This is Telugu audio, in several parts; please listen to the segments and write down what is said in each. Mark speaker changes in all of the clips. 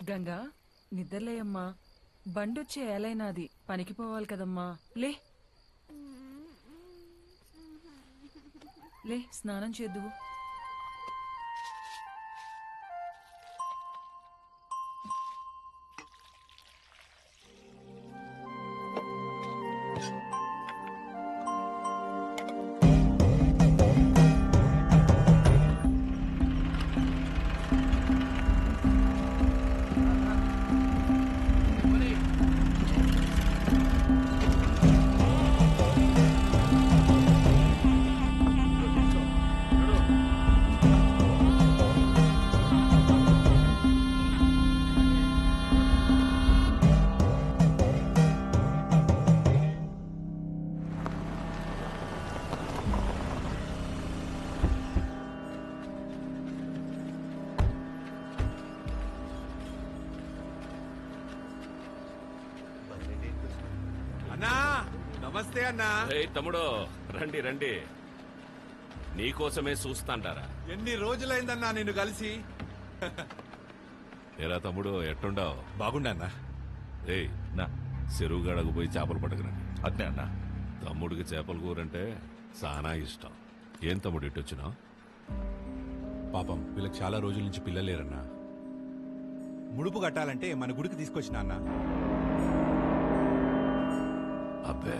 Speaker 1: గంగా నిద్రలేయమ్మా, బండొచ్చే ఏలైనాది, పనికి పోవాలి కదమ్మా. లే లే, స్నానం చేద్దువు.
Speaker 2: నమస్తే అన్నా.
Speaker 3: తమ్ముడు రండి రండి, నీకోసమే చూస్తాంటారా.
Speaker 2: ఎన్ని రోజులైందన్నా నిన్ను కలిసి.
Speaker 3: ఏరా తమ్ముడు ఎట్టుండావు?
Speaker 2: బాగుండన్నా.
Speaker 3: ఏయ్ నా చెరువు గడకు పోయి చేపలు పట్టకరండి.
Speaker 2: అట్నే అన్నా.
Speaker 3: తమ్ముడికి చేపల కూరంటే చాలా ఇష్టం. ఏం తమ్ముడు ఇట్టొచ్చినావు?
Speaker 2: పాపం వీళ్ళకి చాలా రోజుల నుంచి పిల్లలేరన్నా. ముడుపు కట్టాలంటే మన గుడికి తీసుకొచ్చిన అన్నా.
Speaker 3: అబ్బే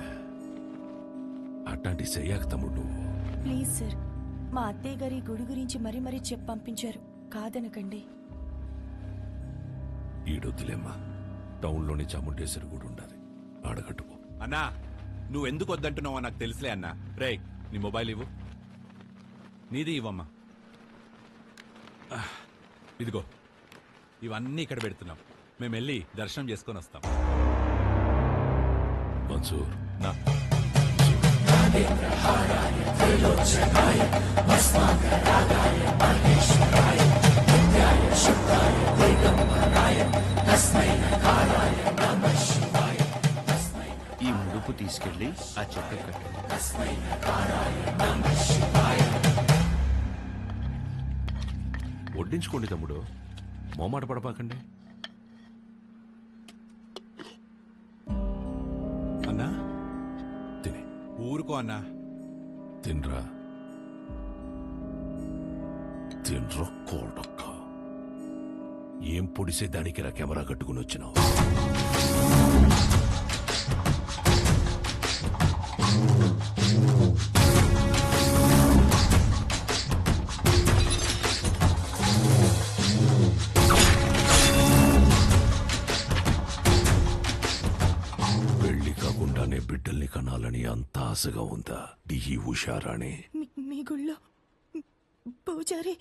Speaker 3: అట్లాంటి చెయ్యాక తమ్ముడు నువ్వు.
Speaker 4: ప్లీజ్ సార్, మా అత్తయ్య గారి గుడి గురించి మరీ మరీ చెప్పి పంపించారు, కాదనకండి.
Speaker 3: ఈడొద్దులేమ్మా, టౌన్లోని చాముండేశ్వరి గుడి ఉండాలి, ఆడగట్టుకో.
Speaker 2: అన్నా నువ్వెందుకు వద్దంటున్నావో నాకు తెలుసులే అన్నా. రే నీ మొబైల్ ఇవ్వు. నీది ఇవ్వమ్మా. ఇదిగో ఇవన్నీ ఇక్కడ పెడుతున్నాం. మేము వెళ్ళి దర్శనం చేసుకొని వస్తాం.
Speaker 3: మన్సూర్
Speaker 2: నా
Speaker 5: ఈ ముడుపు తీసుకెళ్లి ఆ చెక్క కట్టండి.
Speaker 3: వడ్డించుకోండి తమ్ముడు, మోమాట పడపాకండి.
Speaker 2: అన్నా
Speaker 3: తిని
Speaker 2: ఊరుకో అన్నా.
Speaker 3: తినరా, తినరా కోడక్క. ఏం పొడిసే దానికి రా కెమెరా కట్టుకుని వచ్చినావు? పెళ్లి కాకుండానే బిడ్డల్ని కనాలని అంత ఆశగా ఉందా ఈ ఉషారాణి?
Speaker 4: మీ గుళ్ళో పూజారి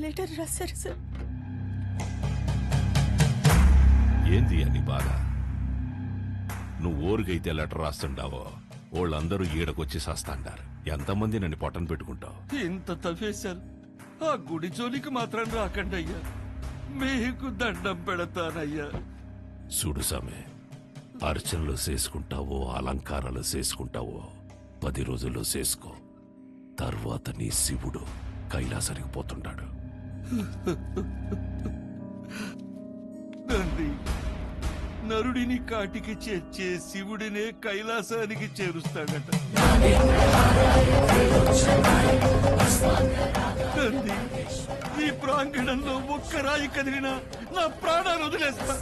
Speaker 4: లెటర్ రాశారు సార్.
Speaker 3: ఏంది అని బాధ? నువ్వు ఊరికైతే లెటర్ రాస్తుండావో వాళ్ళందరూ ఈడకొచ్చి సస్తాండారు. ఎంతమంది నన్ను పొట్టను పెట్టుకుంటావు?
Speaker 6: ఇంత తవ్వేశారు, ఆ గుడి జోలికి మాత్రం రాకండి అయ్యా, మీకు దండం పెడతానయ్యా.
Speaker 3: చూడు సామె, అర్చనలు చేసుకుంటావో అలంకారాలు చేసుకుంటావో 10 రోజుల్లో చేసుకో. తర్వాత నీ శివుడు కైలాసానికి పోతుంటాడు.
Speaker 6: తండ్రి, నరుడిని కాటికి చేర్చే శివుడినే కైలాసానికి చేరుస్తాడట. తండ్రి, ఈ ప్రాంగణంలో ఒక్క రాయి కదిలినా నా ప్రాణాలు వదిలేస్తా.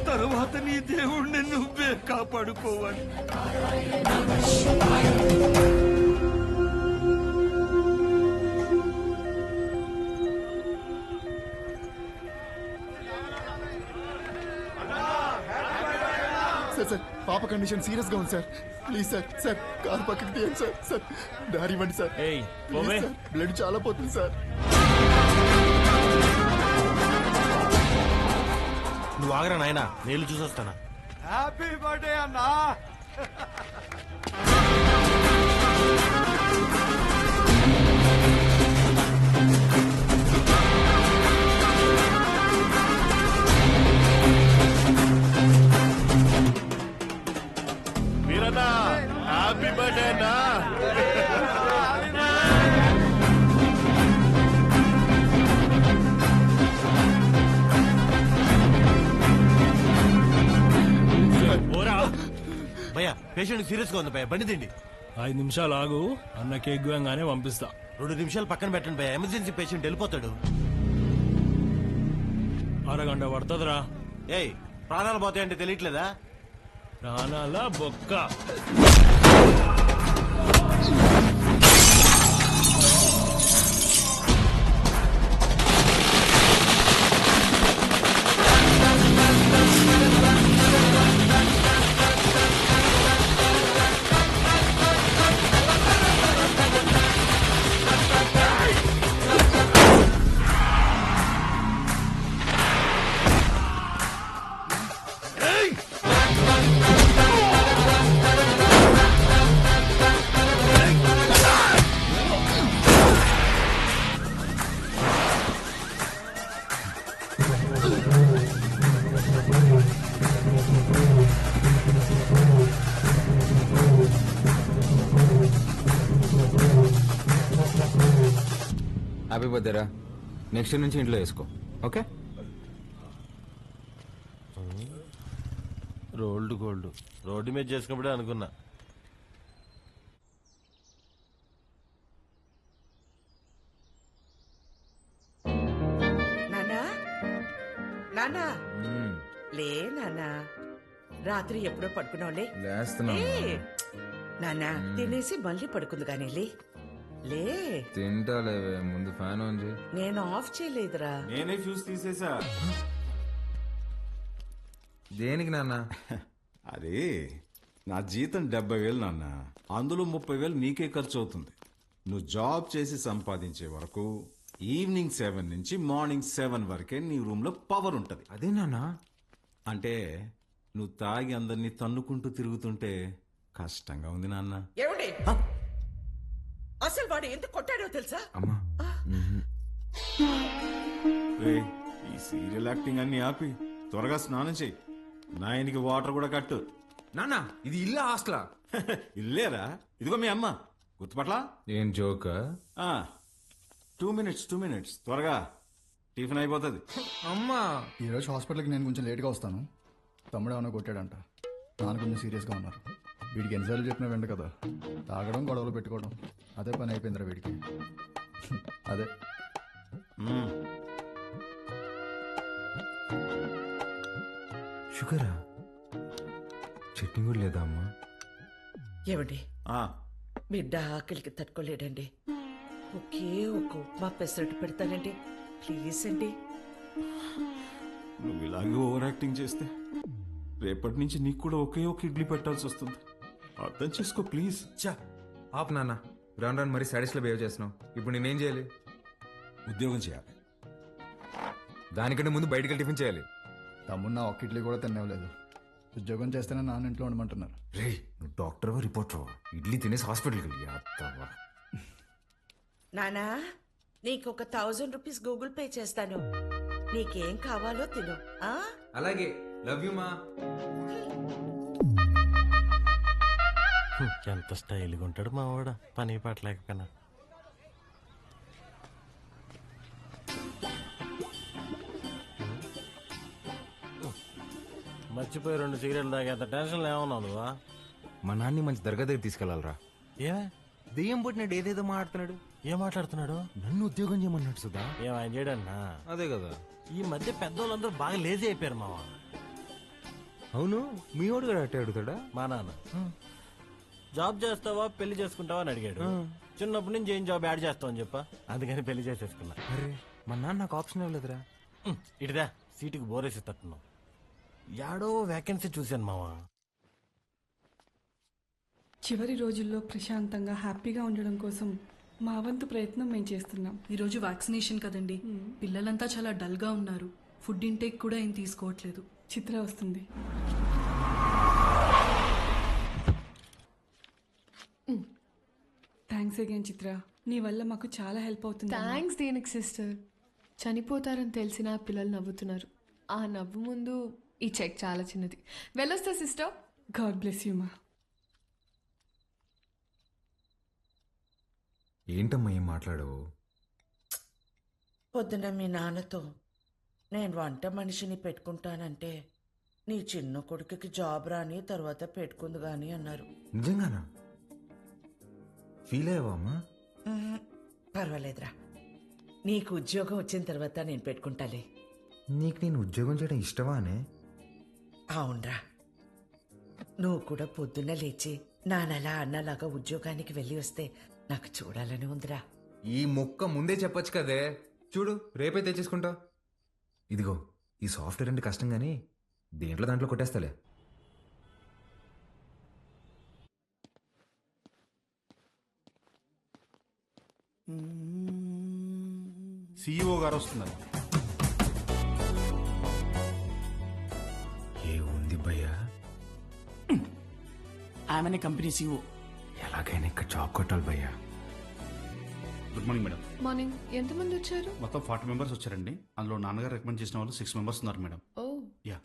Speaker 6: తరువాత నీ దేవుణ్ణి నువ్వే కాపాడుకోవాలి.
Speaker 7: సార్ పాప కండిషన్ సీరియస్ గా ఉంది sir. Please sir, sir car పక్కకి తీయండి సార్. సార్ దారి ఇవ్వండి సార్. ప్లీజ్ సార్, బ్లడ్ చాలా పోతుంది సార్.
Speaker 5: నువ్వు ఆగరా నాయనా, నేను చూసొస్తానా.
Speaker 6: హ్యాపీ బర్త్డే అన్నా.
Speaker 3: వీరన్నా, హ్యాపీ బర్త్డే అన్నా.
Speaker 5: భయ్యా పేషెంట్ సీరియస్ గా ఉంది భయ్యా, బండి తిండి.
Speaker 8: 5 నిమిషాలు ఆగు, అన్న కేక్ గోయంగానే పంపిస్తా.
Speaker 5: 2 నిమిషాలు పక్కన పెట్టండి భయ్యా, ఎమర్జెన్సీ పేషెంట్ వెళ్ళిపోతాడు.
Speaker 8: అరగంట పడుతుందిరా.
Speaker 5: ఏయ్ ప్రాణాలు పోతాయంటే తెలియట్లేదా?
Speaker 8: ప్రాణాల బొక్క.
Speaker 9: హ్యాపీ బర్త్డే రా. నెక్స్ట్ నుంచి ఇంట్లో వేసుకో, ఓకే?
Speaker 5: రోల్డ్ గోల్డ్ రోడ్డు మీద చేసుకున్నప్పుడే అనుకున్నా.
Speaker 10: నానా నానా లే నానా, రాత్రి ఎప్పుడో పడుకున్నావులే.
Speaker 9: లేస్తున్నా.
Speaker 10: నానా తినేసి మళ్ళీ పడుకుంది కానీ లే లే.
Speaker 9: తింటా లేవే, ముందు ఫ్యాన్ ఆన్ చేయి.
Speaker 10: నేను ఆఫ్ చేయలేదురా.
Speaker 2: నేనే ఫ్యూజ్ తీసేసా.
Speaker 9: దేనికి నాన్న?
Speaker 2: అది నా జీతం 70,000 నాన్న, అందులో 30,000 నీకే ఖర్చు అవుతుంది. నువ్వు జాబ్ చేసి సంపాదించే వరకు ఈవినింగ్ 7 నుంచి మార్నింగ్ 7 వరకే నీ రూమ్ లో పవర్ ఉంటది.
Speaker 9: అదే నాన్న.
Speaker 2: అంటే నువ్వు తాగి అందరినీ తన్నుకుంటూ తిరుగుతుంటే కష్టంగా ఉంది నాన్న.
Speaker 10: ఏమండి అసలు వాడు ఎందుకు కొట్టాడో తెలుసా?
Speaker 9: అమ్మా
Speaker 2: రేయ్, ఈ సీరియల్ యాక్టింగ్ అన్ని ఆపి త్వరగా స్నానం చెయ్యి. నాయనికి వాటర్ కూడా కట్టు.
Speaker 9: నాన్న, ఇది ఇల్లా హాస్టలా?
Speaker 2: ఇల్లేరా, ఇదిగో మీ అమ్మ. గుర్తుపట్లా?
Speaker 9: ఏం జోక్?
Speaker 2: 2 minutes త్వరగా టిఫిన్ అయిపోతుంది.
Speaker 9: అమ్మా,
Speaker 7: ఈరోజు హాస్పిటల్కి నేను కొంచెం లేట్గా వస్తాను. తమ్ముడు ఏమైనా కొట్టాడంట, నాన్న కొంచెం సీరియస్గా ఉన్నారు. వీడికి ఎన్నిసార్లు చెప్పినా వెంట కదా, తాగడం గొడవలు పెట్టుకోవడం అదే పని అయిపోయిందిరా వీడికి. అదే
Speaker 9: షుగరా? చట్నీ కూడా లేదా అమ్మా?
Speaker 10: ఏమండి బిడ్డ ఆకలికి తట్టుకోలేడండి. ఒకే ఒక ఉప్మా పెసరట్టు పెడతానండి, ప్లీజ్ అండి.
Speaker 2: నువ్వు ఇలాగే ఓవర్ యాక్టింగ్ చేస్తే రేపటి నుంచి నీకు కూడా ఒకే ఒక ఇడ్లీ పెట్టాల్సి వస్తుంది. అర్థం చేసుకో ప్లీజ్.
Speaker 9: చా ఆప్ నాన్న, రాను రాను మరీ సాడీస్లో బిహేవ్ చేస్తున్నావు. ఇప్పుడు నేనేం చేయాలి?
Speaker 2: ఉద్యోగం చేయాలి.
Speaker 9: దానికంటే ముందు బయటికి వెళ్ళి టిఫిన్ చేయాలి.
Speaker 7: తమ్ముడు నా ఒక్క ఇడ్లీ కూడా తినలేదు. ఉద్యోగం చేస్తేనే నాన్న ఇంట్లో ఉండమంటున్నారు.
Speaker 9: రే, నువ్వు డాక్టర్వా రిపోర్టర్వా? ఇడ్లీ తినేసి హాస్పిటల్కి వెళ్ళి అత్తవా.
Speaker 10: నానా నీకు ఒక 1000 రూపీస్ గూగుల్ పే చేస్తాను, నీకేం కావాలో తిను. ఆ
Speaker 9: అలాగే, లవ్ యూ మా.
Speaker 5: ఎంత స్టైల్గా ఉంటాడు మా వాడు, పని పాట లేకపోయినా. మర్చిపోయి 2 సిగరెట్లు తాగేంత టెన్షన్ ఏమన్నావు నువ్వా?
Speaker 9: మా నాన్ని మంచి దర్గా దగ్గర తీసుకెళ్లాలరా.
Speaker 5: ఏ
Speaker 9: దెయ్యం పుట్టినాడు, ఏదేదో మాట్లాడుతున్నాడు.
Speaker 5: ఏం మాట్లాడుతున్నాడు?
Speaker 9: నన్ను ఉద్యోగం చేయమన్నాడు సుధా.
Speaker 5: ఏం ఆయన చేయడన్నా?
Speaker 9: అదే కదా,
Speaker 5: ఈ మధ్య పెద్దోళ్ళందరూ బాగా లేజీ అయిపోయారు మావా.
Speaker 9: అవును, మీ వాడు కూడా అట్టే అడుగుతాడా?
Speaker 5: మా నాన్న జాబ్ చేస్తావా పెళ్లి చేసుకుంటావా అని అడిగాడు. చిన్నప్పటి నుంచి ఏం జాబ్ యాడ్ చేస్తావు అని చెప్పా, అందుకని పెళ్లి చేసేసుకున్నా.
Speaker 9: అరే, మా నాన్న నాకు ఆప్షన్ ఇవ్వలేదురా.
Speaker 5: ఇటుదా సీటుకి బోరేసి తట్టున్నావు. యాడో వేకెన్సీ చూశాను మావా.
Speaker 11: చివరి రోజుల్లో ప్రశాంతంగా హ్యాపీగా ఉండడం కోసం మా వంతు ప్రయత్నం మేము చేస్తున్నాం.
Speaker 12: ఈరోజు వ్యాక్సినేషన్ కదండి, పిల్లలంతా చాలా డల్గా ఉన్నారు. ఫుడ్ ఇంటేక్ కూడా ఏం తీసుకోవట్లేదు.
Speaker 11: చిత్ర వస్తుంది. థ్యాంక్స్ అగైన్ చిత్ర, నీ వల్ల మాకు చాలా హెల్ప్ అవుతుంది.
Speaker 12: థ్యాంక్స్ దేనికి సిస్టర్, చనిపోతారని తెలిసిన పిల్లలు నవ్వుతున్నారు. ఆ నవ్వు ముందు ఈ చెక్ చాలా చిన్నది. వెళ్ళొస్తా సిస్టర్.
Speaker 11: గాడ్ బ్లెస్ యూ మా.
Speaker 9: ఏంటమ్మా ఏం మాట్లాడవు?
Speaker 10: పొద్దున మీ నాన్నతో నేను వంట మనిషిని పెట్టుకుంటానంటే నీ చిన్న కొడుకుకి జాబ్ రాని తర్వాత పెట్టుకుంది గాని అన్నారు.
Speaker 9: నిజంగానా? ఫీల్ అయ్యావా అమ్మా?
Speaker 10: పర్వాలేదురా, నీకు ఉద్యోగం వచ్చిన తర్వాత నేను పెట్టుకుంటాలే.
Speaker 9: నీకు నేను ఉద్యోగం చేయడం ఇష్టమా అనే?
Speaker 10: అవునరా, నువ్వు కూడా పొద్దున్న లేచి నానలా అన్నలాగా ఉద్యోగానికి వెళ్ళి వస్తే నాకు చూడాలని ఉందిరా.
Speaker 9: ఈ మొక్క ముందే చెప్పొచ్చు కదే. చూడు, రేపే తెచ్చేసుకుంటా. ఇదిగో, ఈ సాఫ్ట్వేర్ అంటే కష్టం కానీ దాంట్లో కొట్టేస్తాలే.
Speaker 13: సిఇఓ గారు వస్తున్నారు.
Speaker 9: ఏ ఉంది భయ్యా?
Speaker 14: ఆమెనే కంపెనీ సిఇఓ.
Speaker 9: ఎలాగైనా ఇక్కడ జాబ్ కొట్టాలి భయ్యా.
Speaker 13: Good morning madam.
Speaker 12: మార్నింగ్. ఎంతమంది వచ్చారు?
Speaker 13: మొత్తం 40 మెంబర్స్ వచ్చారండి. అందులో నాన్నగారు రికమెండ్ చేసిన వాళ్ళు 6 మెంబర్స్ ఉన్నారు madam.
Speaker 12: Oh,
Speaker 13: yeah.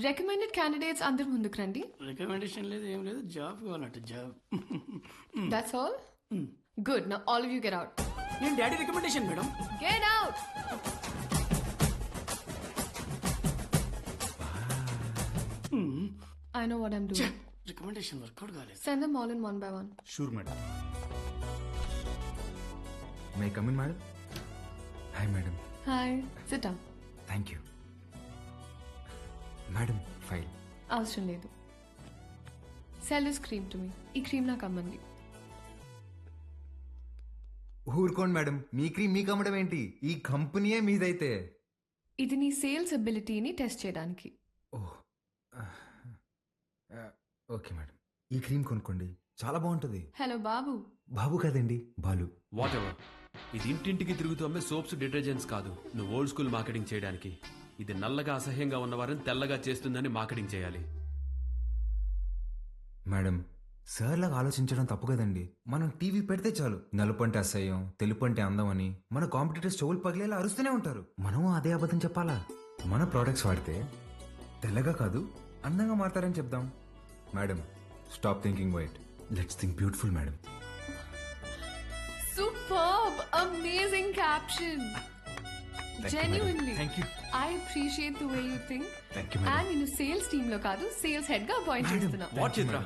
Speaker 12: Recommended candidates అందరు ముందుకు రండి.
Speaker 14: రికమెండేషన్ లేదు, ఏం లేదు, జాబ్ కావాలంట, job.
Speaker 12: That's all. Good. Now all of you get out.
Speaker 14: నేను daddy recommendation madam.
Speaker 12: Get out. I know what I'm doing.
Speaker 14: Recommendation work out కాలేదు.
Speaker 12: Send them all in one by one.
Speaker 13: Sure madam.
Speaker 9: May come in madam? Hi madam.
Speaker 12: Hi. Sit down.
Speaker 9: Thank you madam. File
Speaker 12: అవసరం లేదు. Sell this cream to me. ఈ క్రీమ్ నాకు అమ్మంది.
Speaker 9: ఊరుకోండి మేడం, మీ క్రీమ్ మీకు అమ్మడం ఏంటి? ఈ కంపెనీయే మీదైతే.
Speaker 12: ఇది నీ సేల్స్ అబిలిటీని టెస్ట్ చేయడానికి.
Speaker 9: ఓకే మేడం, ఈ క్రీమ్ కొనుక్కోండి, చాలా బాగుంటుంది.
Speaker 12: హలో బాబు.
Speaker 9: బాబు కాదండి, బాలు.
Speaker 15: What ever. ఇది ఇంటింటికి తిరుగుతూ అమ్మే సోప్స్, డిటర్జెంట్స్ కాదు. నువ్వు ఓల్డ్ స్కూల్ మార్కెటింగ్ చేయడానికి. ఇది నల్లగా అసహ్యంగా ఉన్నవారిని తెల్లగా చేస్తుందని మార్కెటింగ్ చేయాలి.
Speaker 9: మేడం, సార్ లాగా ఆలోచించడం తప్పు కదండి. మనం టీవీ పెడితే చాలు, నలుపు అంటే అసహ్యం, తెలుపు అంటే అందం అని మన కాంపిటీటర్స్ చెవులు పగిలేలా అరుస్తూనే ఉంటారు. మనం అదే అబద్ధం చెప్పాలా? మన ప్రోడక్ట్స్ వాడితే తెల్లగా కాదు అందంగా మారతారని చెప్దాం. Madam, stop thinking white, let's think beautiful madam.
Speaker 12: Superb! Amazing caption. Genuinely.
Speaker 9: Thank you.
Speaker 12: I appreciate the way you think.
Speaker 9: Thank you, madam.
Speaker 12: And నేను సేల్స్ టీమ్ లో కాదు, సేల్స్ హెడ్ గా అపాయింట్ చేస్తున్నా.
Speaker 15: What Chitra?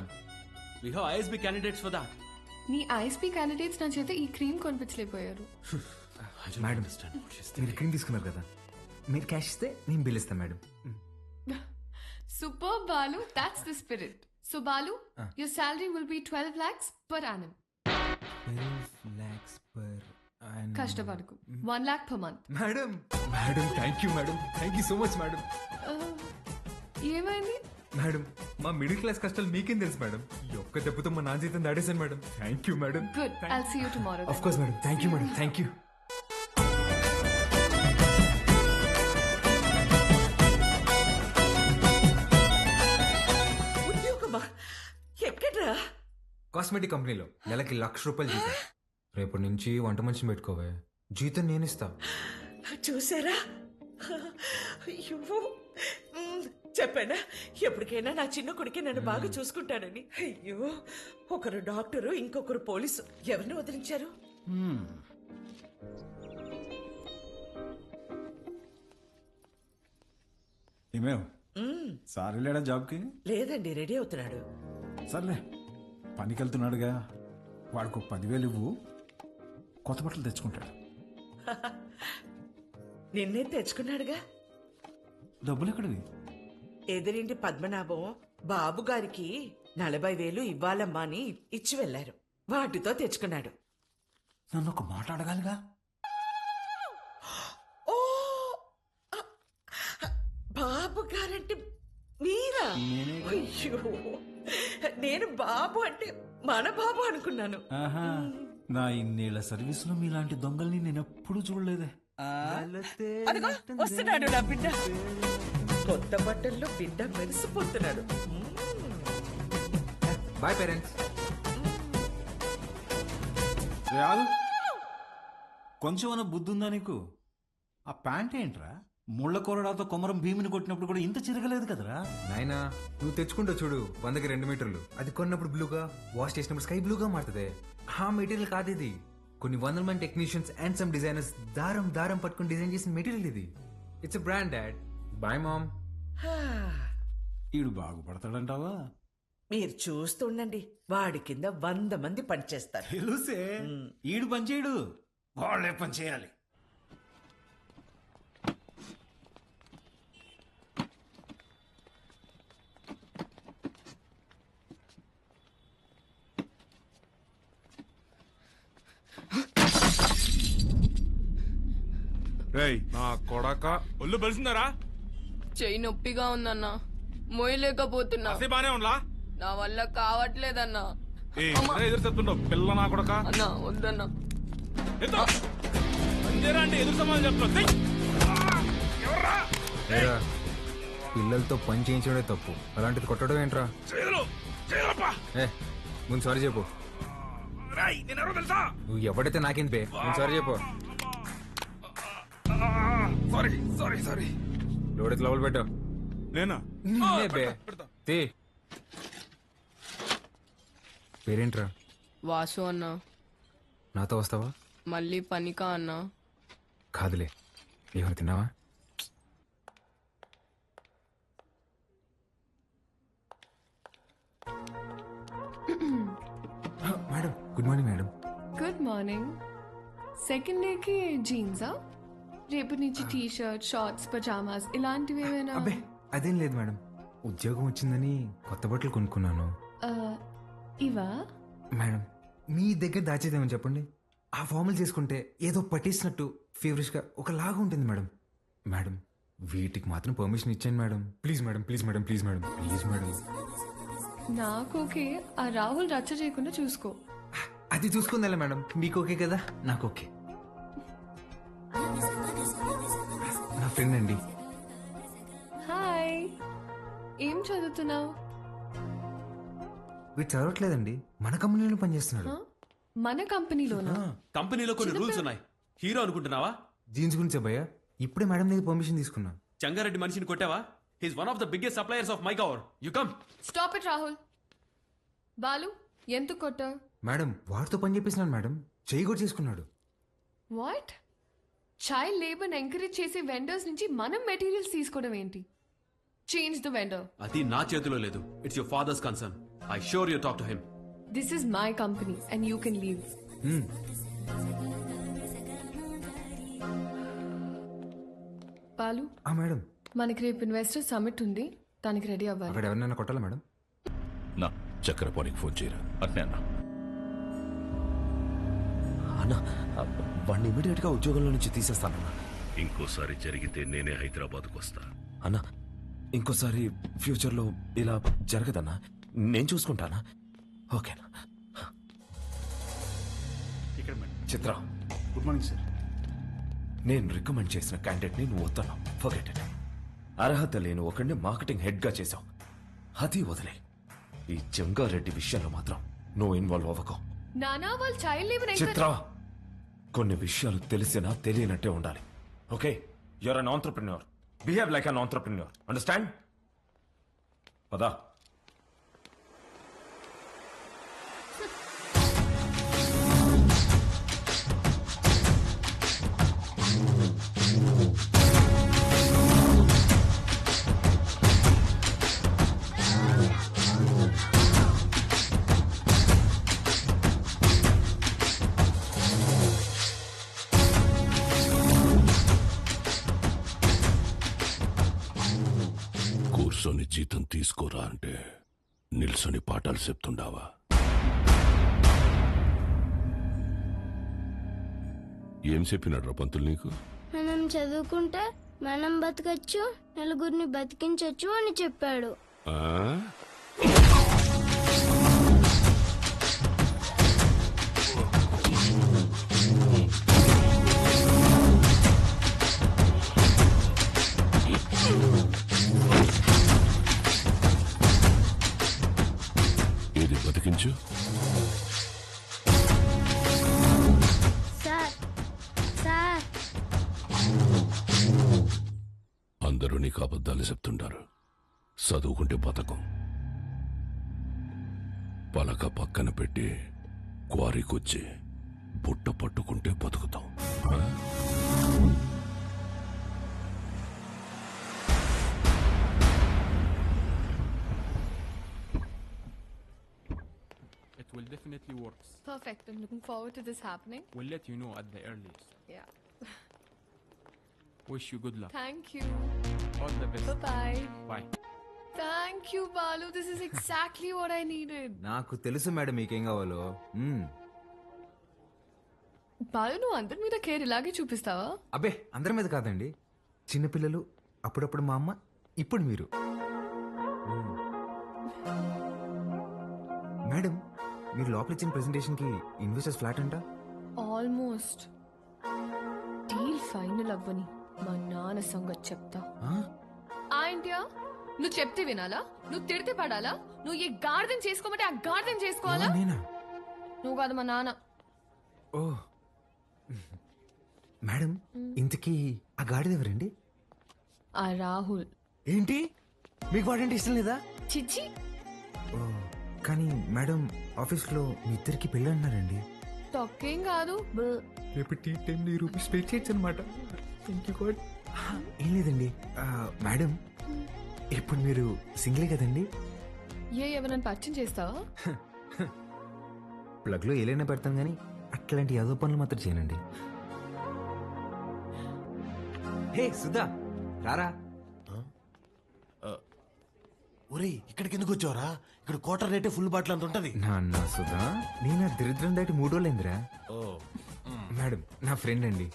Speaker 15: We have ISB candidates for that.
Speaker 12: నీ ఐఎస్పీ క్యాండిడేట్స్ నా చేత ఈ క్రీమ్ కొనిపించలేకపోయారు.
Speaker 9: మేడం, మీరు క్రీమ్ తీసుకున్నారు కదా, మీరు క్యాష్ ఇస్తే నేను బిల్ ఇస్తాను madam.
Speaker 12: Superb, Balu. That's the spirit. So Balu, your salary will be 12 lakhs per annum.
Speaker 9: 12 lakhs per annum.
Speaker 12: కష్టపడకు. 1 lakh per month.
Speaker 9: Madam, madam, thank you madam, thank you so much madam.
Speaker 12: ఏమైంది?
Speaker 9: మేడం, మా మిడిల్ క్లాస్ కష్టాలు మీకేం తెలుసు మేడం. ఈ ఒక్క దెబ్బతో మా నాన్న జీతం దాడేశాను madam. Thank you madam.
Speaker 12: Good. I'll see you tomorrow.
Speaker 9: Of course madam. Thank you madam. Thank you.
Speaker 10: ఉద్యోగమా? ఎక్కడ్రా?
Speaker 9: కాస్మెటిక్ కంపెనీలో నెలకి ₹1,00,000 జీతం. రేపటి నుంచి వంట మనిషిని పెట్టుకోవే, జీతం నేను ఇస్తా.
Speaker 10: చూసారా? అయ్యో, చెప్పానా ఎప్పటికైనా నా చిన్న కొడుకే నన్ను బాగా చూసుకుంటానని. అయ్యో, ఒకరు డాక్టరు, ఇంకొకరు పోలీసు. ఎవరిని వదిలించారు?
Speaker 2: ఏమేవ్ సార్ వెళ్ళాడా జాబ్కి?
Speaker 10: లేదండి, రెడీ అవుతున్నాడు.
Speaker 2: సర్లే, పనికి వెళ్తున్నాడుగా, వాడికి 10,000 ఇవ్వు, కొత్త బట్టలు తెచ్చుకుంటాడు.
Speaker 10: నిన్నే తెచ్చుకున్నాడుగా.
Speaker 2: డబ్బులు ఎక్కడివి?
Speaker 10: ఎదురింటి పద్మనాభం బాబు గారికి 40,000 ఇవ్వాలమ్మా అని ఇచ్చి వెళ్లారు. వాటితో తెచ్చుకున్నాడు.
Speaker 2: నన్ను ఒక మాట అడగాలిగా.
Speaker 10: ఓ, బాబు గారంటే మీరా? అయ్యో, నేను బాబు అంటే మన బాబు అనుకున్నాను.
Speaker 2: ఆహా, నా ఇన్నేళ్ల సర్వీస్ లో మీలాంటి దొంగల్ని నేను ఎప్పుడు చూడలేదే.
Speaker 10: అదిగో వస్తున్నాడు నా బిడ్డ. కొత్త బట్టల్లో బిడ్డ మెరిసిపోతున్నాడు.
Speaker 9: Boy parents.
Speaker 2: కొంచెం అన్న బుద్ధి ఉందా నీకు? ఆ ప్యాంట్ ఏంట్రా? ముళ్ళ కొరడాతో కొమరం భీమిని కొట్టినప్పుడు కూడా ఇంత చిరగలేదు కదరా.
Speaker 9: నాయనా, నువ్వు తెచ్చుకుంటావు చూడు, 100కి 2 మీటర్లు. అది కొన్నప్పుడు బ్లూగా, వాష్ చేసినప్పుడు స్కై బ్లూగా మారుతుంది. ఆ మెటీరియల్ కాదు ఇది. కొన్ని 100 మంది టెక్నీషియన్స్ అండ్ సమ్ డిజైనర్స్ దారం దారం పట్టుకుని డిజైన్ చేసిన మెటీరియల్ ఇది. It's brand dad. Boy mom.
Speaker 2: ఈడు బాగుపడతాడంటావా?
Speaker 10: మీరు చూస్తుండండి, వాడి కింద 100 మంది పనిచేస్తారు.
Speaker 2: తెలుసే, ఈడు పని చేయడు, వాళ్ళే పని చేయాలి.
Speaker 16: నా కొడక ఒళ్ళు బలిసిందరా?
Speaker 12: చెయ్యి నొప్పిగా ఉందన్నా, మోయలేకపోతున్నా.
Speaker 16: బానే ఉందా?
Speaker 12: నా వల్ల కావట్లేదన్నా.
Speaker 16: ఎదురు చెప్తుండవు పిల్ల నా కొడక.
Speaker 12: అన్నా వద్దన్నా.
Speaker 16: అంటే ఎదురు సమాధానం చెప్తున్నా.
Speaker 9: ఏరా, పిల్లలతో పని చేయించడే తప్పు, అలాంటిది కొట్టడం ఏంట్రా? ఏ ముందు సారీ చెప్పు. నువ్వు ఎవడైతే నాకేంటి బే, ముందు సారీ చెప్పు.
Speaker 16: సారీ
Speaker 9: లోడెత్తి లోపల పెట్టు.
Speaker 16: నేనా?
Speaker 9: బే తీ. పేరేంట్రా?
Speaker 12: వాసు అన్నా.
Speaker 9: నాతో వస్తావా?
Speaker 12: మళ్ళీ పనికా అన్నా?
Speaker 9: కాదులే, ఏమైనా తిన్నావా? Madam good morning. Madam
Speaker 12: good morning. Second డేకి జీన్సా? రేపటి నుంచి టీ షర్ట్, షార్ట్స్, పజామాస్ ఇలాంటివి ఏమైనా?
Speaker 9: అబ్బే అదేం లేదు మేడం, ఉద్యోగం వచ్చిందని కొత్త బట్టలు కొనుక్కున్నాను.
Speaker 12: ఇవా?
Speaker 9: మేడం మీ దగ్గర దాచేదేమని చెప్పండి, ఆ ఫార్మల్ చేసుకుంటే ఏదో పట్టేసినట్టు ఫేవరెట్గా ఒకలాగా ఉంటుంది మేడం. మేడం వీటికి మాత్రం పర్మిషన్ ఇచ్చాను madam. Please madam, please madam, please madam, please madam.
Speaker 12: నాకు ఓకే, ఆ రాహుల్ రచ్చ చేయకుండా చూసుకో.
Speaker 9: అది చూసుకుందా మేడం, మీకు ఓకే కదా? నాకు ఓకే. నా ఫ్రెండ్ అండి.
Speaker 12: హాయ్, ఏం చదువుతున్నావు?
Speaker 9: వీడు చదవట్లేదండి, మన కంపెనీలో పనిచేస్తున్నాడు.
Speaker 12: మన కంపెనీలోనా?
Speaker 15: కంపెనీలో కొన్ని రూల్స్ ఉన్నాయి. హీరో అనుకుంటున్నావా?
Speaker 9: జీన్స్ గురించి భయ్యా, ఇప్పుడే మేడం దగ్గర పర్మిషన్ తీసుకున్నా.
Speaker 15: చంగారెడ్డి మనిషిని కొట్టావా? He's one of the biggest suppliers of my cover. You come.
Speaker 12: Stop it Rahul. Balu ఎంత కొట్టావు?
Speaker 9: మేడం వాడితో పని చేపిస్తున్నాను మేడం, చేయి కూడా చేసుకున్నాడు.
Speaker 12: వాట్? చైల్డ్ లేబర్ ఎంకరేజ్ చేసే వెండర్స్ నుంచి మనం మెటీరియల్స్ తీసుకోవడం ఏంటి? Change the vendor.
Speaker 15: అది నా చేతిలో లేదు. It's your father's concern. I sure you talk to him.
Speaker 12: This is my company and you can leave. Balu
Speaker 9: madam,
Speaker 12: మనకి రేపు ఇన్వెస్టర్ సమిట్ ఉంది, దానికి రెడీ అవ్వాలి.
Speaker 9: అక్కడ ఎవరినైనా కొట్టాలా మేడం?
Speaker 3: నా చక్రపాణికి ఫోన్ చేయరా.
Speaker 17: అట్నే అన్న. అన్న వాడిని ఇమీడియట్ గా ఉద్యోగంలో నుంచి తీసేస్తానన్నా.
Speaker 3: ఇంకోసారి జరిగితే నేనే హైదరాబాద్కు వస్తా.
Speaker 17: అన్న ఇంకోసారి ఫ్యూచర్లో ఇలా జరగదన్నా, నేను చూసుకుంటానా? ఓకేనా? చిత్ర
Speaker 13: గుడ్ మార్నింగ్ సార్.
Speaker 17: నేను రికమెండ్ చేసిన క్యాండిడేట్ని నువ్వు వద్దన్నా. Forget it. అర్హత లేని ఒకడిని మార్కెటింగ్ హెడ్గా చేశావు, అది వదిలే. ఈ జంగారెడ్డి విషయంలో మాత్రం నువ్వు ఇన్వాల్వ్ అవ్వకు.
Speaker 12: నానా వాళ్ళు చైల్డ్ లేబర్
Speaker 17: చిత్ర, కొన్ని విషయాలు తెలిసినా తెలియనట్టే ఉండాలి. Okay, you're an entrepreneur. Behave like an entrepreneur. Understand? పదా.
Speaker 3: కూర్చొని జీతం తీసుకోరా అంటే నిల్సొని పాఠాలు చెప్తుండావా? ఏం చెప్పినాడు పంతులు నీకు?
Speaker 18: మనం చదువుకుంటే మనం బతకచ్చు, నలుగురిని బతికించచ్చు అని చెప్పాడు.
Speaker 3: ఏది బతికించు?
Speaker 18: సార్ సార్,
Speaker 3: అందరూ నీకు అబద్ధాలు చెప్తుంటారు. చదువుకుంటే బతకం. పలక పక్కన పెట్టి క్వారీకొచ్చి బుట్ట పట్టుకుంటే బతుకుతాం.
Speaker 15: It will definitely work.
Speaker 12: Perfect. I'm looking forward to this happening.
Speaker 15: We'll let you know at the earliest.
Speaker 12: Yeah.
Speaker 15: Wish you good luck.
Speaker 12: Thank you.
Speaker 15: All the best.
Speaker 12: Bye-bye.
Speaker 15: Bye.
Speaker 12: Thank you, Balu. This is exactly what I needed.
Speaker 9: నాకు తెలుసు మేడం మీకేం కావాలో.
Speaker 12: బాలు, నువ్వు అందరి మీద కేర్ ఇలాగే చూపిస్తావా?
Speaker 9: అబ్బే అందరి మీద కాదండి, చిన్నపిల్లలు, అప్పుడప్పుడు మా అమ్మ, ఇప్పుడు మీరు. మేడం, మీరు లోపల ఇచ్చిన ప్రెజెంటేషన్ కి ఇన్వెస్టర్స్ ఫ్లాట్ అంట.
Speaker 12: ఆల్మోస్ట్ డీల్ ఫైనల్ అవ్వని మా నాన్న సంగతి చెప్తా. ఏంటియా, నువ్వు చెప్తే వినాలా? నువ్వు తిడితే పడాలా? నువ్వు ఏ గార్డెన్ చేసుకోమంటే ఆ గార్డెన్ చేసుకోవాలా? నువ్వు కాదు, మా నాన్న.
Speaker 9: ఓ మేడం, ఇంతకీ ఆ గాడిద ఎవరండి?
Speaker 12: ఆ రాహుల్.
Speaker 9: ఏంటి, మీకు వాడంటే ఇష్టం లేదా?
Speaker 12: చిచ్చి.
Speaker 9: ఓ కానీ మేడం, ఆఫీస్లో మీ ఇద్దరికి పెళ్ళి అంటున్నారండి.
Speaker 12: తొక్కేం కాదు.
Speaker 9: రేపు టీ టైంలో ఈ రూపీస్ పే చేయొచ్చు అనమాట. ఏం లేదండి మేడం, ఇప్పుడు మీరు సింగిలే కదండి?
Speaker 12: ఎవరైనా పరిచయం చేస్తావా?
Speaker 9: ప్లగ్లో ఏలైనా పెడతాం కానీ అట్లాంటి యాదో పనులు మాత్రం చేయనండి. హే సుధా, రారా.
Speaker 5: ఒరేయ్, ఇక్కడికి ఎందుకు వచ్చావరా? ఇక్కడ క్వార్టర్ రేటే ఫుల్ బాటిల్ అంత ఉంటది.
Speaker 9: నాన్న సుధా, నేను ఆ దరిద్రం దాటి 3 రోజులైందిరా. మేడం, నా ఫ్రెండ్ అండి.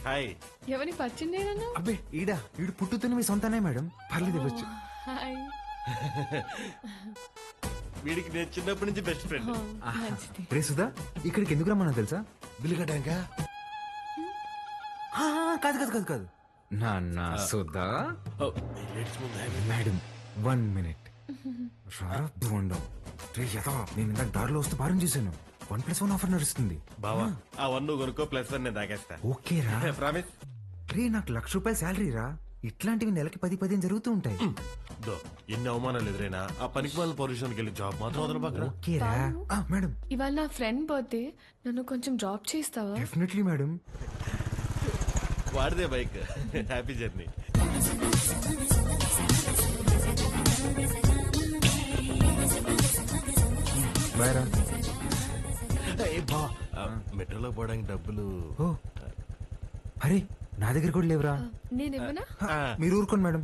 Speaker 5: హాయ్.
Speaker 12: ఎవరిని పరిచయం చేయనన్నా?
Speaker 9: అబ్బే ఈడు పుట్టుతున్న మీ సొంతనే మేడం, పర్లేదు ఇవ్వచ్చు.
Speaker 12: హాయ్.
Speaker 5: వీడికి నేను చిన్నప్పటి నుంచి బెస్ట్ ఫ్రెండ్.
Speaker 9: రే సుధా, ఇక్కడికి ఎందుకు రమ్మన్నా తెలుసా?
Speaker 5: బిల్లు కట్టాక.
Speaker 9: కాదు కాదు కాదు కాదు నాన్న సుధా. Madam 1 minute. రారా బోండం. నేను ఇందాక దారిలో వస్తూ భారం చేశాను. 1+1 ఆఫర్ నడుస్తుంది.
Speaker 5: బావా, ఆ 1 నువ్వు కొనుక్కో, +1 నేను తాగేస్తా.
Speaker 9: ఓకే రా.
Speaker 5: ప్రామిస్.
Speaker 9: రే, నాకు ₹1,00,000 శాలరీ రా. ఇట్లాంటివి నెలకి 10 జరుగుతూ ఉంటాయి.
Speaker 5: ఎన్ని అవమానాలు ఎదురైనా ఆ పనికి వాళ్ళ పొజిషన్కి వెళ్ళి జాబ్ మాత్రం వదలబాక.
Speaker 9: ఓకే రా. మేడం,
Speaker 12: ఇవాళ నా ఫ్రెండ్ బర్త్డే, నన్ను కొంచెం డ్రాప్ చేస్తావా?
Speaker 9: Definitely madam.
Speaker 5: వాడిదే బైక్. Happy journey.
Speaker 9: బాయ్ రా.
Speaker 5: మెట్రోలో పోవడానికి డబ్బులు.
Speaker 9: ఓ అరే, నా దగ్గర కూడా లేవురా.
Speaker 12: నేనేమన్నా?
Speaker 9: మీరు ఊరుకోండి మేడం.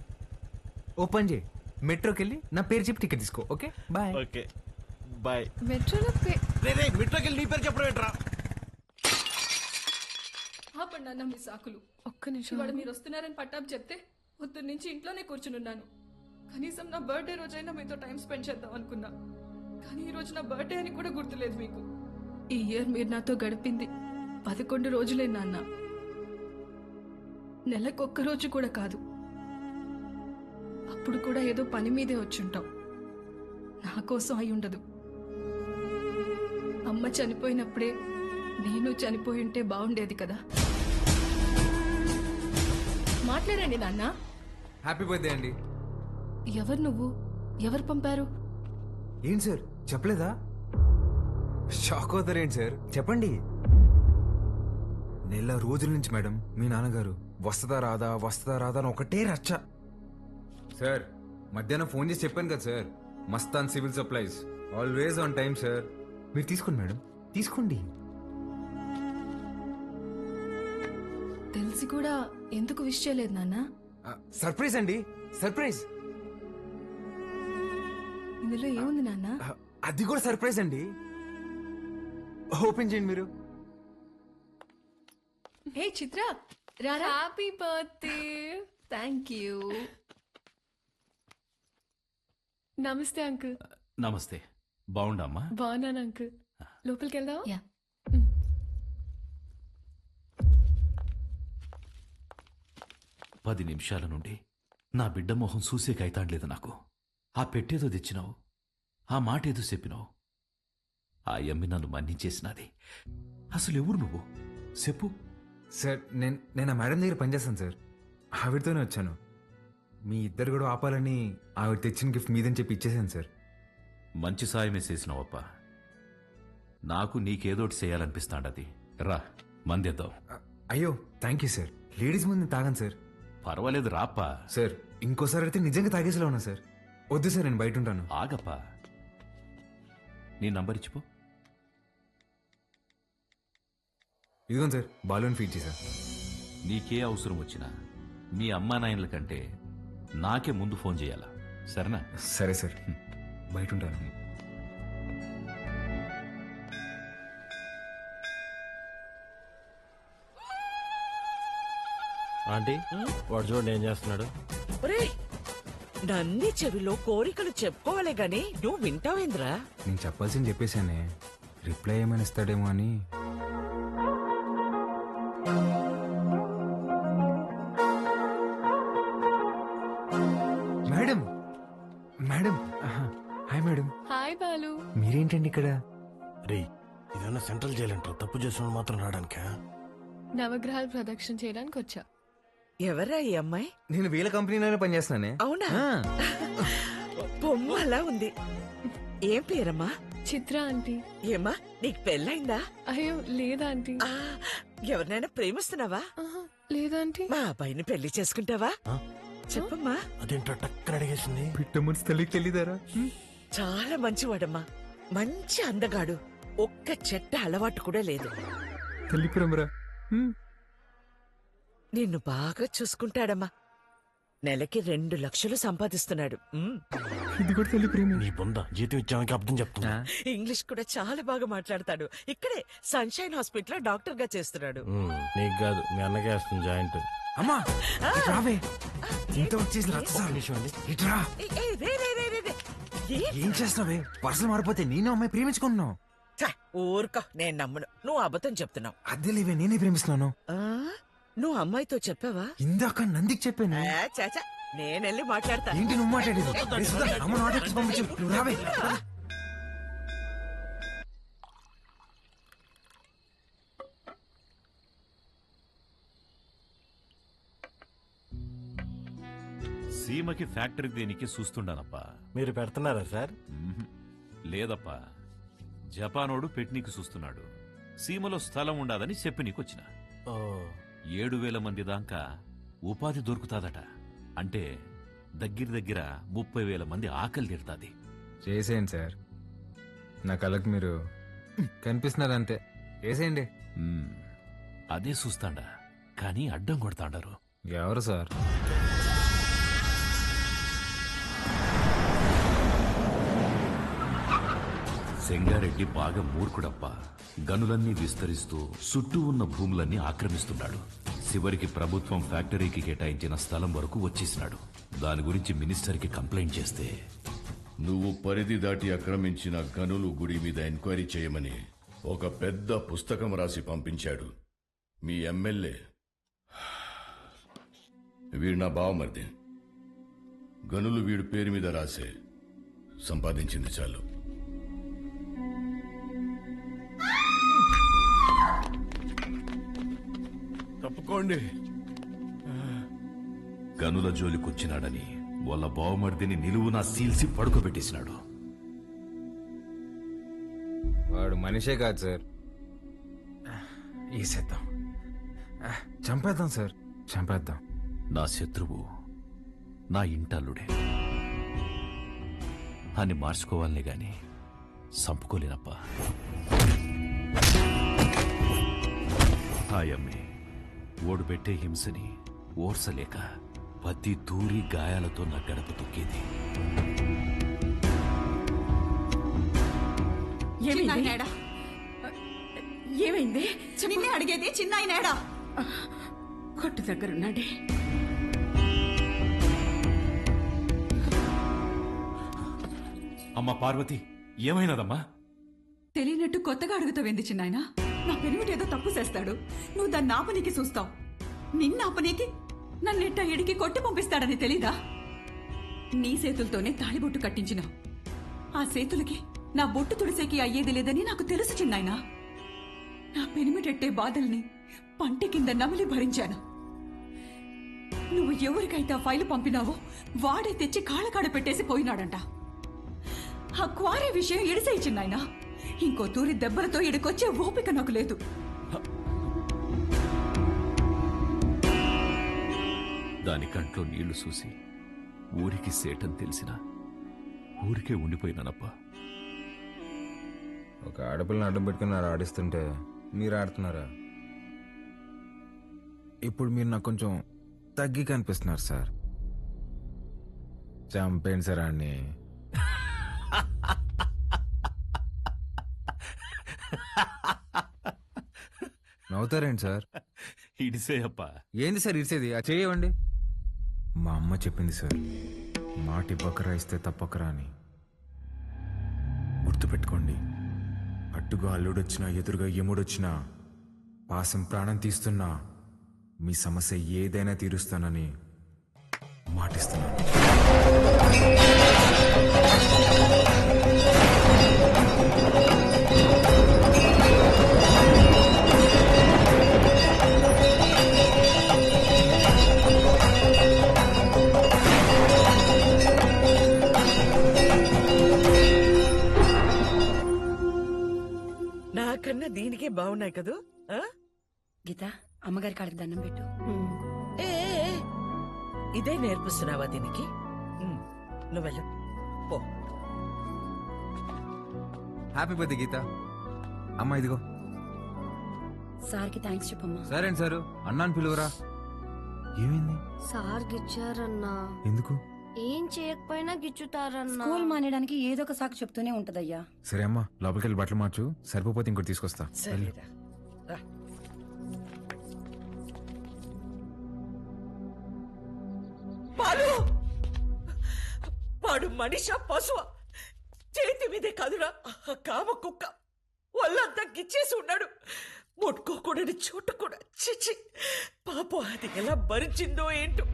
Speaker 9: ఓపెన్ చేయి, మెట్రోకి వెళ్ళి నా పేరు చెప్పి టికెట్ తీసుకో. Okay bye.
Speaker 5: Okay bye.
Speaker 12: మెట్రోలో
Speaker 5: మెట్రోకి వెళ్ళి నీ పేరు చెప్పడం ఏంట్రా?
Speaker 11: ఆపండి అన్న మీ సాకులు.
Speaker 12: ఒక్క నిమిషం.
Speaker 11: ఇవాళ మీరు వస్తున్నారని పట్టాపు చెప్తే పొద్దున్న నుంచి ఇంట్లోనే కూర్చునున్నాను. కనీసం నా బర్త్డే రోజైనా మీతో టైం స్పెండ్ చేద్దాం అనుకున్నా. కానీ ఈ రోజు నా బర్త్డే అని కూడా గుర్తులేదు మీకు. ఈ ఇయర్ మీరు నాతో గడిపింది 11 రోజులే నాన్న. నెలకొక్క రోజు కూడా కాదు. అప్పుడు కూడా ఏదో పని మీదే వచ్చుంటాం. నా కోసం అయి ఉండదు. అమ్మ చనిపోయినప్పుడే నేను చనిపోయి ఉంటే బాగుండేది కదా. మాట్లాడండి నాన్న.
Speaker 9: హ్యాపీ బర్త్డే అండి.
Speaker 11: ఎవరు నువ్వు? ఎవరు పంపారు?
Speaker 9: ఏంటి సార్ చెప్పలేదా? షాక్ అవుతారు ఏంటి సార్, చెప్పండి. నెల రోజుల నుంచి మేడం మీ నాన్నగారు వస్తుందా రాదా అని ఒకటే రచ్చ. సార్ మధ్యాహ్నం ఫోన్ చేసి చెప్పాను కదా sir, Mastan civil supplies, always on time sir. మీరు తీసుకోండి మేడం, తీసుకోండి.
Speaker 11: తెలిసి కూడా ఎందుకు విష్ చేయలేదు నాన్న?
Speaker 9: సర్ప్రైజ్ అండి, సర్ప్రైజ్.
Speaker 11: ఇందులో ఏముంది నాన్న?
Speaker 9: అది కూడా సర్ప్రైజ్ అండి. ఓపెన్ చేయండి మీరు.
Speaker 11: హే చిత్ర, రారా.
Speaker 12: Happy birthday.
Speaker 11: Thank you.
Speaker 12: నమస్తే అంకుల్.
Speaker 13: నమస్తే. బాగుండమ్మా?
Speaker 12: బాగున్నాను అంకుల్. లోపలికి వెళ్దాం.
Speaker 13: 10 నిమిషాల నుండి నా బిడ్డ మొహం చూసే కైతాడలేదు నాకు. ఆ పెట్టేదో తెచ్చినావు, ఆ మాట ఏదో చెప్పినావు. ఆ యమ్మి నన్ను మన్నించేసినది. అసలు ఎవరు నువ్వు చెప్పు.
Speaker 9: సార్ నేను ఆ మేడం దగ్గర పనిచేస్తాను సార్, ఆవిడతోనే వచ్చాను. మీ ఇద్దరు కూడా ఆపాలని ఆవిడ తెచ్చిన గిఫ్ట్ మీదని చెప్పి ఇచ్చేసాను సార్.
Speaker 13: మంచి సాయమే చేసినావప్ప. నాకు నీకేదోటి చేయాలనిపిస్తాండది. రా మందేద్దాం.
Speaker 9: అయ్యో థ్యాంక్ యూ సార్. లేడీస్ ముందు తాగాను సార్.
Speaker 13: పర్వాలేదు రాప్పా.
Speaker 9: సార్ ఇంకోసారి అయితే నిజంగా తాగేసేలా ఉన్నా సార్. వద్దు సార్, నేను బయట ఉంటాను.
Speaker 13: ఆగప్పా. నీ నంబర్ ఇచ్చిపో.
Speaker 9: ఇదిగోండి సార్, బాలూన్ ఫీడ్ చేశా.
Speaker 13: నీకే అవసరం వచ్చినా మీ అమ్మా నాయనల కంటే నాకే ముందు ఫోన్ చేయాలా, సరేనా?
Speaker 9: సరే సార్, బయట ఉంటాను.
Speaker 5: ఆంటీ వాడు చూడండి ఏం చేస్తున్నాడు.
Speaker 10: ఒరేయ్, నన్ని చెవిలో కోరికలు చెప్పుకోవాలే గాని నువ్వు వింటావేంద్రా?
Speaker 9: నేను చెప్పాల్సింది చెప్పేశానే, రిప్లై ఏమైనా ఇస్తాడేమో అని. Madam, madam, hi madam.
Speaker 12: Hi Balu.
Speaker 9: మీరేంటండి ఇక్కడ?
Speaker 5: రే, ఇదన్నా సెంట్రల్ జైలు అంటారు, తప్పు చేసిన మాత్రం రావడానికా?
Speaker 12: నవగ్రహాలు ప్రదక్షిణ చేయడానికి వచ్చా.
Speaker 10: ఎవరా ఈ అమ్మాయి?
Speaker 9: నేను వీళ్ళ కంపెనీలోనే పనిచేస్తున్నానే.
Speaker 10: అవునా? బొమ్మ అలా ఉంది. ఏం పేరమ్మా?
Speaker 12: చిత్ర ఆంటీ.
Speaker 10: ఏమ్మా, నీకు పెళ్ళైందా?
Speaker 12: అయ్యో లేదా ఆంటీ.
Speaker 10: ఎవరినైనా ప్రేమిస్తున్నావా?
Speaker 12: లేదా ఆంటీ.
Speaker 10: మా అబ్బాయిని పెళ్లి చేసుకుంటావా? చెప్పమ్మా.
Speaker 5: అదేంటో టక్కన అడిగేసింది.
Speaker 9: పిట్ట మనసు తల్లికి తెలీదారా?
Speaker 10: చాలా మంచివాడమ్మా, మంచి అందగాడు, ఒక్క చెట్ట అలవాటు కూడా లేదు.
Speaker 9: తల్లి ప్రేమరా.
Speaker 10: నిన్ను బాగా చూసుకుంటాడమ్మా. నెలకి 2 లక్షలు సంపాదిస్తున్నాడు.
Speaker 9: ఇది కూడా తల్లి ప్రేమ.
Speaker 5: నీ బొంద జీతం ఇచ్చామని అర్థం చెప్తున్నా.
Speaker 10: ఇంగ్లీష్ కూడా చాలా బాగా మాట్లాడతాడు. ఇక్కడే సన్షైన్ హాస్పిటల్ డాక్టర్ గా చేస్తున్నాడు.
Speaker 5: నీకు కాదు, మీ అన్నకే వస్తుంది జాయింట్.
Speaker 9: అమ్మా రావే, ఇంత వచ్చేసి ఇట్రా. ఏం చేస్తున్నావే? పర్సలు మారిపోతే నేను అమ్మాయి ప్రేమించుకుంటున్నావు.
Speaker 10: ఊరుకో, నేను నమ్మను. నువ్వు అబద్ధం చెప్తున్నావు.
Speaker 9: అద్దె లేవే, నేనే ప్రేమిస్తున్నాను.
Speaker 10: నువ్వు అమ్మాయితో చెప్పావా?
Speaker 9: ఇందాక నందికి చెప్పాను.
Speaker 10: చాచా, నేనెళ్ళి మాట్లాడతా.
Speaker 9: ఏంటి నువ్వు మాట్లాడేది? అమ్మ నాటకి పంపించు. నువ్వు రావే.
Speaker 13: సీమకి ఫ్యాక్టరీ దేనికి చూస్తుండానప్పా.
Speaker 5: మీరు పెడుతున్నారా సార్?
Speaker 13: లేదప్పా, జపానోడు పెట్టనీకి చూస్తున్నాడు. సీమలో స్థలం ఉండాదని చెప్పి నీకొచ్చిన. 7,000 మంది దాకా ఉపాధి దొరుకుతాదట. అంటే దగ్గర 30,000 మంది ఆకలి తీరుతాది.
Speaker 9: చేసేయండి సార్, నా కళ్ళకి మీరు కనిపిస్తున్నారంతే. చేసేయండి.
Speaker 13: అదే చూస్తాండా, కానీ అడ్డం కొడతాండారు.
Speaker 9: ఎవరు సార్?
Speaker 13: సెంగారెడ్డి బాగా మూర్ఖుడప్పా. గనులన్నీ విస్తరిస్తూ చుట్టూ ఉన్న భూములన్నీ ఆక్రమిస్తున్నాడు. చివరికి ప్రభుత్వం ఫ్యాక్టరీకి కేటాయించిన స్థలం వరకు వచ్చేసినాడు. దాని గురించి మినిస్టర్కి కంప్లైంట్ చేస్తే,
Speaker 3: నువ్వు పరిధి దాటి ఆక్రమించిన గనులు గుడి మీద ఎంక్వైరీ చేయమని ఒక పెద్ద పుస్తకం రాసి పంపించాడు మీ ఎమ్మెల్యే. వీడు నా బావమరిది. గనులు వీడు పేరు మీద రాసే, సంపాదించింది చాలు.
Speaker 5: తప్పుకోండి.
Speaker 13: గనుల జోలికొచ్చినాడని వాళ్ళ బావమర్దిని నిలువునా సీల్సి పడుకోబెట్టేసినాడు.
Speaker 9: వాడు మనిషే కాదు సార్. ఈసేద్దాం, చంపేద్దాం సార్, చంపేద్దాం.
Speaker 13: నా శత్రువు నా ఇంటల్లుడే అని మార్చుకోవాలనే గాని చంపుకోలేనప్పా. హాయమ్మే, ఓడు పెట్టే హింసని ఓర్సలేక పత్తి దూరి గాయాలతో నా గడప తొక్కేది.
Speaker 19: ఏమైంది? నిన్నే అడిగేది, చిన్నాయనేడా? కొట్టు దగ్గరున్నాడే.
Speaker 13: అమ్మా పార్వతి, ఏమైనదమ్మా?
Speaker 19: తెలియనట్టు కొత్తగా అడుగుతావేంది చిన్నాయన? నా పెనిమిటి ఏదో తప్పు చేస్తాడు, నువ్వు దాన్ని ఆపనీకి చూస్తావు. నిన్న ఆపనీకి నన్నెట్ట ఎడికి కొట్టి పంపిస్తాడని తెలీదా? నీ చేతులతోనే తాళిబొట్టు కట్టించినావు. ఆ చేతులకి నా బొట్టు తుడిసేకి అయ్యేది లేదని నాకు తెలుసు చిన్నాయన. నా పెనిమిటెట్టే బాధల్ని పంటి కింద నమిలి భరించాను. నువ్వు ఎవరికైతే ఆ ఫైలు పంపినావో వాడే తెచ్చి కాళ్ళకాడ పెట్టేసి పోయినాడంట. ఆ క్వారీ విషయం ఎడిసేయి చిన్నాయన. ఇంకో తూరి దెబ్బలతో ఇడికొచ్చే ఓపిక నాకు లేదు.
Speaker 13: దాని కంట్లో నీళ్లు చూసి ఊరికి సేటని తెలిసిన ఊరికే ఉండిపోయినానప్పా.
Speaker 9: ఆడపిల్లని అడ్డం పెట్టుకుని ఆడిస్తుంటే మీరు ఆడుతున్నారా? ఇప్పుడు మీరు నాకు కొంచెం తగ్గి కనిపిస్తున్నారు సార్. చంపేయండి సార్ ఆడిని. నవ్వుతారేంటి సార్?
Speaker 13: ఇడిసేయప్ప.
Speaker 9: ఏంది సార్ ఇడిసేది? ఆ చేయవండి. మా అమ్మ చెప్పింది సార్, మాటి బకరా ఇస్తే తప్పకరా అని. గుర్తుపెట్టుకోండి, అడ్డుగా అల్లుడొచ్చినా ఎదురుగా యముడొచ్చినా పాసం ప్రాణం తీస్తున్నా మీ సమస్య ఏదైనా తీరుస్తానని మాటిస్తున్నాను.
Speaker 10: నాకన్నా దీనికే బాగున్నాయి కదూ.
Speaker 20: గీత, అమ్మగారి కాళ్ళకి దండం పెట్టు.
Speaker 10: ఏ ఏ, ఏ, ఇదే నేర్పిస్తున్నావా దీనికి? నువ్వెళ్ళు పో.
Speaker 9: హ్యాపీ బర్త్డే గీత. అమ్మా ఇదిగో.
Speaker 20: సార్కి థ్యాంక్స్ చెప్పమ్మా.
Speaker 9: సరే సారు, అన్నాను పిలువరా. ఏమైంది?
Speaker 18: సార్ గిచ్చారన్నా.
Speaker 9: ఎందుకు?
Speaker 18: ఏం చేయకపోయినా గిచ్చుతారన్నా.
Speaker 20: స్కూల్ మానేయడానికి ఏదో ఒక సాకు చెప్తూనే ఉంటదయ్యా.
Speaker 9: సరే అమ్మా, లోపలికి వెళ్ళి బట్టలు మార్చు. సరిపోతే ఇంకోటి తీసుకొస్తా. వెళ్ళు.
Speaker 10: సరేరా రా. పాలు వాడు మనిషా పశువా? చేతి మీదే కాదురా కామ కుక్క. వాళ్ళంతా గిచ్చేసి ఉన్నాడు. ముట్టుకోకూడని చోటు కూడా. చిచి పాపం, అది ఎలా భరించిందో ఏంటో.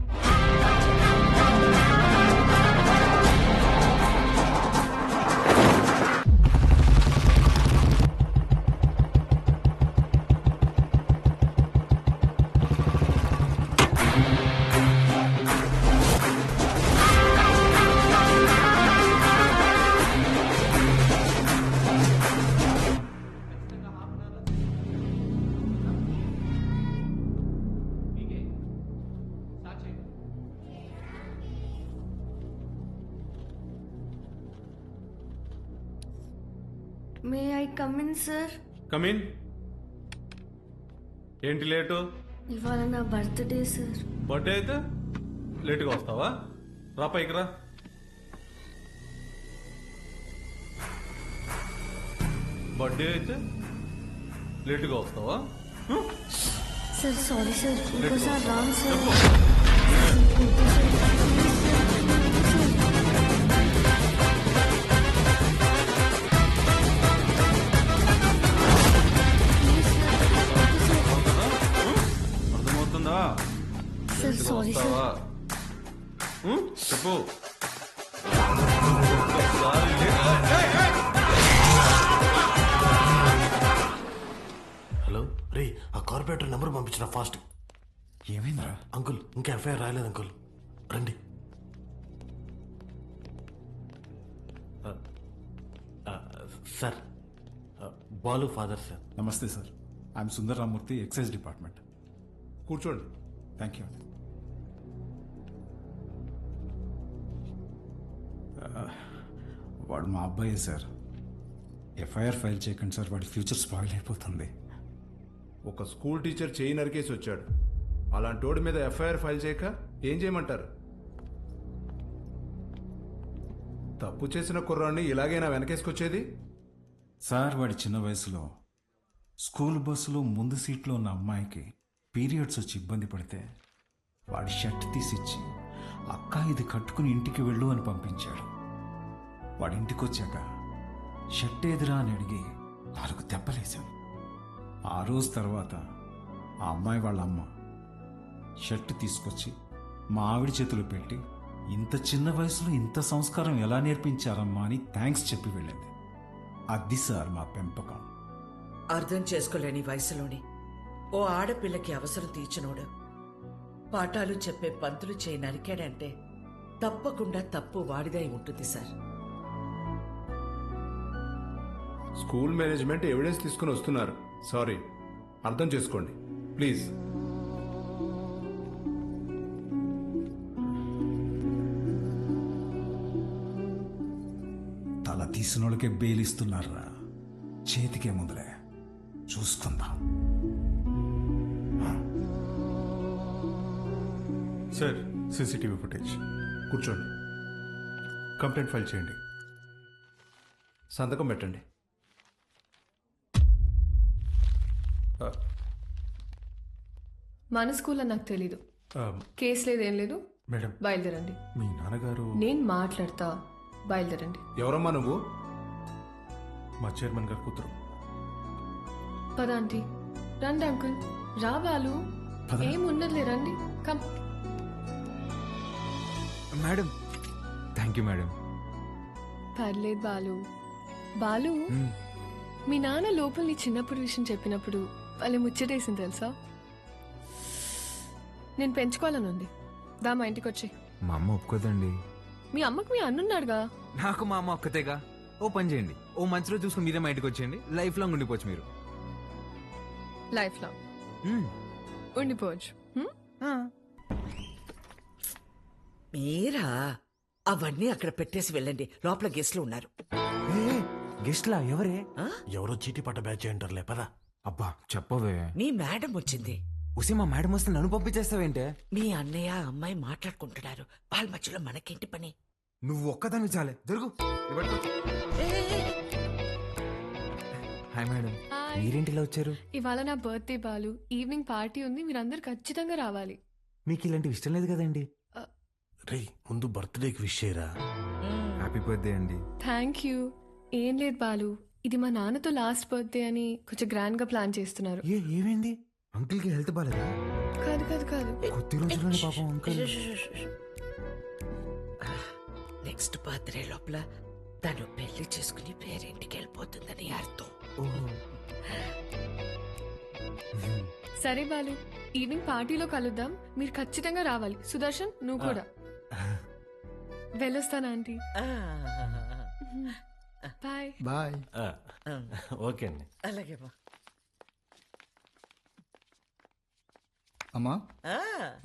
Speaker 18: May I come in sir?
Speaker 16: Come in. ఏంటి లేటు?
Speaker 18: ఇవాళ నా బర్త్డే సార్.
Speaker 16: బర్త్డే అయితే లేటుగా వస్తావా? రా పైకి రా. బర్త్డే అయితే లేటుగా వస్తావా?
Speaker 18: సార్ సారీ సార్, ఇంకోసారి రాంగ్ సార్.
Speaker 16: అర్థమవుతుందా?
Speaker 18: Sir sorry sir.
Speaker 16: చెప్పు.
Speaker 5: హలో రే, ఆ కార్పొరేటర్ నెంబర్ పంపించిన ఫాస్ట్.
Speaker 9: ఏమైందా
Speaker 5: అంకుల్? ఇంకా ఎఫ్ఐఆర్ రాయలేదు అంకుల్. రండి. Sir, Balu father sir.
Speaker 2: Namaste sir. I'm Sundar Ramurthy, excise department. కూర్చోండి. Thank you. వాడు మా అబ్బాయే సార్. ఎఫ్ఐఆర్ ఫైల్ చేయకండి సార్, వాడి ఫ్యూచర్ స్పాయిల్ అయిపోతుంది.
Speaker 21: ఒక స్కూల్ టీచర్ చేయి నరికేసి వచ్చాడు. అలాంటి వాడి మీద ఎఫ్ఐఆర్ ఫైల్ చేయక ఏం చేయమంటారు? తప్పు చేసిన కుర్రాన్ని ఇలాగైనా వెనకేసుకొచ్చేది?
Speaker 2: సార్, వాడి చిన్న వయసులో స్కూల్ బస్సులో ముందు సీట్లో ఉన్న అమ్మాయికి పీరియడ్స్ వచ్చి ఇబ్బంది పడితే వాడి షర్ట్ తీసిచ్చి, అక్క ఇది కట్టుకుని ఇంటికి వెళ్ళు అని పంపించాడు. వాడి ఇంటికి వచ్చాక షర్ట్ ఏదిరా అని అడిగి 4 దెబ్బలేశాం. ఆ రోజు తర్వాత ఆ అమ్మాయి వాళ్ళ అమ్మ షర్ట్ తీసుకొచ్చి మా ఆవిడ చేతులు పెట్టి, ఇంత చిన్న వయసులో ఇంత సంస్కారం ఎలా నేర్పించారమ్మా అని థ్యాంక్స్ చెప్పి వెళ్ళింది. అది సార్ మా పెంపకం.
Speaker 10: అర్థం చేసుకోలేని వయసులోని ఓ ఆడపిల్లకి అవసరం తీర్చినోడు పాఠాలు చెప్పే పంతులు చేయి నరికాడంటే తప్పకుండా తప్పు వాడిదై ఉంటుంది సార్.
Speaker 21: స్కూల్ మేనేజ్మెంట్ ఎవిడెన్స్ తీసుకుని వస్తున్నారు. సారీ, అర్థం చేసుకోండి ప్లీజ్.
Speaker 2: తల తీసినోళ్ళకే బెయిల్ ఇస్తున్నారా?
Speaker 9: చేతికే ముందులే చూసుకుందాం.
Speaker 21: Sir, CCTV footage. కూర్చోండి. కంప్లైంట్ ఫైల్ చేయండి. సంతకం పెట్టండి.
Speaker 12: మన స్కూల్లో నాకు తెలీదు. కేసు లేదు, ఏం లేదు.
Speaker 21: మేడం,
Speaker 12: బయలుదేరండి.
Speaker 21: మీ నాన్నగారు.
Speaker 12: నేను మాట్లాడతా, బయలుదేరండి.
Speaker 21: ఎవరమ్మా నువ్వు? మా చైర్మన్ గారు కూతురు.
Speaker 12: పద ఆంటీ. రండి అంకుల్. రా బాలు. ఏమున్నదిలే, రండి. Come.
Speaker 9: Madam, thank you madam.
Speaker 12: పర్లేదు బాలు. బాలు, మీ నాన్న లోపల నీ చిన్నప్పుడు విషయం చెప్పినప్పుడు వాళ్ళు ముచ్చటేసింది తెలుసా? నేను పెంచుకోవాలని ఉంది. దా మా ఇంటికి వచ్చి.
Speaker 9: మా అమ్మ ఒప్పుకోదండి.
Speaker 12: మీ అమ్మకు మీ అన్నున్నాడుగా.
Speaker 9: నాకు మా అమ్మ ఒక్కతేగా. ఓ పని చేయండి, ఓ మంచి రోజు చూసుకుని మీరే మా ఇంటికి వచ్చేయండి. లైఫ్ లాంగ్ ఉండిపోవచ్చు మీరు.
Speaker 12: లైఫ్ లాంగ్ ఉండిపోవచ్చు.
Speaker 10: మీరా? అవన్నీ అక్కడ పెట్టేసి వెళ్ళండి, లోపల గెస్ట్లు ఉన్నారు.
Speaker 9: గెస్ట్లా? ఎవరే?
Speaker 5: ఎవరో చీటీ పట్ట బ్యాచ్ అంటారులే, పదా.
Speaker 9: అబ్బా చెప్పవే.
Speaker 10: మీ మేడం వచ్చింది.
Speaker 9: ఉసి మా మేడం వస్తే నన్ను పంపించేస్తావేంటే?
Speaker 10: మీ అన్నయ్య అమ్మాయి మాట్లాడుకుంటున్నారు, వాళ్ళ మధ్యలో మనకేంటి పని?
Speaker 9: నువ్వు ఒక్కదాన్ని చాలే. దొరుకు. హాయ్ మేడం, మీరేంటిలా వచ్చారు?
Speaker 12: ఇవాళ నా బర్త్డే బాలు. ఈవినింగ్ పార్టీ ఉంది, మీరందరూ ఖచ్చితంగా రావాలి.
Speaker 9: మీకు ఇలాంటివి ఇష్టం లేదు కదండి.
Speaker 5: రే, ముందు బర్త్డేకి విష్ చేయరా.
Speaker 9: హ్యాపీ బర్త్డే అండి.
Speaker 12: Thank you. ఏం లేదు బాలు, ఇది మా నాన్నతో లాస్ట్ బర్త్డే అని కొంచెం గ్రాండ్ గా ప్లాన్ చేస్తున్నారు.
Speaker 9: ఏమైంది? అంకుల్ కి హెల్త్ బాలేదా?
Speaker 12: కాదు కాదు కాదు,
Speaker 9: కొద్ది రోజుల్లోనే పాపం అంకుల్.
Speaker 10: నెక్స్ట్ బర్త్డే లోపల తను పెళ్లి చేసుకుని పేరింటికి వెళ్ళిపోతుందని అర్థం.
Speaker 12: సరే బాలు, ఈవినింగ్ పార్టీలో కలుద్దాం. మీరు ఖచ్చితంగా రావాలి. సుదర్శన్, నువ్వు కూడా. వెళ్ళొస్తాను ఆంటీ. Bye
Speaker 7: bye.
Speaker 5: ఓకే అండి.
Speaker 10: అలాగే.
Speaker 7: అమ్మా,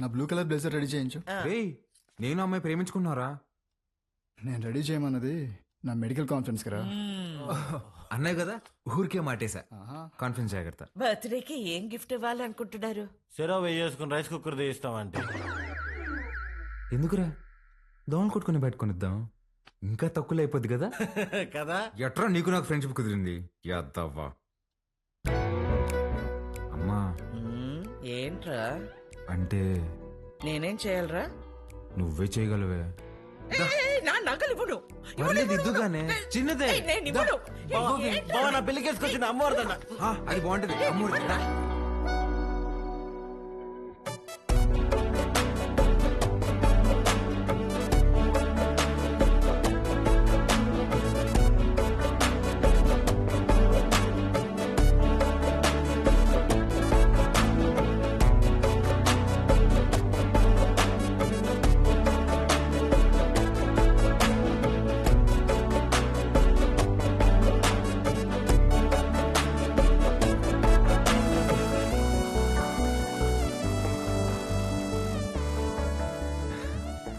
Speaker 7: నా బ్లూ కలర్ బ్లేజర్ రెడీ చేయించు.
Speaker 9: నేను అమ్మాయి ప్రేమించుకున్నారా?
Speaker 7: నేను రెడీ చేయమన్నది నా మెడికల్ కాన్ఫరెన్స్ కదా.
Speaker 9: అన్నాయి కదా, ఊరికే మాటేశా. కాన్ఫరెన్స్ జాగ్రత్త.
Speaker 10: బర్త్డేకి ఏం గిఫ్ట్ ఇవ్వాలనుకుంటున్నారు?
Speaker 5: సెరో వేసుకుని రైస్ కుక్కర్ తీస్తామంటే.
Speaker 9: ఎందుకురా, దోమలు కొట్టుకుని పెట్టుకునిద్దాం. ఇంకా తక్కువలో అయిపోద్ది కదా.
Speaker 5: కదా.
Speaker 9: ఎట్రా నీకు నాకు ఫ్రెండ్షిప్ కుదిరింది. యాదవ్వా. అమ్మా,
Speaker 10: ఏంట్రా?
Speaker 9: అంటే
Speaker 10: నేనేం చేయాలరా?
Speaker 9: నువ్వే చేయగలవే.
Speaker 10: నా నగలు ఇవ్వను.
Speaker 9: ఇద్దుగానే చిన్నదే.
Speaker 5: నా పెళ్లికేసుకొచ్చిన అమ్మవారిదన్న.
Speaker 9: అది బాగుంటది. అమ్మవారి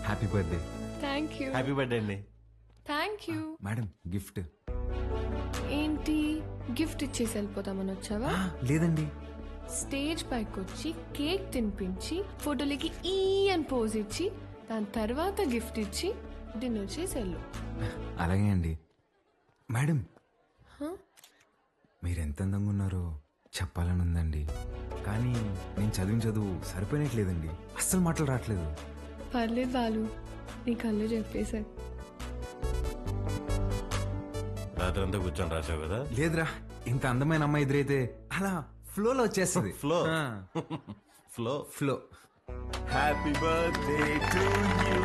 Speaker 9: happy birthday.
Speaker 12: Thank you.
Speaker 5: Happy birthday అండి.
Speaker 12: Thank you.
Speaker 9: మేడం, గిఫ్ట్
Speaker 12: ఏంటి? గిఫ్ట్ ఇచ్చేసి వెళ్ళిపోతామని వచ్చావా?
Speaker 9: లేదండి.
Speaker 12: స్టేజ్ పైకి వచ్చి కేక్ తినిపించి ఫోటోలకి ఈ అని పోజ్ ఇచ్చి దాని తర్వాత గిఫ్ట్ ఇచ్చి డిన్నర్ చేసి వెళ్ళు.
Speaker 9: అలాగే అండి. మేడం, మీరెంత అందంగా ఉన్నారో చెప్పాలని ఉందండి, కానీ నేను చదివిన చదువు సరిపోయినట్లేదండి. అస్సలు మాటలు రావట్లేదు.
Speaker 12: పర్లేదు బాలు, నీ కళ్ళు చెప్పేశారు.
Speaker 5: రాత్రంతా కూర్చొని రాసావు కదా.
Speaker 9: లేదురా, ఇంత అందమైన అమ్మాయి ఎదురైతే అలా ఫ్లోలో వచ్చేస్తుంది.
Speaker 5: Flow flow
Speaker 9: flow.
Speaker 17: Happy birthday to you.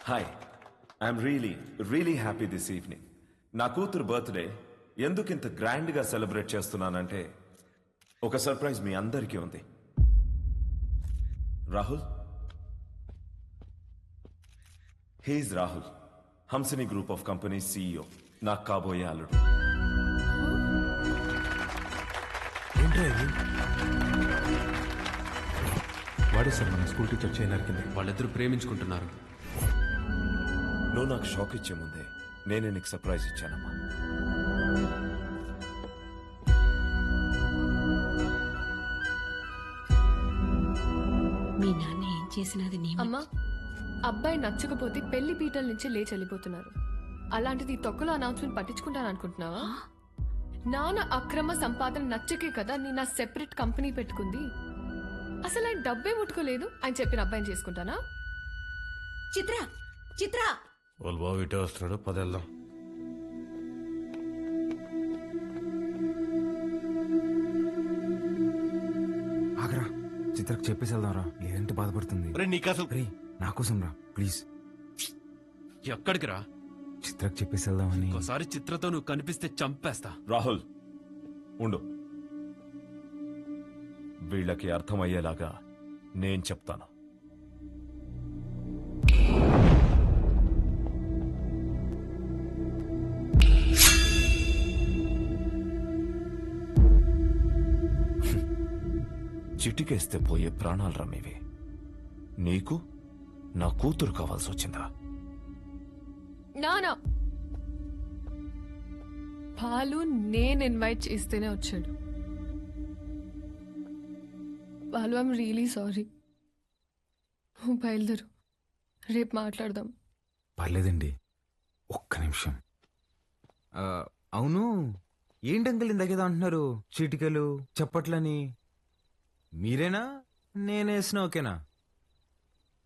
Speaker 17: Hi, I'm really happy this evening. నా కూతురు బర్త్డే ఎందుకింత గ్రాండ్గా సెలబ్రేట్ చేస్తున్నానంటే ఒక సర్ప్రైజ్ మీ అందరికీ ఉంది. Rahul, he is Rahul, Hamsini group of company CEO, నాకు కాబోయే అల్లుడు.
Speaker 15: ఏంట్రా ఇది?
Speaker 16: వాడే సార్ మన స్కూల్ టీచర్ చైన్ నరికింది.
Speaker 15: వాళ్ళిద్దరూ ప్రేమించుకుంటున్నారు.
Speaker 17: నువ్వు నాకు షాక్ ఇచ్చే ముందే నేనే నీకు సర్ప్రైజ్ ఇచ్చానమ్మా.
Speaker 10: మీ నాన్న ఏం చేసినది నీ
Speaker 12: అమ్మా, అబ్బాయి నచ్చకపోతే పెళ్లి పీటల నుంచి లేచి వెళ్ళిపోతున్నారు. అలాంటిది ఈ తొక్కలో అనౌన్స్మెంట్ పట్టించుకుంటాను అనుకుంటున్నావా? నాన్న అక్రమ సంపాదన నచ్చకే కదా నేను నా సెపరేట్ కంపెనీ పెట్టుకుంది. అసలు ఆయన డబ్బే ముట్టుకోలేదు, ఆయన చెప్పిన అబ్బాయిని చేసుకుంటానా?
Speaker 10: చిత్ర చిత్ర
Speaker 16: వాళ్ళ బాబు ఇటే వస్తున్నాడు, పదేళ్దాం.
Speaker 9: ఆగరా, చిత్రకు చెప్పేసి వెళ్దాంరా, లేదంటే బాధపడుతుంది. రే నా కోసం రా ప్లీజ్.
Speaker 15: ఎక్కడికి రా?
Speaker 9: చిత్రకు చెప్పేసి వెళ్దామని.
Speaker 15: ఒకసారి చిత్రతో నువ్వు కనిపిస్తే చంపేస్తా.
Speaker 17: రాహుల్ ఉండు, వీళ్ళకి అర్థమయ్యేలాగా నేను చెప్తాను. చిటికేస్తే పోయే ప్రాణాలు రమ్మేవి. నీకు నా కూతురు కావాల్సి వచ్చిందా?
Speaker 12: నానా బాలు నేను ఇన్వైట్ చేస్తేనే వచ్చాడు. Balu I'm really sorry. నువ్వు బయలుదేరు, రేపు మాట్లాడదాం.
Speaker 9: పర్లేదండి, ఒక్క నిమిషం. అవును, ఏంటంకల్ ఇందాకేదో అంటున్నారు, చీటికలు చప్పట్లని. మీరేనా నేనేసిన ఓకేనా?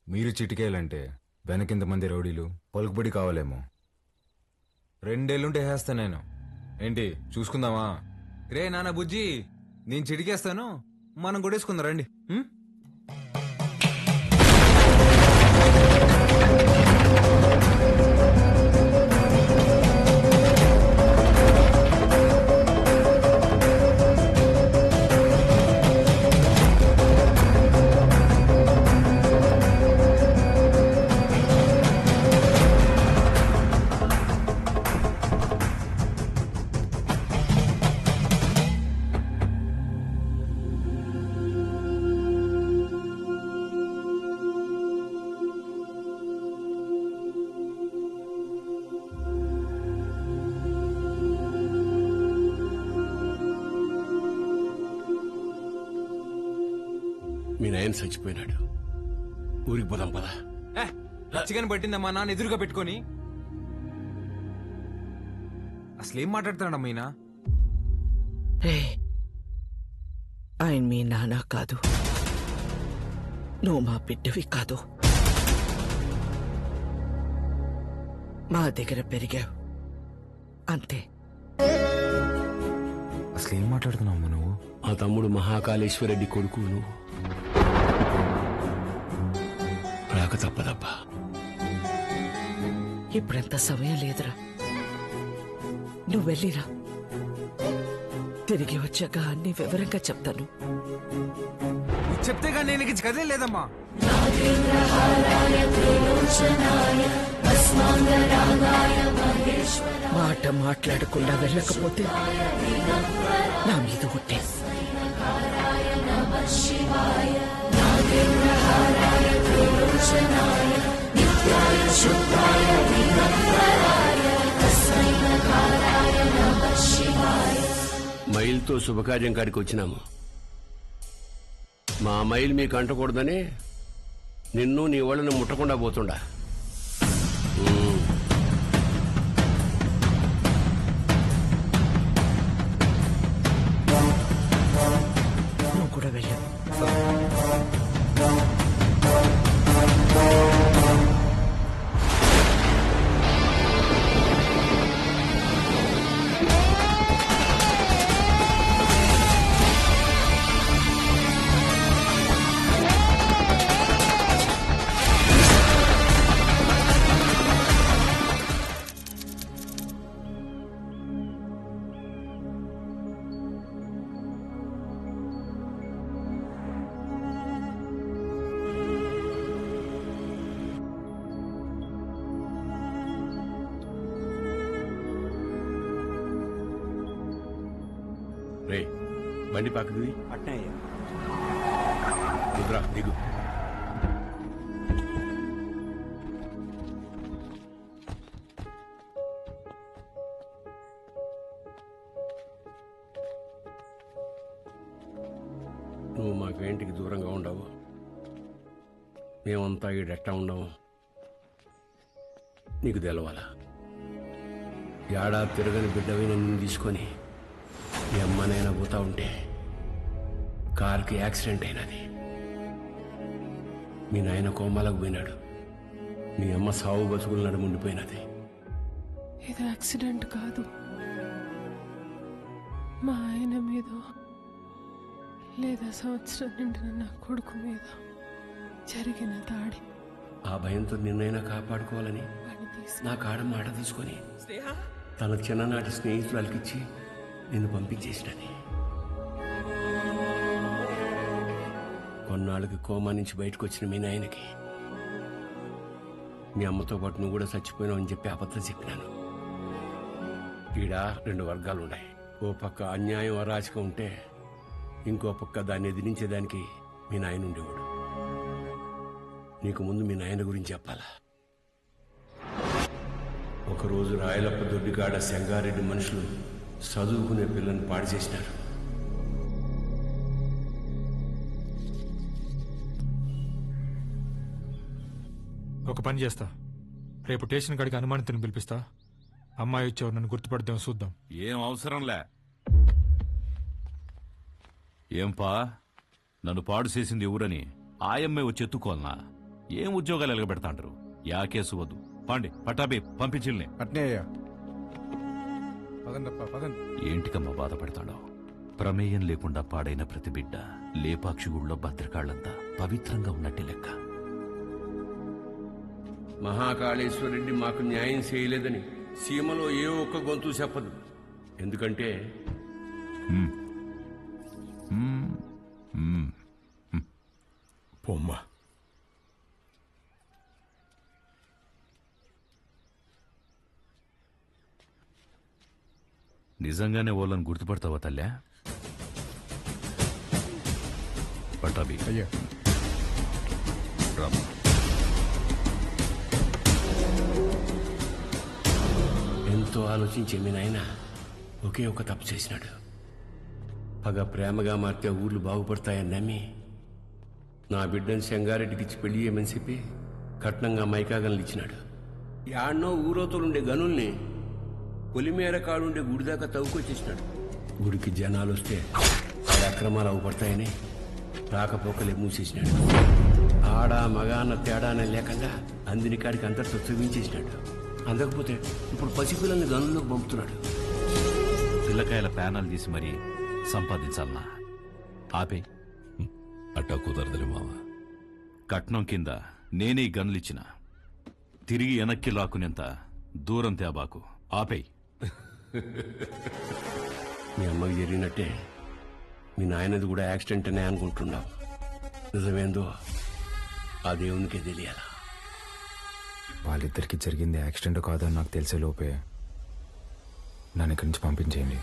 Speaker 9: మీరు చిటికేయాలంటే వెనకింతమంది రౌడీలు పలుకుబడి కావాలేమో. 2 ఏళ్ళుంటే వేస్తా నేను. ఏంటి చూసుకుందామా? రే నాన్న బుజ్జి, నేను చిటికేస్తాను, మనం కొట్టేసుకుందాం రండి.
Speaker 14: మీ నాయన చచ్చిపోయినాడు, ఊరికి పోదాం పదా.
Speaker 9: చికెన్ పట్టిందమ్మా నాన్న ఎదురుగా పెట్టుకొని. అసలేం మాట్లాడుతున్నాడమ్మా ఈయన?
Speaker 10: ఆయన మీ నాన్న కాదు, నువ్వు మా బిడ్డవి కాదు. మా దగ్గర పెరిగావు అంతే.
Speaker 9: అసలేం మాట్లాడుతున్నావు నువ్వు?
Speaker 14: మా తమ్ముడు మహాకాళేశ్వరరెడ్డి కొడుకు నువ్వు. రాక తప్పదబ్బా.
Speaker 10: ఇప్పుడంత సమయం లేదురా, నువ్వు వెళ్ళిరా. తిరిగి వచ్చాక అన్ని వివరంగా చెప్తాను.
Speaker 9: చెప్తే కానీ నేను కదిలే లేదమ్మా.
Speaker 10: మాట మాట్లాడకుండా వెళ్ళకపోతే నా మీద ఒట్టే.
Speaker 14: మైల్తో శుభకార్యం కాడికి వచ్చినాము. మా మైల్ మీకు అంటకూడదని నిన్ను నీ వాళ్ళని ముట్టకుండా పోతుండా.
Speaker 10: నువ్వు కూడా వెళ్ళావు.
Speaker 14: రే, బండి పక్కది
Speaker 5: అట్నే అయ్యా.
Speaker 14: దిగురా దిగు. నువ్వు మాకు ఇంటికి దూరంగా ఉండవు, మేమంతా ఈడెట్టా ఉండవు నీకు తెలవాలా. ఏడా తిరగని బిడ్డవి నన్ను తీసుకొని మీ అమ్మనైనా పోతా ఉంటే కారుకి యాక్సిడెంట్ అయినది. మీ నాయన కోమాలకు పోయినాడు, మీ అమ్మ సావు బతుకులు నడుముండిపోయినది.
Speaker 12: ఇది యాక్సిడెంట్ కాదు, మా ఆయన మీద లేదా సంవత్సరం నిండిన నా కొడుకు మీద జరిగిన దాడి.
Speaker 14: ఆ భయంతో నిన్నైనా కాపాడుకోవాలని నా కాడ మాట తీసుకొని తన చిన్ననాటి స్నేహితురాలకిచ్చి నిన్ను పంపించేసినది. కొన్నాళ్ళకి కోమా నుంచి బయటకు వచ్చిన మీ నాయనకి మీ అమ్మతో పాటు నువ్వు కూడా చచ్చిపోయినావు అని చెప్పి అబద్ధం చెప్పినాను. ఈడ 2 వర్గాలు ఉన్నాయి. ఓ పక్క అన్యాయం అరాచకం ఉంటే ఇంకో పక్క దాన్ని ఎదిరించేదానికి మీ నాయన ఉండేవాడు. నీకు ముందు మీ నాయన గురించి చెప్పాలా. ఒకరోజు రాయలప్ప దొడ్డిగాడ సంగారెడ్డి మనుషులు చదువుకునే పిల్లని పాడు చేసినారు.
Speaker 1: ఒక పని చేస్తా, రేపు స్టేషన్ కాడికి అనుమానితుని పిలిపిస్తా. అమ్మాయి వచ్చేవారు నన్ను గుర్తుపడదాం, చూద్దాం.
Speaker 13: ఏం అవసరంలే. ఏంపా నన్ను పాడు చేసింది ఎవరని ఆయమ్మే వచ్చి ఎత్తుకోవాలనా? ఏం ఉద్యోగాలు ఎలగబెడతాంటారు? యా కేసు వద్దు, పాండి పటాబి పంపించిల్ని.
Speaker 21: అట్నే అయ్యా. పదండప్పా పదండి.
Speaker 13: ఏంటికమ్మా బాధపడతాడో? ప్రమేయం లేకుండా పాడైన ప్రతి బిడ్డ లేపాక్షి గుళ్ళో భద్రకాళ్లంతా పవిత్రంగా ఉన్నట్టే లెక్క.
Speaker 14: మహాకాళేశ్వరరెడ్డి మాకు న్యాయం చేయలేదని సీమలో ఏ ఒక్క గొంతు చెప్పదు. ఎందుకంటే
Speaker 3: పొమ్మ
Speaker 13: నిజంగానే వాళ్ళని గుర్తుపడతావా తల్లా? పటాబి
Speaker 21: అయ్యా.
Speaker 13: రామ్మా.
Speaker 14: ఎంతో ఆలోచించే మీ నాయన ఒకే ఒక తప్పు చేసినాడు. పగ ప్రేమగా మార్తే ఊర్లు బాగుపడతాయని నమ్మి నా బిడ్డను సంగారెడ్డికి ఇచ్చి పెళ్లి చేయమని చెప్పి కట్నంగా మైకాగన్లు ఇచ్చినాడు. యాడ్నో ఊరోతోలుండే గనుల్ని పొలిమేర కాడుండే గుడి దాకా తవ్వుకొచ్చేసినాడు. గుడికి జనాలు వస్తే ఆడ అక్రమాలు అవుపడతాయని రాకపోకలే మూసేసినాడు. ఆడ మగ అన్న తేడానే లేకుండా అందిని కాడికి అంతటితో చూపించేసినాడు. అందకపోతే ఇప్పుడు పసిపిల్లల్ని గనుల్లోకి పంపుతున్నాడు.
Speaker 13: పిల్లకాయల ప్యానాలు తీసి మరీ సంపాదించాలనా? ఆపే.
Speaker 3: అట్టా కుదరదులే మామ.
Speaker 13: కట్నం కింద నేనే గన్లిచ్చిన తిరిగి వెనక్కి లాక్కునేంత దూరం తేబాకు. ఆపే.
Speaker 14: మీ అమ్మకి జరిగినట్టే మీ నాయనది కూడా యాక్సిడెంట్ అనే అనుకుంటున్నావు. నిజమేందో ఆ దేవునికే తెలియాలా.
Speaker 9: వాళ్ళిద్దరికి జరిగింది యాక్సిడెంట్ కాదని నాకు తెలిసే లోపే నన్ను ఇక్కడి నుంచి పంపించేయండి.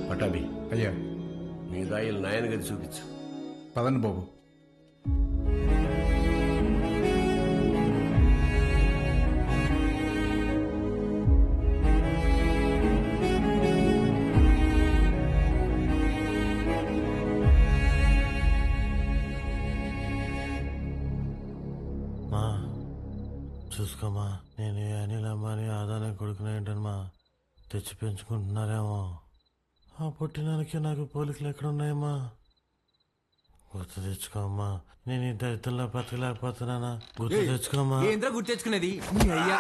Speaker 14: పటాబి
Speaker 21: అయ్యా.
Speaker 14: మీ దాయిలు నాయన గది చూపించు.
Speaker 21: పదండి బాబు.
Speaker 5: ఏంటమ్మా తెచ్చి పెంచుకుంటున్నారేమో. ఆ పుట్టినానికి నాకు పోలికలు ఎక్కడున్నాయమ్మా? గుర్తు తెచ్చుకోమ్మా. నేను ఈ దరిద్రంలో బతకలేకపోతున్నానా? గుర్తు తెచ్చుకోమ్మా.
Speaker 9: ఏంద్రా గుర్తు తెచ్చుకునేది నీ అయ్యా.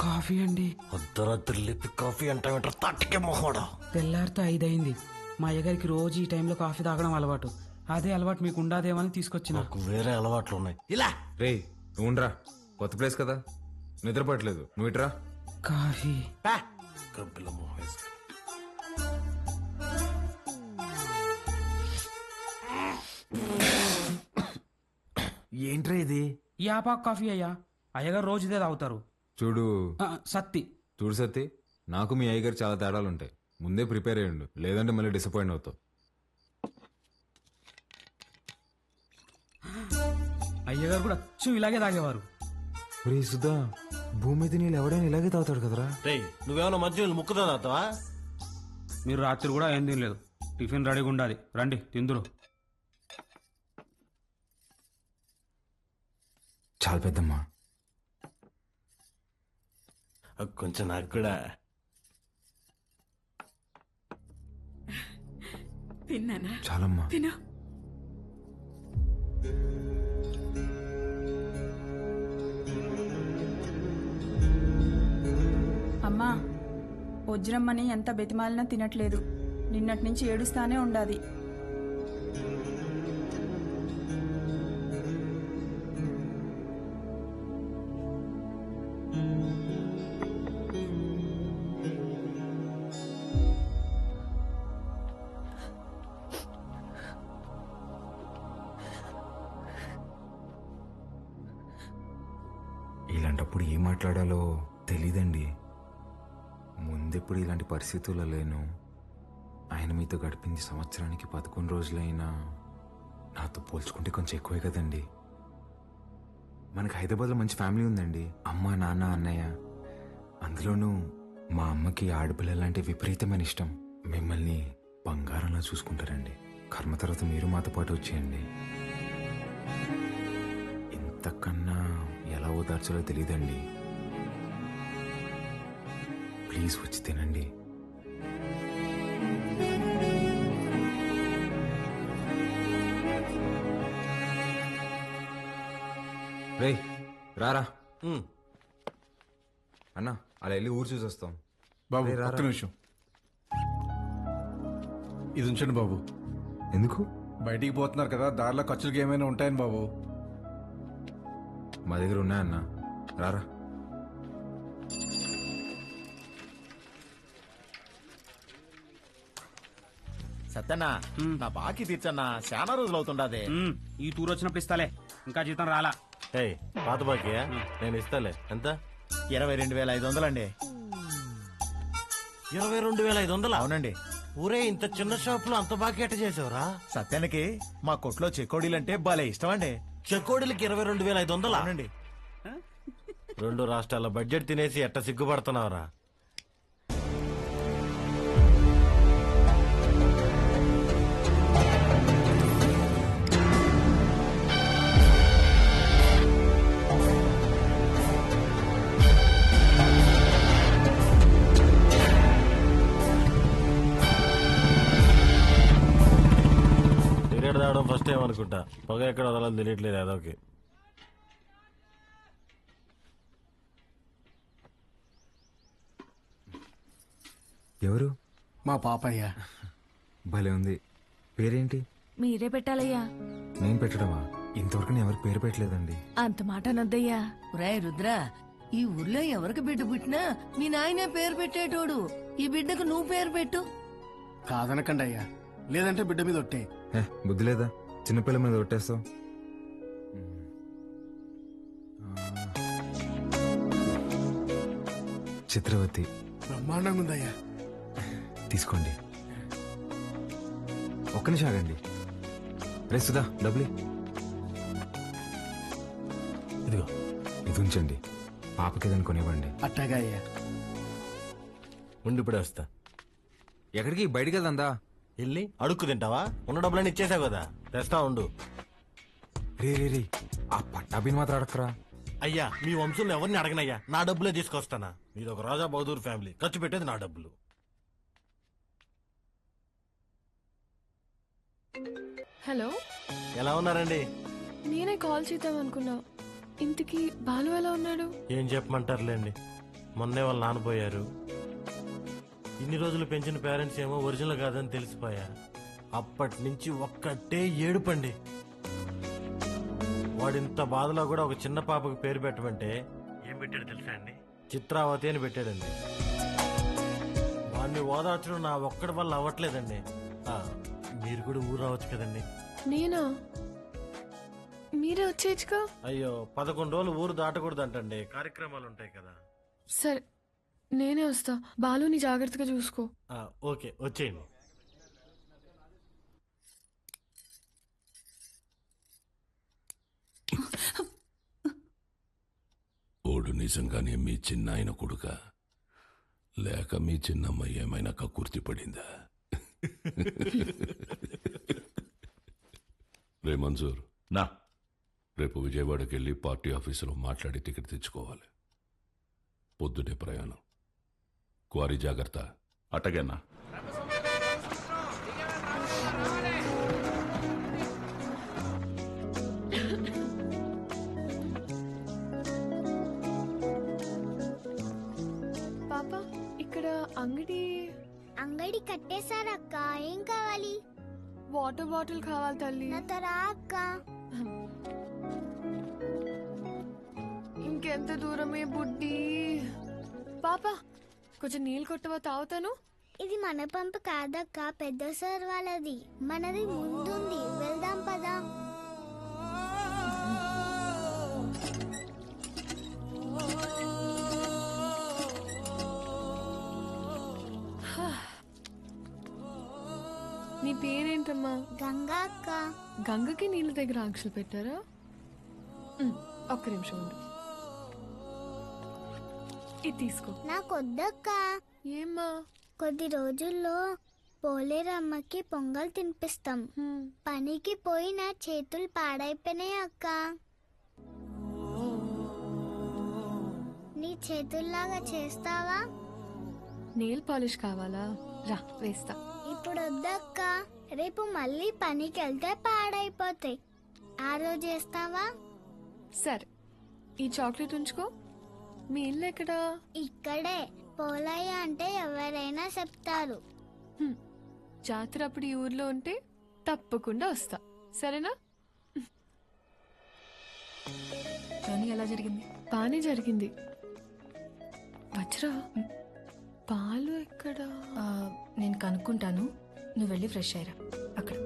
Speaker 4: కాఫీ అండి.
Speaker 5: అర్ధరాత్రి లేపి కాఫీ అంటే తట్టకే మొహోడా.
Speaker 4: తెల్లారితో 5 అయింది. మా అయ్యగారికి రోజు ఈ టైంలో కాఫీ తాగడం అలవాటు. అదే అలవాటు మీకు ఉండాదేమని తీసుకొచ్చిన.
Speaker 5: నాకు వేరే అలవాట్లు ఉన్నాయి. ఇలా
Speaker 9: రే నువ్వురా, కొత్త ప్లేస్ కదా, నిద్రపడలేదు. నువ్వు ఇట్రా.
Speaker 4: కాఫీ
Speaker 5: కబ్బిల మొహేస్.
Speaker 9: ఏంట్రా ఇది?
Speaker 4: యాపాక్ కాఫీ అయ్యా. అయ్యగారు రోజు ఇదే తాగుతారు.
Speaker 9: చూడు
Speaker 4: సత్తి.
Speaker 9: చూడు సత్తి, నాకు మీ అయ్యగారు చాలా తేడాలు ఉంటాయి. ముందే ప్రిపేర్ అయ్యండు, లేదంటే మళ్ళీ డిసప్పాయింట్ అవుతావు.
Speaker 4: అయ్యగారు కూడా అచ్చు ఇలాగే తాగేవారు.
Speaker 9: రే సుధా, భూమి మీద నీళ్ళు ఎవడైనా ఇలాగే తాగుతాడు కదరా.
Speaker 5: నువ్వేమన్నా మధ్య ముక్కుతా తాగుతావా?
Speaker 4: మీరు రాత్రి కూడా ఏం తినలేదు. టిఫిన్ రెడీగా ఉండాలి, రండి తిందురు.
Speaker 9: చాలా పెద్దమ్మా.
Speaker 5: కొంచెం నాకు కూడా.
Speaker 19: తిన్నానా?
Speaker 9: చాలమ్మా.
Speaker 19: తిను.
Speaker 22: అమ్మా, వజ్రమ్మని ఎంత బెతిమాలినా తినట్లేదు. నిన్నటి నుంచి ఏడుస్తానే ఉండాది.
Speaker 9: ఇలాంటప్పుడు ఏం మాట్లాడాలో తెలీదండి. ముందెప్పుడు ఇలాంటి పరిస్థితుల్లో లేను. ఆయన మీతో గడిపింది సంవత్సరానికి 11 రోజులైనా నాతో పోల్చుకుంటే కొంచెం ఎక్కువే కదండి. మనకు హైదరాబాద్లో మంచి ఫ్యామిలీ ఉందండి. అమ్మ, నాన్న, అన్నయ్య. అందులోనూ మా అమ్మకి ఆడపిల్లలంటే విపరీతమైన ఇష్టం. మిమ్మల్ని బంగారంలా చూసుకుంటారండి. కర్మ తర్వాత మీరు మాతో పాటు వచ్చేయండి. ఇంతకన్నా ఎలా ఓదార్చాలో తెలియదండి. ప్లీజ్ వచ్చి తినండి. రే రారా అన్నా, అలా వెళ్ళి ఊరు చూసి వస్తాం.
Speaker 21: బాబు
Speaker 9: రే, రారా.
Speaker 21: ఒక్క నిమిషం ఇది ఉంచండి బాబు.
Speaker 9: ఎందుకు?
Speaker 21: బయటికి పోతున్నారు కదా, దారిలో ఖర్చులకి ఏమైనా ఉంటాయని బాబు.
Speaker 9: మా దగ్గర ఉన్నాయన్నా, రారా.
Speaker 5: సత్యన్నా, నా బాకీ తీర్చన్నా. చాలా రోజులు అవుతుండదే.
Speaker 4: ఈ టూర్ వచ్చినప్పుడు ఇస్తాలే, ఇంకా జీతం రాలా.
Speaker 5: పాత బాకీ నేను ఇస్తాలే. ఎంత? 22,500 అండి. 22,500? అవునండి. ఊరే, ఇంత చిన్న షాప్ లో అంత బాకీ ఎట్ట చేసావురా? సత్యానికి మా కొట్లో చెకోడీలంటే భలే ఇష్టం అండి. చెకోడీలకి 22,500? అవునండి. 2 రాష్ట్రాల బడ్జెట్ తినేసి ఎట్ట సిగ్గుపడుతున్నావురా? ఫస్ట్ టైం అనుకుంటా. పొగ ఎక్కడ వదలని తెలియట్లేదు అదొకే.
Speaker 9: ఎవరు?
Speaker 4: మా పాపయ్య.
Speaker 9: భలే ఉంది. పేరేంటి?
Speaker 12: మీరే పెట్టాలయ్యా.
Speaker 9: నేను పెట్టడమా? ఇంతవరకు నేను ఎవరికి పేరు పెట్టలేదండి.
Speaker 12: అంత మాట అనొద్దయ్యా.
Speaker 10: రాయ్ రుద్ర, ఈ ఊర్లో ఎవరికి బిడ్డ పుట్టినా మీ నాయనే పేరు పెట్టేటోడు. ఈ బిడ్డకు నువ్వు పేరు పెట్టు.
Speaker 4: కాదనకండి అయ్యా, లేదంటే బిడ్డ మీద ఒట్టే.
Speaker 9: బుద్ధి లేదా? చిన్నపిల్ల మీద కొట్టేస్తావు. చిత్రవతి.
Speaker 4: బ్రహ్మాండంగా ఉందయ్యా.
Speaker 9: తీసుకోండి. ఒక్క నిమిషం ఆగండి. రే సుధా, డబ్బులు
Speaker 5: ఇదిగో.
Speaker 9: ఇది ఉంచండి. పాపకి ఏదైనా కొనివ్వండి.
Speaker 4: అట్టాగా అయ్యా.
Speaker 5: ఉండి ఇప్పుడే వస్తా.
Speaker 9: ఎక్కడికి? బయటికి వెళ్దా?
Speaker 5: వెళ్ళి అడుక్కు తింటావా? ఉన్న డబ్బులన్నీ ఇచ్చేసావు కదా, తెస్తా ఉండు.
Speaker 9: రే రే రే, ఆ పట్టాభిని మాత్రం అడగరా.
Speaker 5: అయ్యా మీ వంశంలో ఎవరిని అడగనయ్యా, నా డబ్బులే తీసుకొస్తానా. మీరు ఒక రాజా బహదూర్ ఫ్యామిలీ, ఖర్చు పెట్టేది నా డబ్బులు.
Speaker 12: హలో,
Speaker 5: ఎలా ఉన్నారండి?
Speaker 12: నేనే కాల్ చేద్దాం అనుకున్నా. ఇంతకీ బాలు ఎలా ఉన్నాడు?
Speaker 5: ఏం చెప్పమంటారులేండి, మొన్నే వాళ్ళు నాన్నపోయారు. ఇన్ని రోజులు పెంచిన పేరెంట్స్ ఏమో ఒరిజినల్ కాదని తెలిసిపోయా. అప్పటి నుంచి ఒక్కటే ఏడుపండి. వాడింత బాధలో కూడా ఒక చిన్న పాపకు పేరు పెట్టమంటే ఏం పెట్టాడు తెలుసా అండి? చిత్రావతి అని పెట్టాడండి. వాడిని ఓదార్చడం నా ఒక్కడి వల్ల అవ్వట్లేదండి. మీరు కూడా ఊరు రావచ్చు కదండి.
Speaker 12: నేనా? మీరే వచ్చేయచ్చుగా.
Speaker 5: అయ్యో 11 రోజులు ఊరు దాటకూడదంటండి, కార్యక్రమాలు ఉంటాయి కదా.
Speaker 12: సరే నేనే వస్తా. బాలుని జాగ్రత్తగా చూసుకో.
Speaker 5: ఓకే, వచ్చేయండి.
Speaker 3: ఓడు నిజంగానే మీ చిన్నాయన కొడుక, లేక మీ చిన్నమ్మ ఏమైనా కక్కుర్తి పడిందా? రే మంజూర్,
Speaker 13: నా
Speaker 3: రేపు విజయవాడకి వెళ్ళి పార్టీ ఆఫీసులో మాట్లాడి టికెట్ తెచ్చుకోవాలి. పొద్దునే ప్రయాణం. క్వారీ జాగ్రత్త.
Speaker 13: అటగన్నా.
Speaker 12: పాప, ఇక్కడ అంగడి
Speaker 18: కట్టేశారక్క. ఏం కావాలి?
Speaker 12: వాటర్ బాటిల్ కావాలి తల్లి.
Speaker 18: నాతో రా అక్క.
Speaker 12: ఇంకెంత దూరమే బుడ్డి. పాప, కొంచెం నీళ్ళు కొట్టవా, తాగుతాను.
Speaker 18: ఇది మన పంపు కాదక్క, పెద్ద సార్ వాళ్ళది. మనది ముందుంది, వెళ్దాం పదా.
Speaker 12: నీ పేరేంటమ్మా?
Speaker 18: గంగా అక్క.
Speaker 12: గంగకి నీళ్ళ దగ్గర ఆంక్షలు పెట్టారా? ఒక్క నిమిషం ఉండు. ఇది తీసుకో.
Speaker 18: నాకొద్దక్క.
Speaker 12: ఏమ్మా?
Speaker 18: కొద్ది రోజుల్లో పోలేరమ్మకి పొంగల్ తినిపిస్తాం. పనికి పోయి నా చేతులు పాడైపోయినాయి అక్క. నీ చేతుల్లాగా చేస్తావా?
Speaker 12: నెయిల్ పాలిష్ కావాలా? రా వేస్తా.
Speaker 18: ఇప్పుడు వద్దక్క, రేపు మళ్ళీ పనికి వెళ్తే పాడైపోతాయి. ఆ రోజు చేస్తావా?
Speaker 12: సరే, ఈ చాక్లెట్ ఉంచుకో. మీ ఇల్లు ఎక్కడా?
Speaker 18: ఇక్కడే. పోలయ్య అంటే ఎవరైనా చెప్తారు.
Speaker 12: జాతర అప్పుడు ఈ ఊర్లో ఉంటే తప్పకుండా వస్తా, సరేనా?
Speaker 11: జర్నీ ఎలా జరిగింది?
Speaker 12: బానే జరిగింది. వజ్రా, పాలు ఎక్కడా?
Speaker 11: నేను కనుక్కుంటాను, నువ్వు వెళ్ళి ఫ్రెష్ అయ్యరా అక్కడ.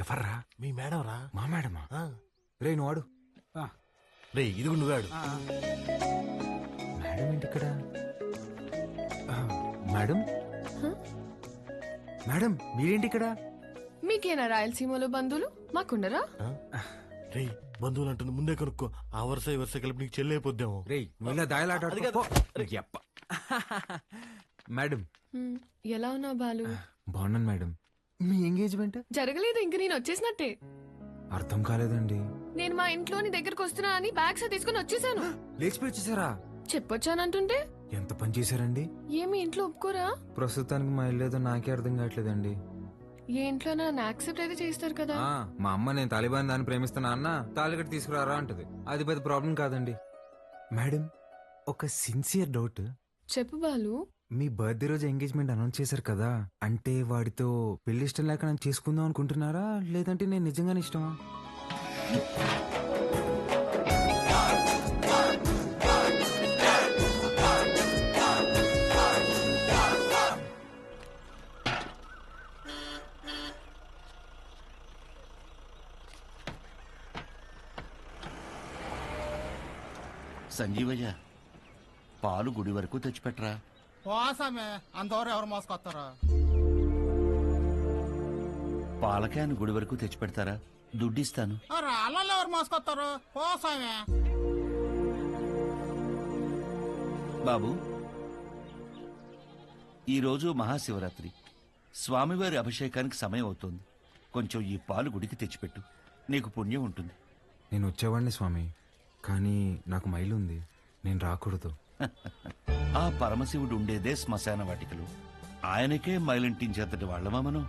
Speaker 9: ఎవర్రా?
Speaker 5: మీ మేడం రా.
Speaker 9: మా మేడమా? రే నువ్వు ఆడు.
Speaker 5: రే ఇది నువ్వాడు.
Speaker 9: మేడం ఏంటి ఇక్కడ? మేడం, మేడం మీరేంటి ఇక్కడ?
Speaker 12: మీకేనా రాయలసీమలో బంధువులు? మాకుండరా?
Speaker 5: రే బంధువులు అంటుంది, ముందే కనుక్కో. ఆ వరుస ఈ వరుస కలిపి నీకు చెల్లైపోద్దాము.
Speaker 9: రే నువ్వు దాయలాట. మేడం
Speaker 12: ఎలా ఉన్నావు బాలు?
Speaker 9: బాగున్నాను మేడం. మీ ఎంగేజ్మెంట్
Speaker 12: జరగలేదు, ఇంక నేను వచ్చేసినట్టే.
Speaker 9: అర్థం కాలేదండి.
Speaker 12: నేను మా ఇంట్లోని దగ్గరకు వస్తున్నా అని బ్యాగ్స్ తీసుకుని వచ్చేసాను.
Speaker 9: లేచిపోయి వచ్చేసారా?
Speaker 12: చెప్పొచ్చానంటుంటే
Speaker 9: ఎంత పని చేశారండి?
Speaker 12: ఏమి ఇంట్లో ఒప్పుకోరా?
Speaker 9: ప్రస్తుతానికి మా ఇల్లు ఏదో నాకే అర్థం కావట్లేదండి.
Speaker 12: ఏ ఇంట్లో నన్ను యాక్సెప్ట్ అయితే చేస్తారు కదా.
Speaker 9: మా అమ్మ నేను తాలిబాన్ దాన్ని ప్రేమిస్తున్నా అన్న తాలిగట్టు తీసుకురారా అంటది. అది పెద్ద ప్రాబ్లం కాదండి. మేడం ఒక సిన్సియర్ డౌట్.
Speaker 12: చెప్పు బాలు.
Speaker 9: మీ బర్త్డే రోజు ఎంగేజ్మెంట్ అనౌన్స్ చేశారు కదా, అంటే వాడితో పెళ్లి ఇష్టం లేక నన్ను చేసుకుందాం అనుకుంటున్నారా, లేదంటే నేను నిజంగానే ఇష్టమా?
Speaker 6: సంజీవయ్య, పాలు గుడి వరకు తెచ్చిపెట్టరా.
Speaker 8: పోసామే, అంతవరకు ఎవరు మోసుకొస్తారా?
Speaker 6: పాల క్యాన్ గుడి వరకు తెచ్చిపెడతారా? దుడ్డిస్తాను.
Speaker 8: రాళ్ళల్లో ఎవరు మోసుకొస్తారు పోసామే.
Speaker 6: బాబు, ఈరోజు మహాశివరాత్రి, స్వామివారి అభిషేకానికి సమయం అవుతోంది. కొంచెం ఈ పాలు గుడికి తెచ్చిపెట్టు, నీకు పుణ్యం ఉంటుంది.
Speaker 9: నేను వచ్చేవాడిని స్వామి, కానీ నాకు మైలుంది, నేను రాకూడదు.
Speaker 6: ఆ పరమశివుడు ఉండేదే శ్మశాన వాటికలు. ఆయనకే మైలింటించేంతటి వాళ్ళమా మనం?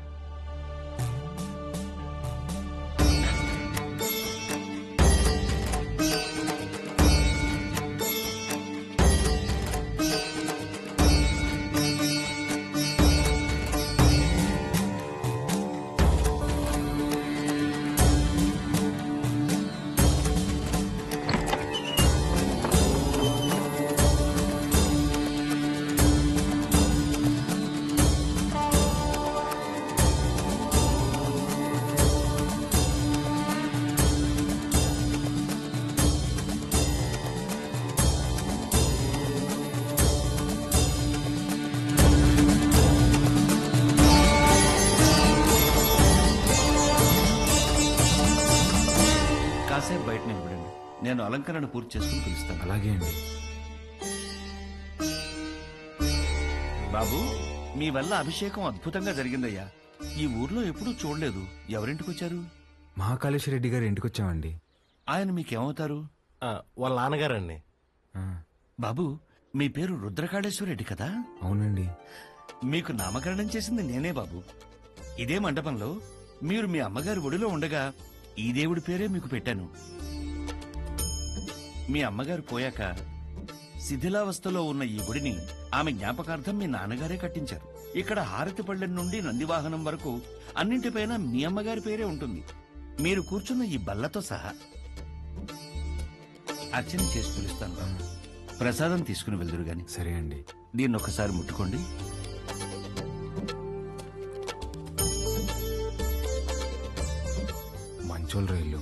Speaker 6: కాసేపు బయట నిలబడండి, నేను అలంకరణ పూర్తి చేసుకుని పిలుస్తాను.
Speaker 9: అలాగే అండి.
Speaker 6: బాబు, మీ వల్ల అభిషేకం అద్భుతంగా జరిగిందయ్యా. ఈ ఊర్లో ఎప్పుడూ చూడలేదు. ఎవరింటికి వచ్చారు?
Speaker 9: మహాకాళేశ్వర రెడ్డి గారి ఇంటికి వచ్చామండి.
Speaker 6: ఆయన మీకేమవుతారు?
Speaker 5: వాళ్ళ నాన్నగారండి.
Speaker 6: బాబు, మీ పేరు రుద్రకాళేశ్వర రెడ్డి కదా?
Speaker 9: అవునండి.
Speaker 6: మీకు నామకరణం చేసింది నేనే బాబు. ఇదే మండపంలో మీరు మీ అమ్మగారి ఒడిలో ఉండగా ఈ దేవుడి పేరే మీకు పెట్టాను. మీ అమ్మగారు పోయాక శిథిలావస్థలో ఉన్న ఈ గుడిని ఆమె జ్ఞాపకార్థం మీ నాన్నగారే కట్టించారు. ఇక్కడ హారతి పళ్ళెం నుండి నందివాహనం వరకు అన్నింటిపైన మీ అమ్మగారి పేరే ఉంటుంది. మీరు కూర్చున్న ఈ బల్లతో సహా. అర్చన చేసి పిలుస్తాను. ప్రసాదం తీసుకుని వెళ్దురు గాని.
Speaker 9: సరే అండి.
Speaker 6: దీన్ని ఒకసారి ముట్టుకోండి.
Speaker 9: మంచోళ్ళు రైళ్ళు,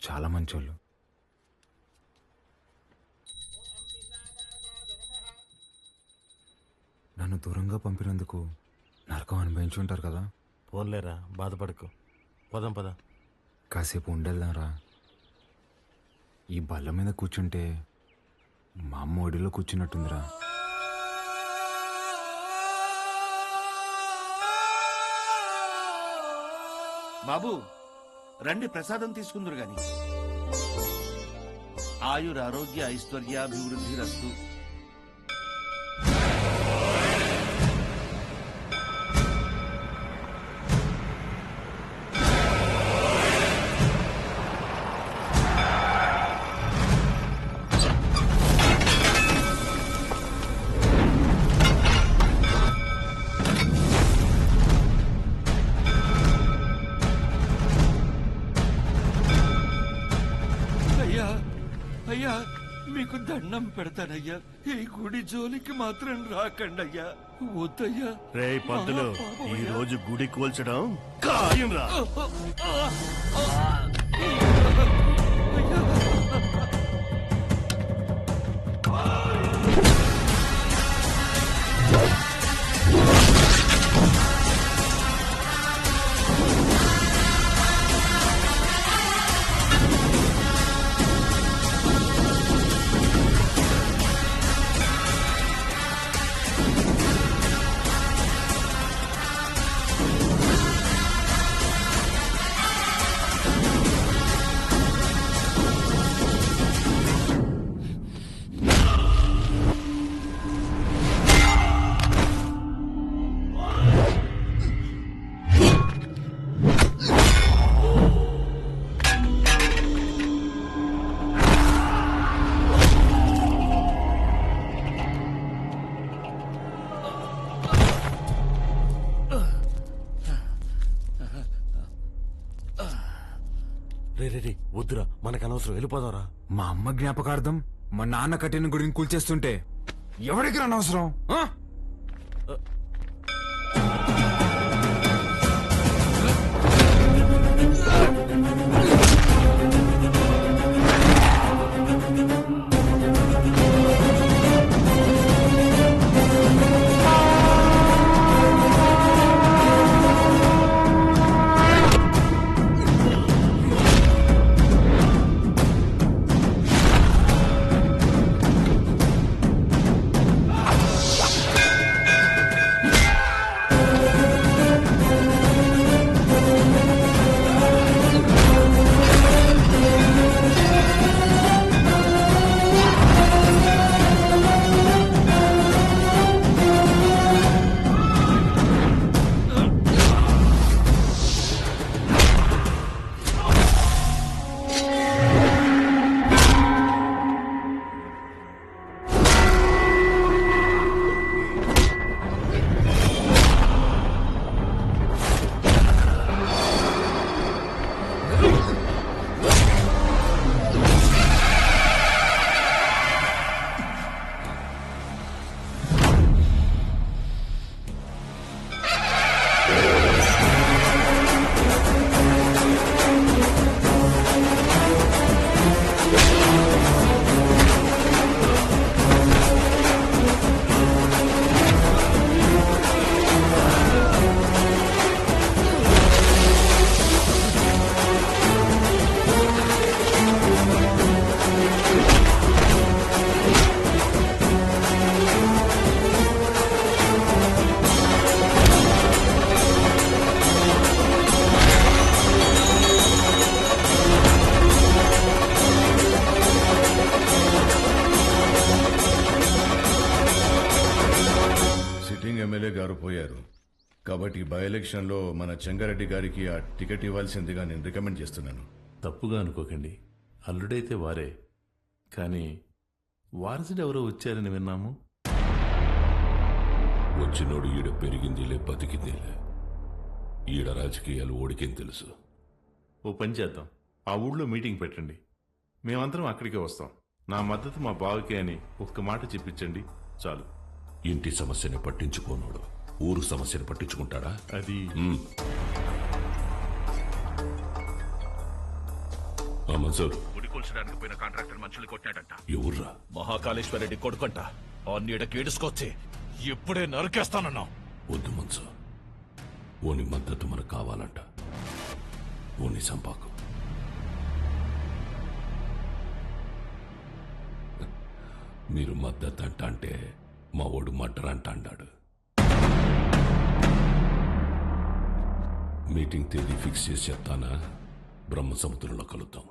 Speaker 9: చాలా మంచోళ్ళు. నన్ను దూరంగా పంపినందుకు నరకం అనుభవించుంటారు కదా.
Speaker 5: పోన్లేరా, బాధపడకు. పదం పద.
Speaker 9: కాసేపు ఉండేద్దాంరా. ఈ బల్ల మీద కూర్చుంటే మా అమ్మ ఒడిలో కూర్చున్నట్టుందిరా.
Speaker 6: బాబు, రండి, ప్రసాదం తీసుకుందరు గాని. ఆయురారోగ్య ఐశ్వర్యాభివృద్ధి రస్తు. అయ్యా, అయ్యా, మీకు దండం పెడతానయ్యా. ఈ గుడి జోలికి మాత్రం రాకండయ్యా. వద్దయ్యా.
Speaker 5: రే పంతులు, ఈ రోజు గుడి కూల్చడం ఖాయం రా. రే వద్దురా, మనకు అనవసరం, వెళ్ళిపోదారా.
Speaker 9: మా అమ్మ జ్ఞాపకార్థం మా నాన్న కట్టిన గుడిని కూల్చేస్తుంటే ఎవరికి అనవసరం?
Speaker 3: గారు పోయారు కాబట్టి బై ఎలక్షన్లో మన చెంగారెడ్డి గారికి ఆ టికెట్ ఇవ్వాల్సిందిగా నేను రికమెండ్ చేస్తున్నాను.
Speaker 13: తప్పుగా అనుకోకండి, అల్లుడైతే వారే, కానీ వారసుడు ఎవరో వచ్చారని విన్నాము.
Speaker 2: వచ్చినోడు ఈడ పెరిగిందిలే బతికిందిలే. ఈడ రాజకీయాలు ఓడికేం తెలుసు.
Speaker 13: ఓ పని చేద్దాం, ఆ ఊళ్ళో మీటింగ్ పెట్టండి, మేమందరం అక్కడికే వస్తాం. నా మద్దతు మా బావకే అని ఒక్క మాట చెప్పించండి చాలు.
Speaker 2: ఇంటి సమస్యని పట్టించుకోనోడు ఊరు సమస్యను పట్టించుకుంటాడా?
Speaker 13: అది
Speaker 2: మన్సూర్,
Speaker 20: గుడి కూల్చడానికి పోయిన కాంట్రాక్టర్ మనుషులు కొట్టాడంట.
Speaker 2: ఎవర్రా?
Speaker 20: మహాకాళేశ్వరరెడ్డి కొడుకంట. ఆ నీడకి ఏడుసుకొచ్చి ఇప్పుడే నరికేస్తానన్నా.
Speaker 2: వద్దు మన్సూర్, ఓని మద్దతు మనకు కావాలంట. ఓని సంపాకు. మీరు మద్దతు అంట అంటే మా ఓడు మటర్ అంట అన్నాడు. మీటింగ్ తేదీ ఫిక్స్ చేసి చెప్తానా? బ్రహ్మ సముద్రంలో కలుద్దాం.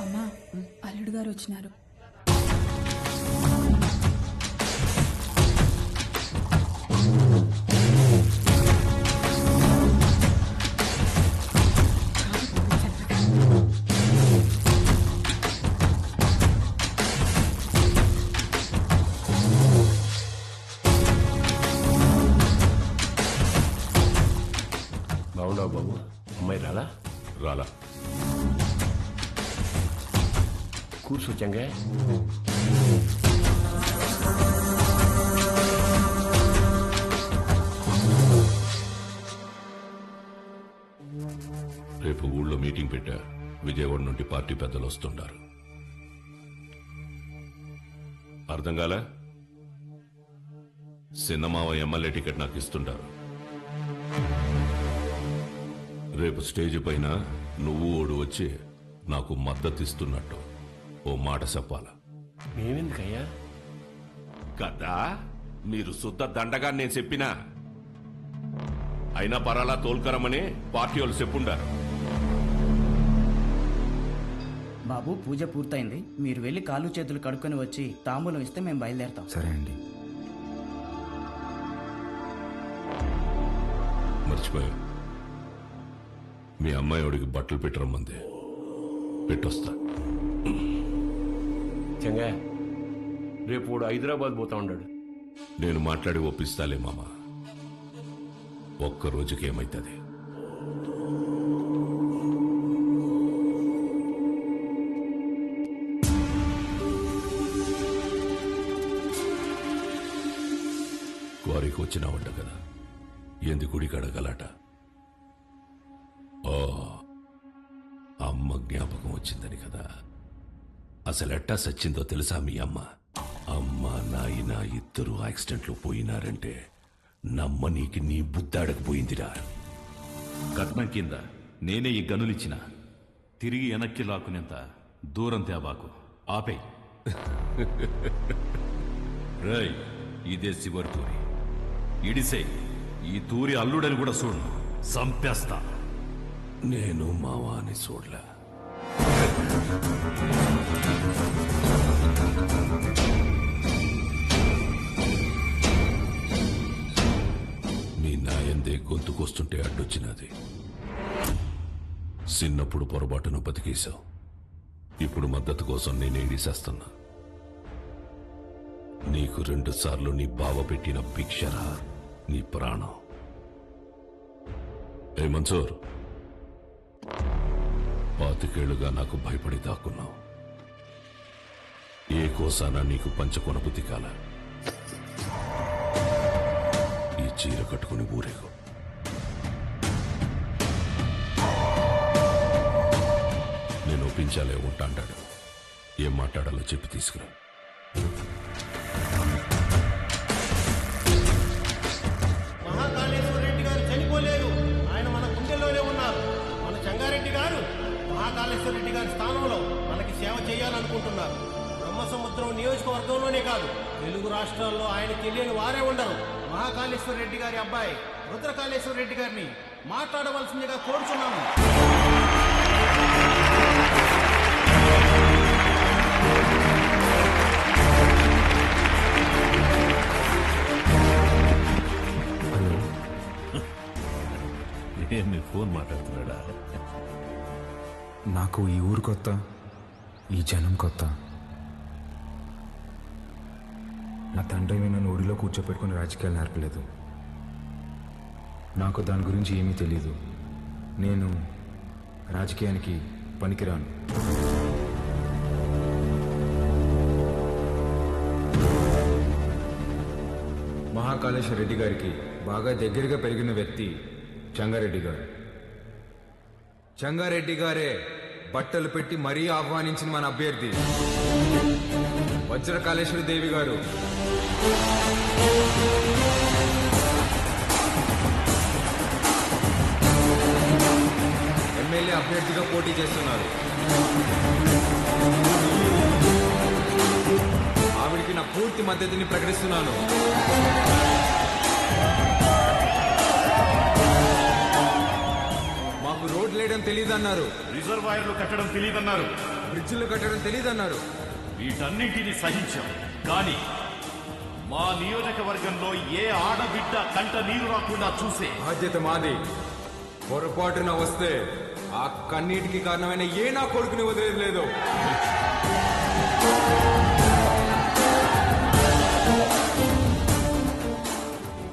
Speaker 22: అమ్మా, అల్లుడు గారు వచ్చినారు.
Speaker 14: బాగున్నావు బాబు? అమ్మాయి రాలా?
Speaker 2: రాలా.
Speaker 14: కూర్చోచ్చంగా.
Speaker 2: రేపు ఊళ్ళో మీటింగ్ పెట్టా. విజయవాడ నుండి పార్టీ పెద్దలు వస్తుంటారు. అర్థం కాలా? సిన్నమావ ఎమ్మెల్యే టికెట్ నాకు ఇస్తుంటారు. రేపు స్టేజ్ పైన నువ్వు ఓడు వచ్చి నాకు మద్దతు ఇస్తున్నట్టు ఓ మాట చెప్పాలా?
Speaker 14: మేమెందుకయ్యా?
Speaker 2: కదా మీరు శుద్ధ దండగా నేను చెప్పినా అయినా పరాలా తోల్కరమని పార్టీ వాళ్ళు చెప్పుండారు.
Speaker 4: బాబు, పూజ పూర్తయింది. మీరు వెళ్ళి కాళ్ళు చేతులు కడుక్కొని వచ్చి తాంబూలం ఇస్తే మేము బయలుదేరతాం.
Speaker 9: సరే అండి.
Speaker 2: మర్చిపోయా, మీ అమ్మాయి వాడికి బట్టలు పెట్టరమ్మంది. పెట్టొస్తా.
Speaker 14: చంగా, రేపు వాడు హైదరాబాద్ పోతా ఉన్నాడు.
Speaker 2: నేను మాట్లాడి ఒప్పిస్తాలే మామ. ఒక్క రోజుకి ఏమైతుంది? క్వారీకి వచ్చినావంట కదా, ఎందు గుడికి అడగలట. ఓ, అమ్మ జ్ఞాపకం వచ్చిందని కదా. అసలెట్టా సచ్చిందో తెలుసా మీ అమ్మ? అమ్మ నాయన ఇద్దరు యాక్సిడెంట్లో పోయినారంటే నమ్మనీకి నీ బుద్ధాడకపోయిందిరా.
Speaker 13: కట్నం కింద నేనే ఈ గనులిచ్చిన, తిరిగి వెనక్కి లాక్కునేంత దూరం తేబాకు. ఆపే. రై, ఇదే శివర్ తూరి. ఇడిసే ఈ తూరి అల్లుడని కూడా చూడు, సంపేస్తా.
Speaker 2: నేను మావాని చూడలే. మీ నాయందే గొంతుకొస్తుంటే అడ్డొచ్చినది. చిన్నప్పుడు పొరపాటును బతికేశావు. ఇప్పుడు మద్దతు కోసం నేనే ఇడిసేస్తున్నా. నీకు 2 సార్లు నీ బావ పెట్టిన భిక్షరా నీ ప్రాణం. ఏ మన్సూర్, 25 నాకు భయపడి దాక్కున్నావు. ఏ కోసానా నీకు పంచకొనబుద్ధి కాల. ఈ చీర కట్టుకుని ఊరేగు. నేను ఒప్పించాలే ఉంటా అంటాడు. ఏం మాట్లాడాలో చెప్పి తీసుకురా.
Speaker 5: మహాకాళేశ్వర రెడ్డి గారు చనిపోలేరు. ఆయన మన గుండెల్లోనే ఉన్నారు. మన చెంగారెడ్డి గారు మహాకాళేశ్వర రెడ్డి గారి స్థానం సముద్రం నియోజకవర్గంలోనే కాదు తెలుగు రాష్ట్రాల్లో ఆయన తెలియని వారే ఉండరు. మహాకాళేశ్వర రెడ్డి గారి అబ్బాయి రుద్రకాళేశ్వర రెడ్డి గారిని మాట్లాడవలసిందిగా కోరుచున్నాము.
Speaker 2: మీ ఫోన్ మాట్లాడుతున్నాడా?
Speaker 9: నాకు ఈ ఊరు కొత్త, ఈ జనం కొత్త. నా తండ్రి నన్ను ఒడిలో కూర్చోపెట్టుకుని రాజకీయాలు నేర్పలేదు. నాకు దాని గురించి ఏమీ తెలీదు. నేను రాజకీయానికి పనికిరాను. మహాకాళేశ్వర రెడ్డి గారికి బాగా దగ్గరగా పెరిగిన వ్యక్తి చెంగారెడ్డి గారు. చెంగారెడ్డి గారే బట్టలు పెట్టి మరీ ఆహ్వానించిన మన అభ్యర్థి వజ్రకాళేశ్వరి దేవి గారు. ఎమ్మెల్యే అభ్యర్థిగా పోటీ చేస్తున్నారు. ఆవిడికి నా పూర్తి మద్దతుని ప్రకటిస్తున్నాను. మాకు రోడ్లు వేయడం తెలియదన్నారు,
Speaker 20: రిజర్వాయర్లు కట్టడం తెలియదన్నారు,
Speaker 9: బ్రిడ్జిలు కట్టడం తెలియదన్నారు.
Speaker 20: వీటన్నింటినీ సహించాం. కానీ మా నియోజకవర్గంలో ఏ ఆడబిడ్డ కంట నీరు రాకుండా చూసే
Speaker 9: బాధ్యత మాది. పొరపాటున వస్తే ఆ కన్నీటికి కారణమైన ఏ నా కొడుకుని వదిలేదు లేదు.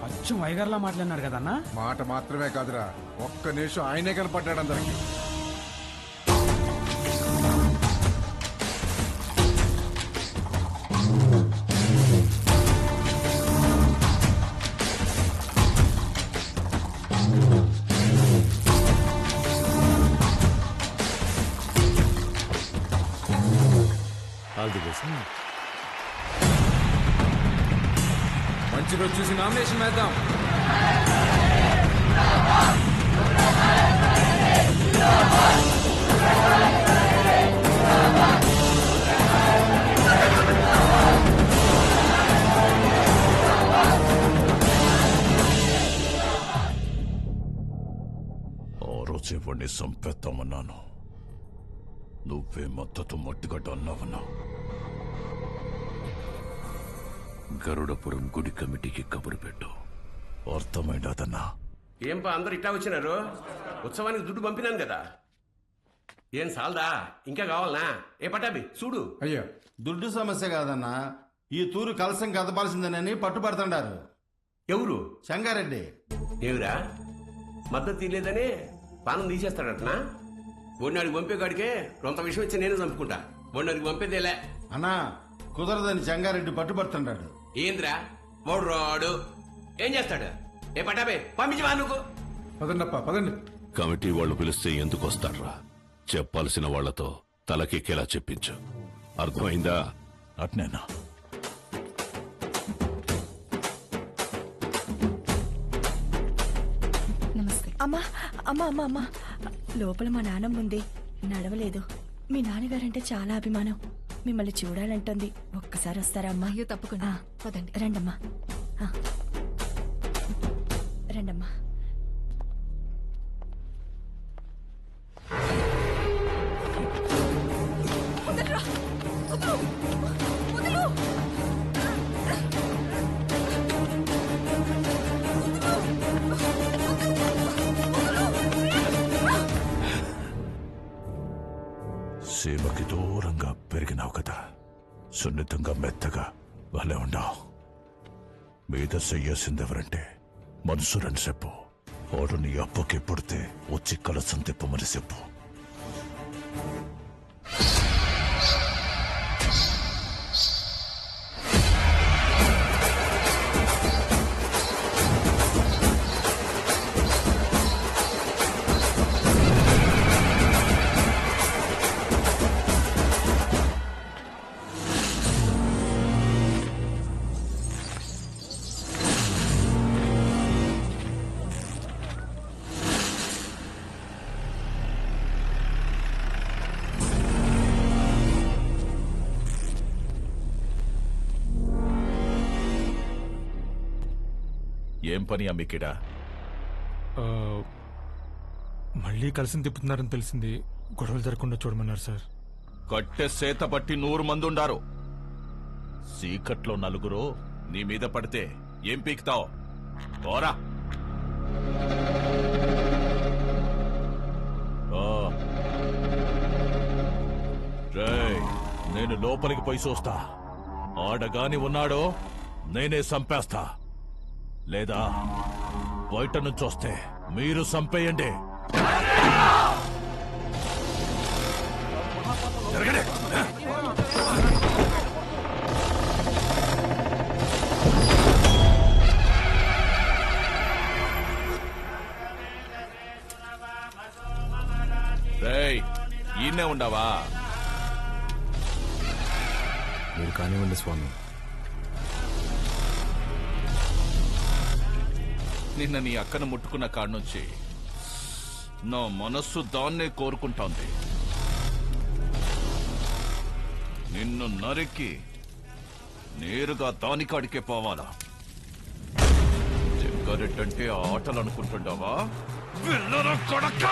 Speaker 4: అచ్చం వైగర్లా మాట్లాడినారు కదన్నా.
Speaker 21: మాట మాత్రమే కాదురా, ఒక్క నిమిషం ఆయనే కనపడ్డాడు అందరికి.
Speaker 9: మంచి రోజు చూసి నామినేషన్ వేద్దాం.
Speaker 20: ఆ రోజు ఇవ్వండి సంపేద్దామన్నాను, నువ్వే మద్దతు మట్టిగడ్డ అన్నావన్నా.
Speaker 6: గరుడపురం గుడి కమిటీకి కబురు పెట్టు.
Speaker 20: అర్థమైందన్నా.
Speaker 14: ఏంపా అందరు ఇట్టా వచ్చినారు? ఉత్సవానికి దుడ్డు పంపినాను కదా, ఏం సాల్దా? ఇంకా కావాలనా? ఏ పటాబి చూడు.
Speaker 5: అయ్యో, దుడ్డు సమస్య కాదన్నా, ఈ తూరు కలసం కదపాల్సిందేనని పట్టుబడుతుండారు.
Speaker 14: ఎవరు?
Speaker 5: సంగారెడ్డి.
Speaker 14: ఏమిరా మద్దతు తీయలేదని పానం తీసేస్తాడటనా? బొన్నాడికి పంపేగాడికే కొంత విషయం ఇచ్చి నేనే చంపుకుంటా. బొన్నాడికి పంపేదేలే
Speaker 5: అన్నా, కుదరదని సంగారెడ్డి పట్టుబడుతుంటాడు.
Speaker 14: ఏంద్రా వాడు రాడు, ఏం చేస్తాడు? ఏ పటాబే పంపించవా నువ్వు?
Speaker 21: పదండప్ప పదండి.
Speaker 2: కమిటీ వాళ్ళు పిలిస్తే ఎందుకు వస్తాడ్రా? చెప్పాల్సిన వాళ్లతో తలకెక్కేలా చెప్పించు. అర్థమైందా?
Speaker 20: అట్నేనా?
Speaker 7: నమస్తే. అమ్మా అమ్మా అమ్మా అమ్మా, లోపల మా నాన్నమ్మ ఉంది, నడవలేదు. మీ నాన్నగారంటే చాలా అభిమానం, మిమ్మల్ని చూడాలంటుంది. ఒక్కసారి వస్తారా అమ్మా?
Speaker 12: అయ్యో తప్పకుండా, పదండి.
Speaker 7: రండమ్మా, రండమ్మా.
Speaker 20: సీమకి దూరంగా పెరిగినావు కదా, సున్నితంగా మెత్తగా భలే ఉండవు. మీద చెయ్యాల్సిందెవరంటే మనసురని చెప్పు. వాడు నీ అప్పకి పుడితే వచ్చి కలసం తిప్పమని చెప్పు. ఏం పని అమ్మికిడా?
Speaker 1: మళ్ళీ కలిసి తిప్పుతున్నారని తెలిసింది. గొడవలు జరగకుండా చూడమన్నారు సార్.
Speaker 20: కట్టె సేత పట్టి 100 మంది ఉండారు. సీకట్లో 4 నీ మీద పడితే ఏం పీకుతావు? పోరా. రేయ్, నేను లోపలికి పోయి చూస్తా. ఆడగాని ఉన్నాడో నేనే చంపేస్తా, లేదా బయట నుంచి వస్తే మీరు చంపేయండి. రేయ్, ఈయనే ఉండవా?
Speaker 9: మీరు కానివ్వండి స్వామి.
Speaker 20: నిన్న నీ అక్కను ముట్టుకున్న కాడ్నుంచి నా మనస్సు దాన్నే కోరుకుంటోంది. నిన్ను నరికి నేరుగా దానికాడికే పోవాలా? జగ్గారెడ్డంటే ఆటలు అనుకుంటుండవా? పిల్లల కొడక!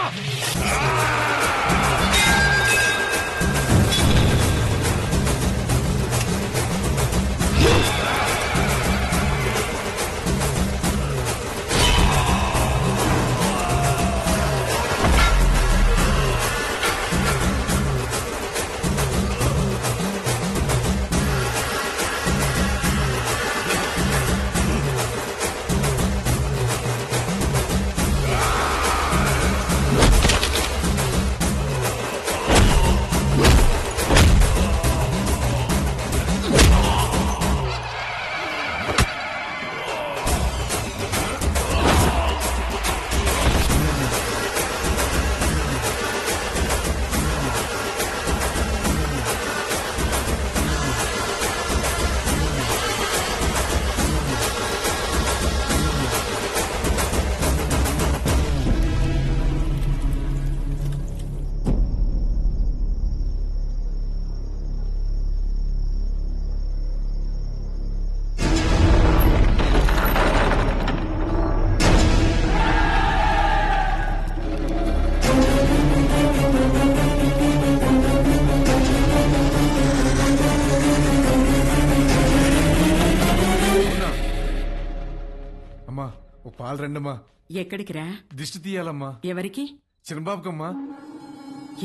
Speaker 21: పాలు రండమ్మా.
Speaker 10: ఎక్కడికి రా?
Speaker 21: దిష్టి తీయాలమ్మా.
Speaker 10: ఎవరికి?
Speaker 21: చిన్నబాబుకమ్మా.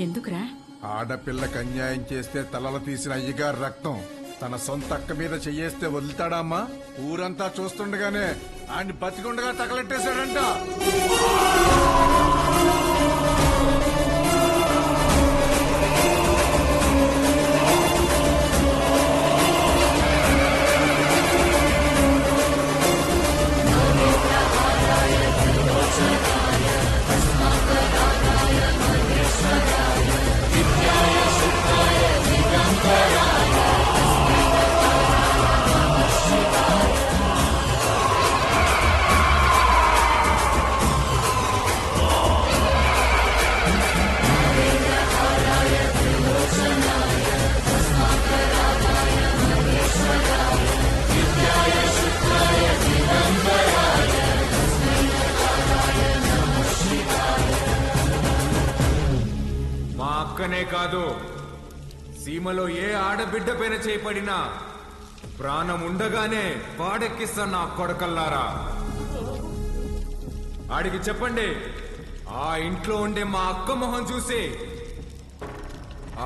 Speaker 10: ఎందుకురా?
Speaker 21: ఆడపిల్లకి అన్యాయం చేస్తే తలలు తీసిన అయ్యగారు రక్తం తన సొంత అక్క మీద చెయ్యేస్తే వదులుతాడా అమ్మా? ఊరంతా చూస్తుండగానే ఆయన బతికుండగా తగలెట్టేశాడంట.
Speaker 9: అక్కనే కాదు, సీమలో ఏ ఆడబిడ్డ పైన చేపడినా ప్రాణం ఉండగానే పాడెక్కిస్తా నా కొడకల్లారా. ఆడికి చెప్పండి, ఆ ఇంట్లో ఉండే మా అక్క మొహం చూసి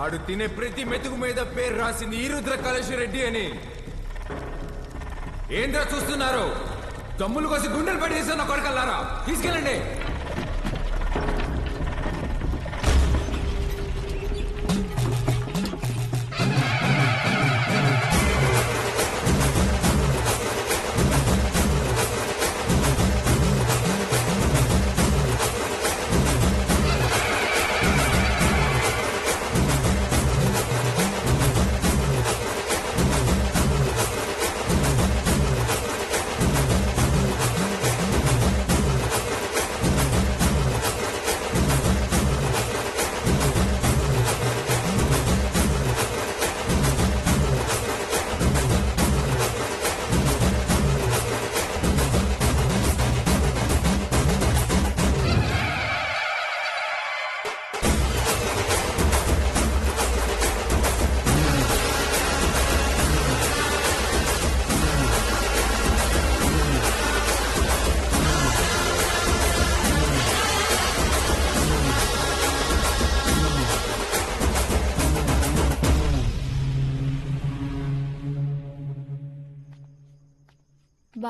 Speaker 9: ఆడు తినే ప్రతి మెతుకు మీద పేరు రాసింది ఈరుద్ర కళేశ్వరెడ్డి అని. ఏంద్రా చూస్తున్నారు? తమ్ములు కోసి గుండెలు పడేసా నా కొడకల్లారా. తీసుకెళ్ళండి.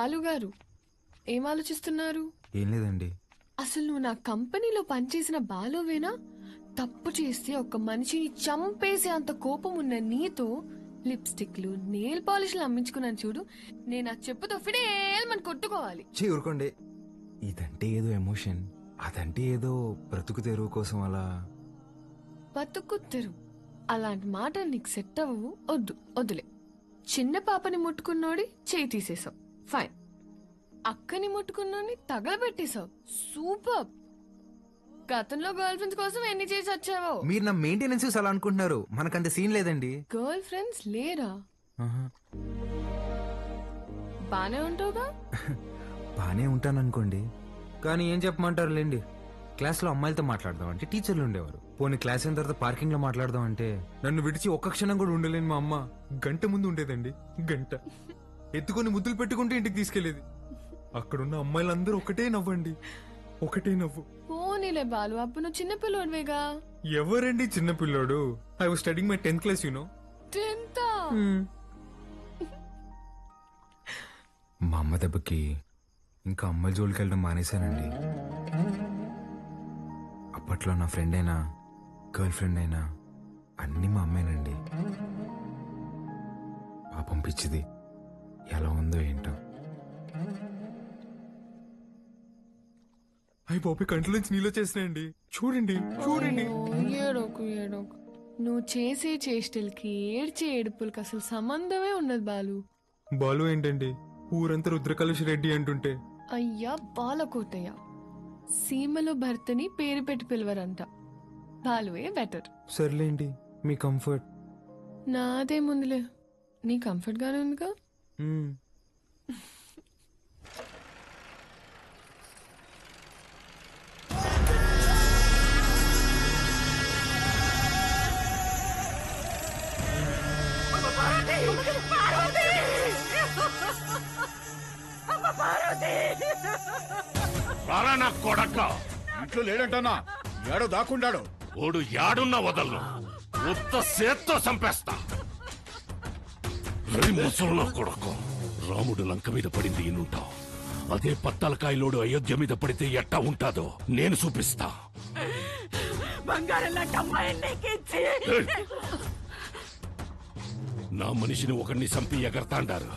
Speaker 12: బాలుగారు ఏం ఆలోచిస్తున్నారు?
Speaker 9: ఏం లేదండి.
Speaker 12: అసలు నువ్వు నా కంపెనీలో పనిచేసిన బాలువేనా? తప్పు చేస్తే ఒక మనిషిని చంపేసే అంత కోపం ఉన్న నీతో లిప్స్టిక్లు నెయిల్ పాలిష్లు అమ్మించుకున్నాను చూడు. నేను ఆ చెప్పుతో ఫిడేల్మని కొట్టుకోవాలి.
Speaker 9: ఊరుకోండి. ఇదంటే ఏదో ఎమోషన్, అదంటే ఏదో బ్రతుకు తెరువు కోసం అలా.
Speaker 12: బతుకు తెరువు అలాంటి మాట నీకు సెట్ అవ్వవు. వద్దులే. చిన్న పాపని ముట్టుకున్నోడి చేయి తీసేసావు, ఫైన్. అక్కని ముట్టుకున్నోడిని తగలబెట్టేశావు, సూపర్. గతంలో గర్ల్ ఫ్రెండ్స్ కోసం ఎన్ని చేసి వచ్చావో.
Speaker 9: మీరు నా మెయింటెనెన్స్ అలా అనుకుంటున్నారు, మనకంత సీన్ లేదండి.
Speaker 12: గర్ల్ ఫ్రెండ్స్ లేరా?
Speaker 9: ఆహా.
Speaker 12: బానే ఉంటావుగా?
Speaker 9: బానే ఉంటాననుకోండి, కానీ ఏం చెప్పమంటారు లేండి. క్లాస్లో అమ్మాయిలతో మాట్లాడదాం అంటే టీచర్లు ఉండేవారు. పోనీ క్లాస్ అయిన తర్వాత పార్కింగ్ లో మాట్లాడదాం అంటే నన్ను విడిచి ఒక్క క్షణం కూడా ఉండలేని మా అమ్మ గంట ముందు ఉండేదండి. గంట ఎత్తుకొని ముద్దులు పెట్టుకుంటే ఇంటికి తీసుకెళ్లేది. అక్కడున్న అమ్మాయిలందరూ ఒకటే నవ్వండి, ఒకటే నవ్వు.
Speaker 12: పోనీలే బాలు, అప్పుడు నువ్వు చిన్న పిల్లోడివేగా.
Speaker 9: ఎవరండి చిన్న పిల్లోడు? I was studying my 10th class, you know.
Speaker 12: 10th?
Speaker 9: మా అమ్మ దెబ్బకి ఇంకా అమ్మాయిల జోలికి వెళ్ళడం మానేశానండి. అప్పట్లో నా ఫ్రెండ్ అయినా గర్ల్ ఫ్రెండ్ అయినా అన్నీ మా అమ్మేనండి. పాపం పిచ్చిది ఎలా ఉందో ఏంటో. అయ్యి బాబు కంట్లో నుంచి నీళ్ళు వచ్చేసినాయండి. చూడండి చూడండి.
Speaker 12: ఏడోకు. నువ్వు చేసే చేష్టలకి ఏడ్చే ఏడుపులకి అసలు సంబంధమే ఉండదు బాలు.
Speaker 9: బాలు ఏంటండి ఊరంతా రుద్రకలుష్ రెడ్డి అంటుంటే.
Speaker 12: అయ్యా బాలకోటయ్య, సీమలో భర్తని పేరు పెట్టి పిలవరంట. బాలువే బెటర్.
Speaker 9: సర్లేండి, మీ కంఫర్ట్.
Speaker 12: నాదే ముందులే, నీ కంఫర్ట్ గానే ఉందిగా.
Speaker 20: రారా నా కొడక.
Speaker 21: ఇంట్లో లేడంటన్నా, ఏడో దాక్కుండాడు.
Speaker 20: ఓడు యాడున్నా వదలను, ఉత్త సేత్తో చంపేస్తా. ముసలు నా కొడకు. రాముడు లంక మీద పడింది ఇన్నుంటావు, అదే పత్తలకాయలోడు అయోధ్య మీద పడితే ఎట్టా ఉంటాదో నేను చూపిస్తా. నా మనిషిని ఒకరిని చంపి ఎగరతాండారు.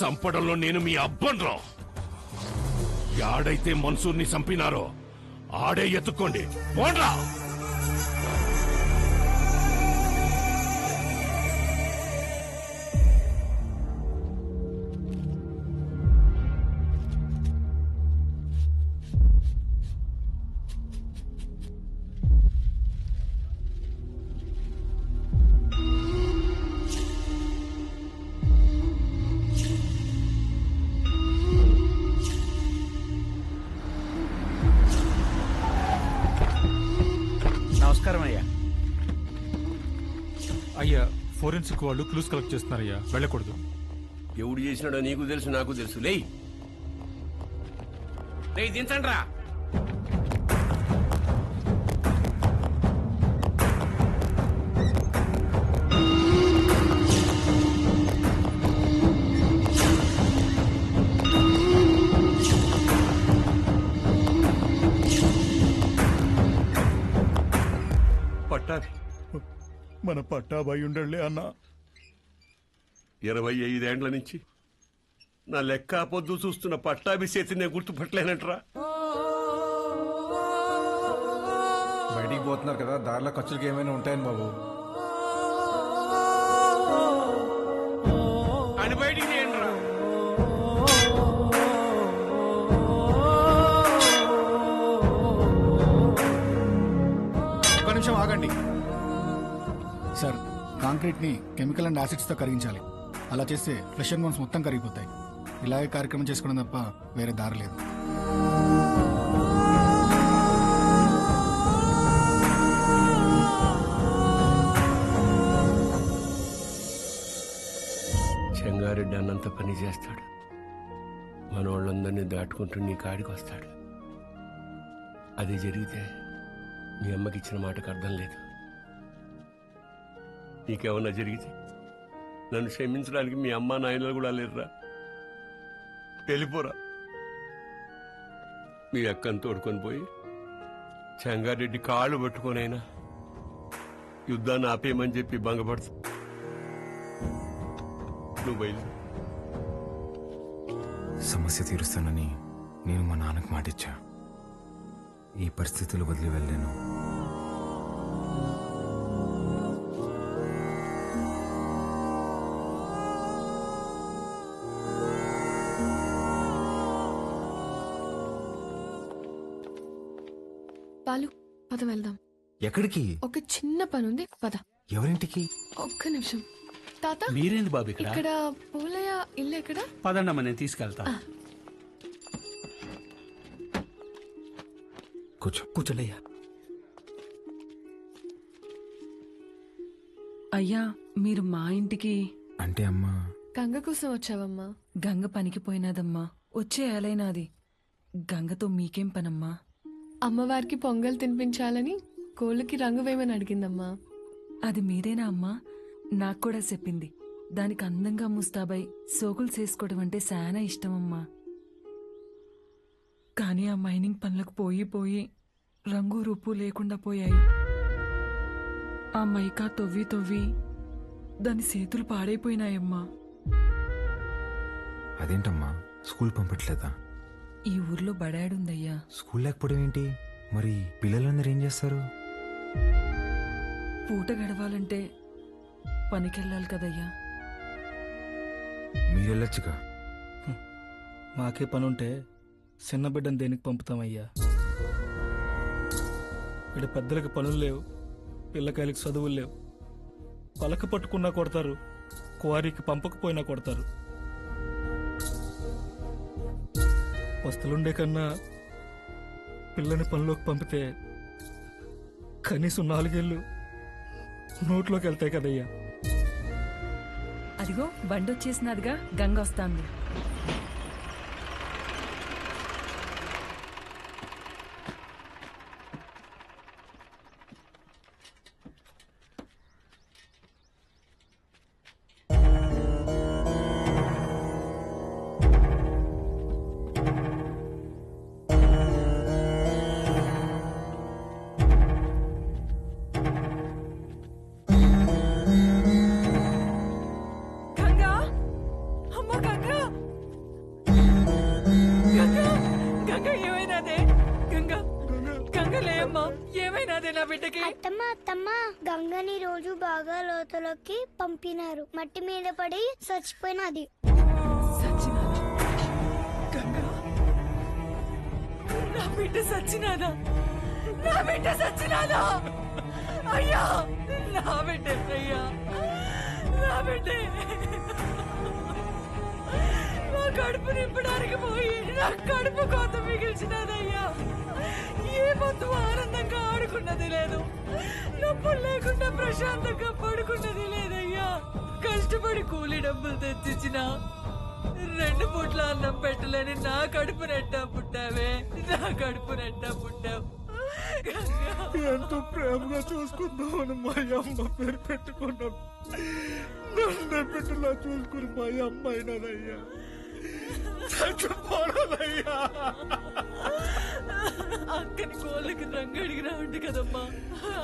Speaker 20: చంపడంలో నేను మీ అబ్బన్రా. యాడైతే మన్సూర్ని చంపినారో ఆడే ఎత్తుకోండి, పోండ్రా.
Speaker 5: నమస్కారం అయ్యా.
Speaker 1: అయ్యా, ఫోరెన్సిక్ వాళ్ళు క్లూస్ కలెక్ట్ చేస్తున్నారయ్యా, వెళ్ళకూడదు.
Speaker 14: ఎవడు చేసినాడో నీకు తెలుసు, నాకు తెలుసు. లేయ్ దించండి రా.
Speaker 20: పట్టాభి,
Speaker 21: మన పట్టాభాయి ఉండలే అన్నా.
Speaker 14: 25 ఏండ్ల నుంచి నా లెక్క పొద్దు చూస్తున్న పట్టాభి చేతి నేను గుర్తుపట్టలేనంటరా.
Speaker 21: బయటికి పోతున్నారు కదా, దారిలో ఖర్చులకి ఏమైనా ఉంటాయని బాబు.
Speaker 14: అని బయటికి తీయండిరా.
Speaker 21: ఒక్క నిమిషం ఆగండి
Speaker 15: సార్. కాంక్రీట్ ని కెమికల్ అండ్ యాసిడ్స్ తో కరిగించాలి. అలా చేస్తే ఫ్లెష్ అండ్ బోన్స్ మొత్తం కరిగిపోతాయి. ఇలాగే కార్యక్రమం చేసుకోవడం తప్ప వేరే దారి లేదు.
Speaker 14: చెంగారెడ్డి అన్నంత పని చేస్తాడు, మన వాళ్ళందరినీ దాటుకుంటూ నీ కాడికి వస్తాడు. అది జరిగితే మీ అమ్మకి ఇచ్చిన మాటకు అర్థం లేదు. నీకేమన్నా జరిగితే నన్ను క్షమించడానికి మీ అమ్మ నాయనలు కూడా లేరురా. వెళ్ళిపోరా. మీ అక్కను తోడుకొని పోయి చెంగారెడ్డి కాళ్ళు పట్టుకొనైనా యుద్ధాన్ని ఆపేయమని చెప్పి భంగపడతా. నువ్వు బయలు.
Speaker 9: సమస్య తీరుస్తానని నేను మా నాన్నకు మాటిచ్చా. ఈ పరిస్థితులు వదిలి వెళ్ళాను.
Speaker 12: పాలు పద వెళ్దాం.
Speaker 9: ఎక్కడికి?
Speaker 12: ఒక చిన్న పని ఉంది, పద.
Speaker 9: ఎవరింటికి?
Speaker 12: ఒక్క నిమిషం. తాత
Speaker 16: మీరేంది బాబు ఇక్కడ?
Speaker 12: ఇక్కడ పూలయ్య ఇల్లు ఎక్కడ?
Speaker 16: పదండమ్మ, నేను తీసుకెళ్తా.
Speaker 9: కూర్చోండి
Speaker 16: అయ్యా.
Speaker 17: అయ్యా, మీరు మా ఇంటికి
Speaker 9: అంటే అమ్మా
Speaker 12: గంగ కోసం వచ్చావమ్మా?
Speaker 17: గంగ పనికి పోయినాదమ్మా. వచ్చే ఏలైనాది. గంగతో మీకేం పనమ్మా?
Speaker 12: అమ్మవారికి పొంగల్ తినిపించాలని కోళ్ళకి రంగు వేయమని అడిగిందమ్మా.
Speaker 17: అది మీరేనా అమ్మా? నాకు కూడా చెప్పింది. దానికి అందంగా ముస్తాబై సోకులు చేసుకోవడం అంటే చాలా ఇష్టమమ్మా. కానీ ఆ మైనింగ్ పనులకు పోయి పోయి రంగు రూపు లేకుండా పోయాయి. ఆ మైకా తొవ్వి తొవ్వి దాని చేతులు పాడైపోయినాయమ్మా.
Speaker 9: అదేంటమ్మా, స్కూల్ పంపట్లేదా?
Speaker 17: ఈ ఊర్లో బడాడుందయ్యా.
Speaker 9: స్కూల్ లేకపోవడం ఏంటి? మరి పిల్లలందరూ ఏం చేస్తారు?
Speaker 17: పూట గడవాలంటే పనికెళ్ళాలి కదయ్యా.
Speaker 9: మీరెళ్ళొచ్చుగా.
Speaker 15: మాకే పనుంటే చిన్న బిడ్డను దేనికి పంపుతామయ్యా? ఇక్కడ పెద్దలకు పనులు లేవు, పిల్లకాయలకు చదువులు లేవు. పలక పట్టుకున్నా కొడతారు, క్వారీకి పంపకపోయినా కొడతారు. వస్తులుండే కన్నా పిల్లని పనిలోకి పంపితే కనీసం 4 ఏళ్ళు నోట్లోకి వెళ్తాయి కదయ్యా.
Speaker 17: అదిగో బండొచ్చేసినదిగా, గంగ వస్తాంది.
Speaker 18: అత్తమ్మ, గంగని రోజు బాగా లోతులోకి పంపినారు. మట్టి మీద పడి చచ్చిపోయినది.
Speaker 10: నా బిడ్డ సచ్చినాదా? నా బిడ్డ సచ్చినాదా? అయ్యా, నా బిడ్డ అయ్యా, నా బిడ్డ నా కడుపు నింపడానికి పోయి నా కడుపు కోత మిగిల్చినదయ్యా. ఏ పొద్దు ఆనందంగా ఆడుకున్నది లేదు, నొప్పులు లేకుండా ప్రశాంతంగా పడుకున్నది లేదయ్యా. కష్టపడి కూలి డబ్బులు తెచ్చిచ్చిన 2 పూట్ల అన్నం పెట్టలేని నా కడుపు నెట్టా పుట్టావే, నా కడుపు నెట్టా పుట్టావు.
Speaker 21: ఎంతో ప్రేమగా చూసుకుందామని మా అమ్మ పేరు పెట్టుకున్నాం. నన్ను బిడ్డలా చూసుకుని మా అమ్మ అయినదయ్యా. చచ్చిపోవాలయ్యా.
Speaker 10: అక్కని కోళ్ళకి రంగు అడిగినా ఉంది కదమ్మా.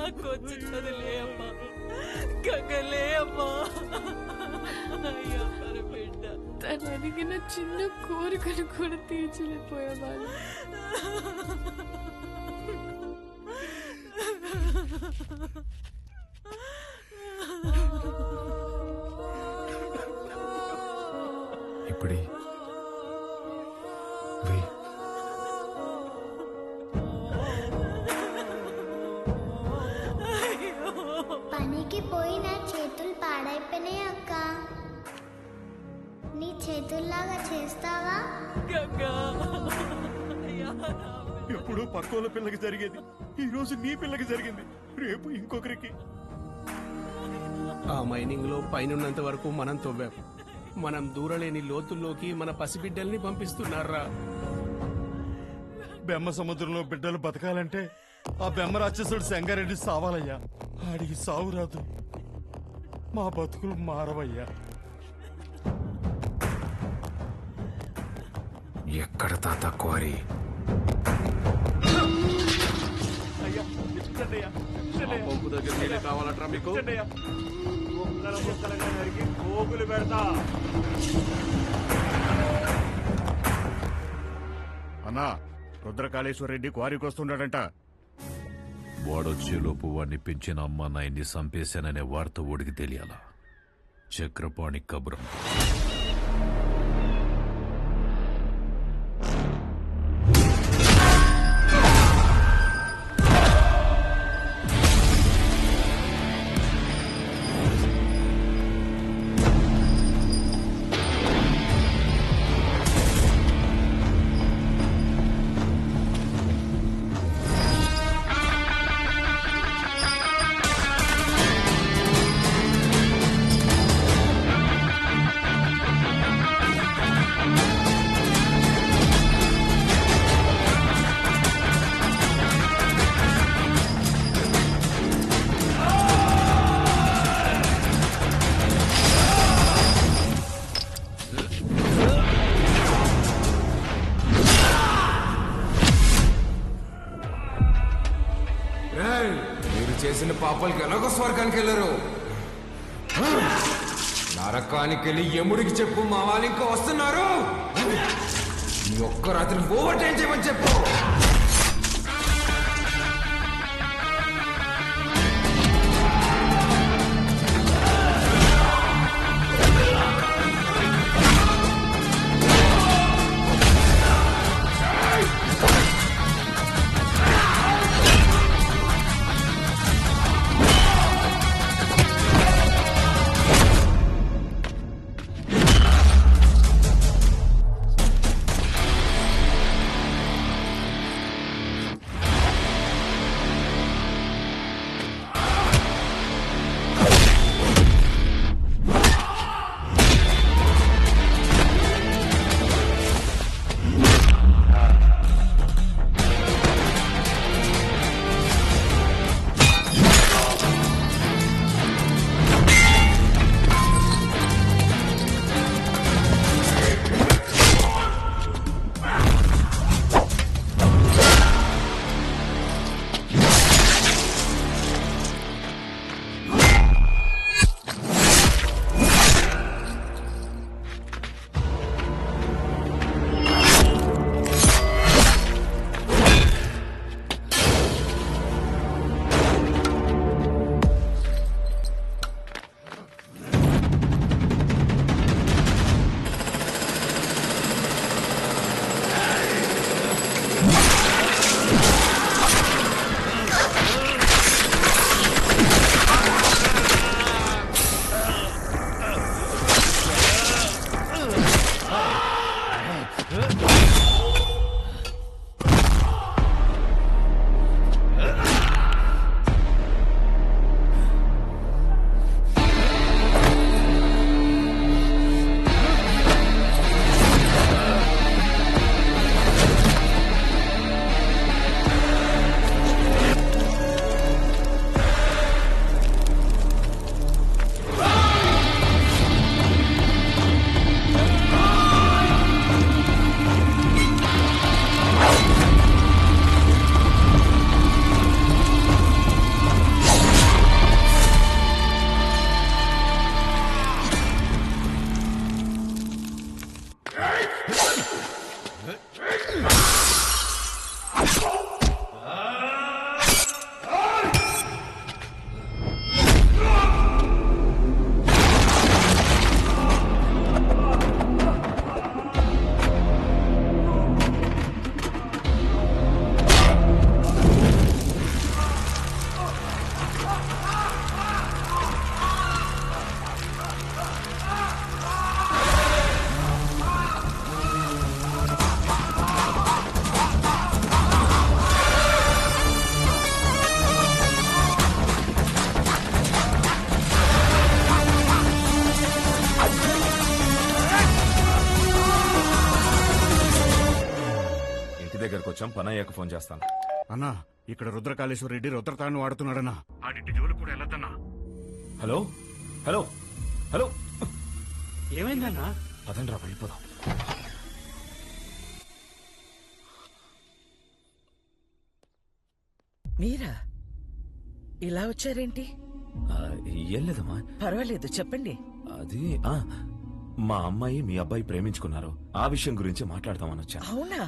Speaker 10: అక్క వచ్చినది లే అమ్మా, గంగ లే అమ్మా. అయ్యా బిడ్డ,
Speaker 12: తను అడిగిన చిన్న కోరికను కూడా తీర్చలేకపోయేవాళ్ళు.
Speaker 9: ఇప్పుడే
Speaker 18: పనికి పోయి నా చేతులు పాడైపోయినాయి అక్క. నీ చేతుల్లాగా చేస్తావా?
Speaker 21: ఎప్పుడు పక్కోళ్ళ పిల్లకి జరిగేది ఈ రోజు నీ పిల్లకి జరిగింది, రేపు ఇంకొకరికి.
Speaker 14: ఆ మైనింగ్ లో పైనున్నంత వరకు మనం తవ్వాం. మనం దూరలేని లోతుల్లోకి మన పసిబిడ్డల్ని పంపిస్తున్నారా?
Speaker 21: బెమ్మ సముద్రంలో బిడ్డలు బతకాలంటే ఆ బెమ్మ రాక్షసుడు సంగారెడ్డి సావాలయ్యా. ఆడికి సావు రాదు, మా బతుకులు మారవయ్యా.
Speaker 9: ఎక్కడ తాత క్వారీ?
Speaker 20: కావాలట్రా మీకు?
Speaker 5: అన్నా, రుద్రకాళేశ్వర రెడ్డి క్వారీకి వస్తున్నాడంట.
Speaker 2: వాడొచ్చేలోపు వాడిని పెంచిన అమ్మ నాయన్ని చంపేశాననే వార్త ఓడికి తెలియాలా? చక్రపాణి కబురం.
Speaker 9: మీరు చేసిన పాపాలకి ఎలాగో స్వర్గానికి వెళ్ళరు. నరకానికి వెళ్ళి యముడికి చెప్పు, మా వాళ్ళు ఇంకా వస్తున్నారు. ఈ ఒక్క రాత్రి ఓవర్ టైం చేయమని చెప్పు.
Speaker 11: దగ్గరకు వచ్చాం, పని అయ్యాక ఫోన్ చేస్తాను.
Speaker 5: అన్నా, ఇక్కడ రుద్రకాళేశ్వర రెడ్డి రుద్రతాన్ని వాడుతున్నాడన్నా. ఆడింటి జోలు కూడా వెళ్ళొద్దన్నా.
Speaker 11: హలో హలో హలో,
Speaker 16: ఏమైందన్నా?
Speaker 11: పదండ్రా వెళ్ళిపోదాం.
Speaker 10: మీరా ఇలా వచ్చారేంటి?
Speaker 11: ఏం లేదమ్మా.
Speaker 10: పర్వాలేదు, చెప్పండి.
Speaker 11: అది మా అమ్మాయి మీ అబ్బాయి ప్రేమించుకున్నారు. ఆ విషయం గురించి మాట్లాడదామని వచ్చాను.
Speaker 10: అవునా?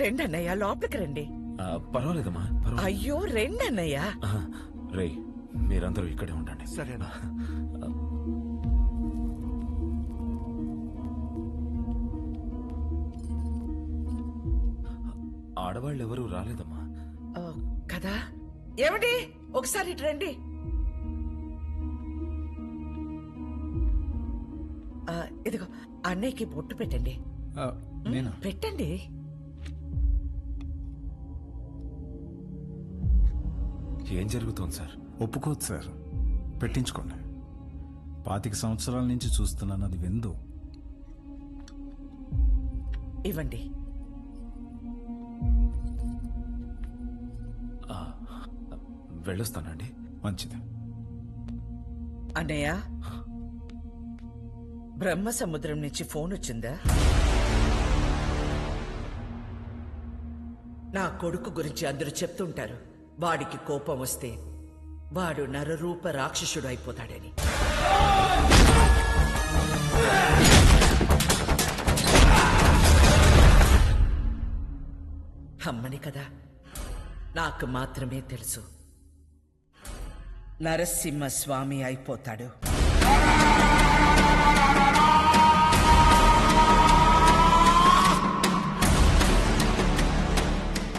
Speaker 10: రెండన్నయ్య, లోపలికి రండి.
Speaker 11: పర్వాలేదమ్మా.
Speaker 10: అయ్యో, రెండన్నయ్య.
Speaker 11: రే, మీరందరూ ఇక్కడే ఉండండి.
Speaker 5: సరేనా?
Speaker 11: ఆడవాళ్ళు ఎవరూ రాలేదమ్మా.
Speaker 10: కదా? ఏమిటి, ఒకసారి ఇటు రండి. ఇదిగో అన్నయ్యకి బొట్టు పెట్టండి. పెట్టండి.
Speaker 11: ఏం జరుగుతోంది సార్?
Speaker 8: ఒప్పుకోదు సార్, పెట్టించుకోండి. 25 సంవత్సరాల నుంచి చూస్తున్నాను, అది విందు.
Speaker 10: ఇవ్వండి.
Speaker 11: వెళ్ళొస్తానండి.
Speaker 8: మంచిది.
Speaker 10: అన్నయ్య, బ్రహ్మ సముద్రం నుంచి ఫోన్ వచ్చిందా? నా కొడుకు గురించి అందరూ చెప్తుంటారు, వాడికి కోపం వస్తే వాడు నరరూప రాక్షసుడు అయిపోతాడని. అమ్మని కదా, నాకు మాత్రమే తెలుసు. నరసింహస్వామి అయిపోతాడు.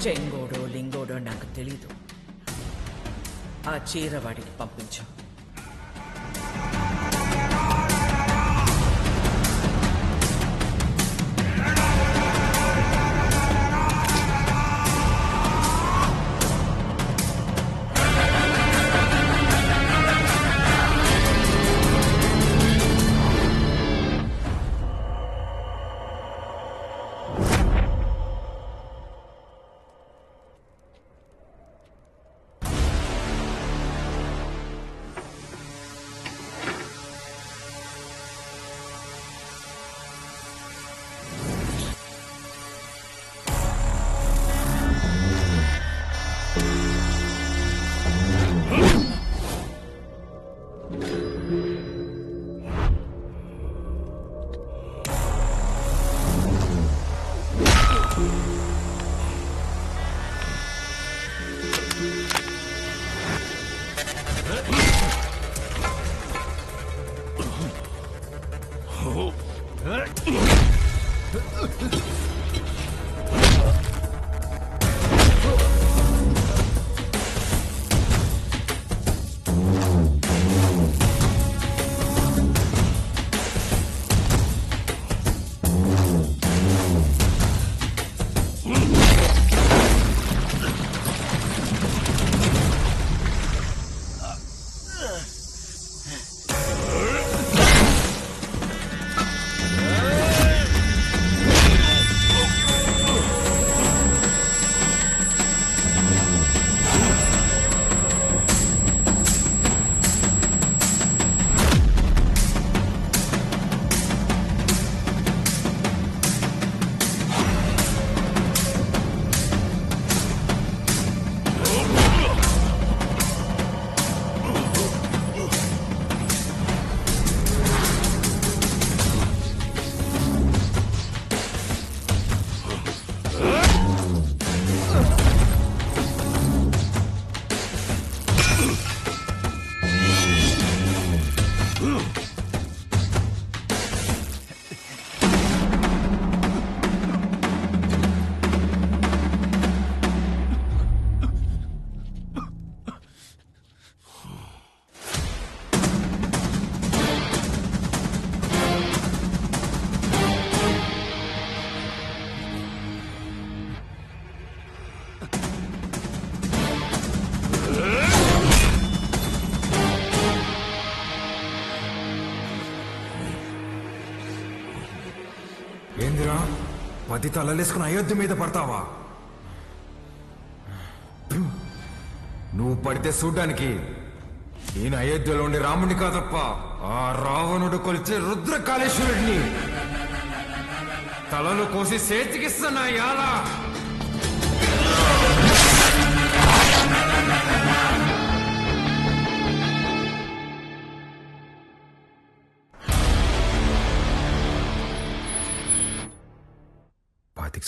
Speaker 10: చెంగోడో లింగోడో నాకు తెలీదు. ఆ చీర వాడికి పంపించు.
Speaker 9: ఏందిరా 10 తలలేసుకుని అయోధ్య మీద పడతావా? నువ్వు పడితే చూడ్డానికి ఈయన అయోధ్యలో ఉండే రాముడిని కాదప్ప, ఆ రావణుడు కొలిచే రుద్రకాళేశ్వరుడిని. తలలు కోసి చేతికిస్తున్నా యాలా.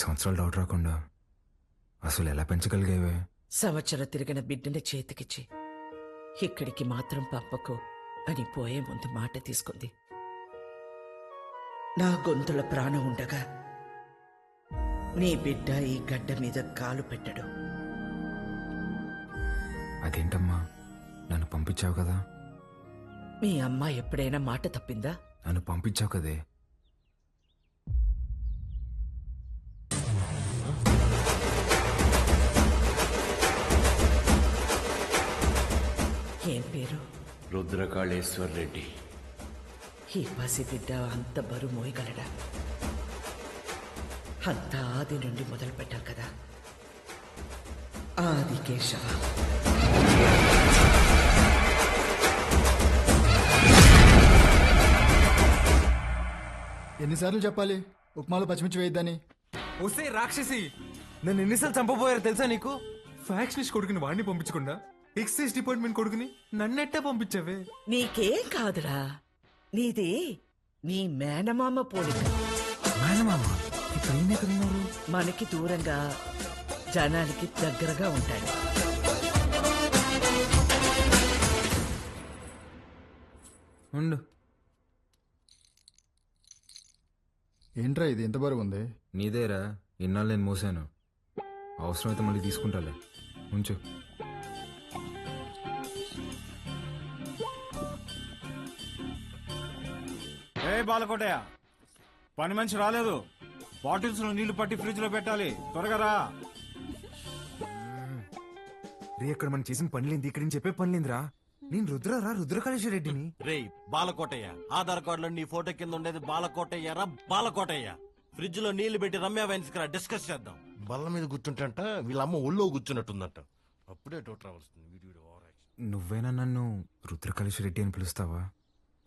Speaker 9: సంవత్సరాలు డౌట్ రాకుండా అసలు ఎలా పెంచగలిగేవే?
Speaker 10: సంవత్సరం తిరిగిన బిడ్డని చేతికిచ్చి ఇక్కడికి మాత్రం పంపకు అని పోయే ముందు మాట తీసుకుంది. నా గొంతుల ప్రాణం ఉండగా నీ బిడ్డ ఈ గడ్డ మీద కాలు పెట్టడు.
Speaker 9: అదేంటమ్మా, నన్ను పంపించావు కదా?
Speaker 10: మీ అమ్మ ఎప్పుడైనా మాట తప్పిందా?
Speaker 9: నన్ను పంపించావు కదే.
Speaker 10: ఏం పేరు?
Speaker 14: రుద్రకాళేశ్వర్ రెడ్డి.
Speaker 10: ఈ పసిబిడ్డ అంత బరువు మోయగలడా? అంత ఆది నుండి మొదలు పెట్టాం కదా. ఆది కేశవ.
Speaker 15: ఎన్నిసార్లు చెప్పాలి ఉప్మాలో పచ్చిమిర్చి వేయద్దని?
Speaker 9: వస్తే రాక్షసి, నన్ను ఎన్నిసార్లు చంపబోయారో తెలుసా నీకు? ఫ్యాక్షనిస్ట్ కొడుకుని వాడిని పంపించకుండా ఎక్సైజ్ డిపార్ట్మెంట్ కొడుకుని నన్నెట్టా పంపించావే?
Speaker 10: నీకేం కాదురా, నీది నీ మేనమామ పోలిక.
Speaker 9: మేనమామ ఇప్పుడు ఎక్కడున్నారు?
Speaker 10: మనకి దూరంగా జనానికి దగ్గరగా ఉంటాడు.
Speaker 9: ఉండు.
Speaker 15: ఏంట్రా ఇది ఎంత బరువు ఉంది?
Speaker 9: నీదేరా, ఇన్నాళ్ళు నేను మోసాను. అవసరమైతే మళ్ళీ తీసుకుంటాలే, ఉంచు.
Speaker 8: ఏ బాలకోటయ్య, పని మనిషి రాలేదు. బాటిల్స్ లో నీళ్లు పట్టి ఫ్రిడ్జ్ లో పెట్టాలి, త్వరగా రా.
Speaker 9: రే, అక్కడ మనం చేసిన పనిలేంది, ఇక్కడ నేను చెప్పే పనిలేందిరా. నేను రుద్రరా, రుద్రకాళేశ్వర రెడ్డిని.
Speaker 5: రే బాలకోటయ్య, ఆధార్ కార్డులో నీ ఫోటో కింద ఉండేది బాలకోటయ్యరా బాలకోటయ్య. ఫ్రిడ్జ్ లో నీళ్లు పెట్టి రమ్య వైన్స్ కి డిస్కస్ చేద్దాం. బల్ల మీద కూర్చుంటంట వీళ్ళమ్మ ఒళ్ళో కూర్చున్నట్టుందంట. అప్పుడే డౌట్ రావాల్సింది.
Speaker 9: నువ్వేనా నన్ను రుద్రకాళేశ్వర రెడ్డి అని పిలుస్తావా?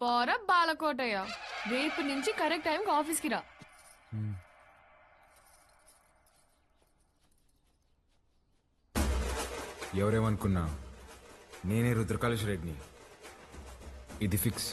Speaker 12: పోరా బాలకోటయ్య, రేపు నుంచి కరెక్ట్ టైంకి ఆఫీస్కి రా.
Speaker 9: ఎవరేమనుకున్నా నేనే రుద్రకాళేశ్వర రెడ్డిని. ఇది ఫిక్స్.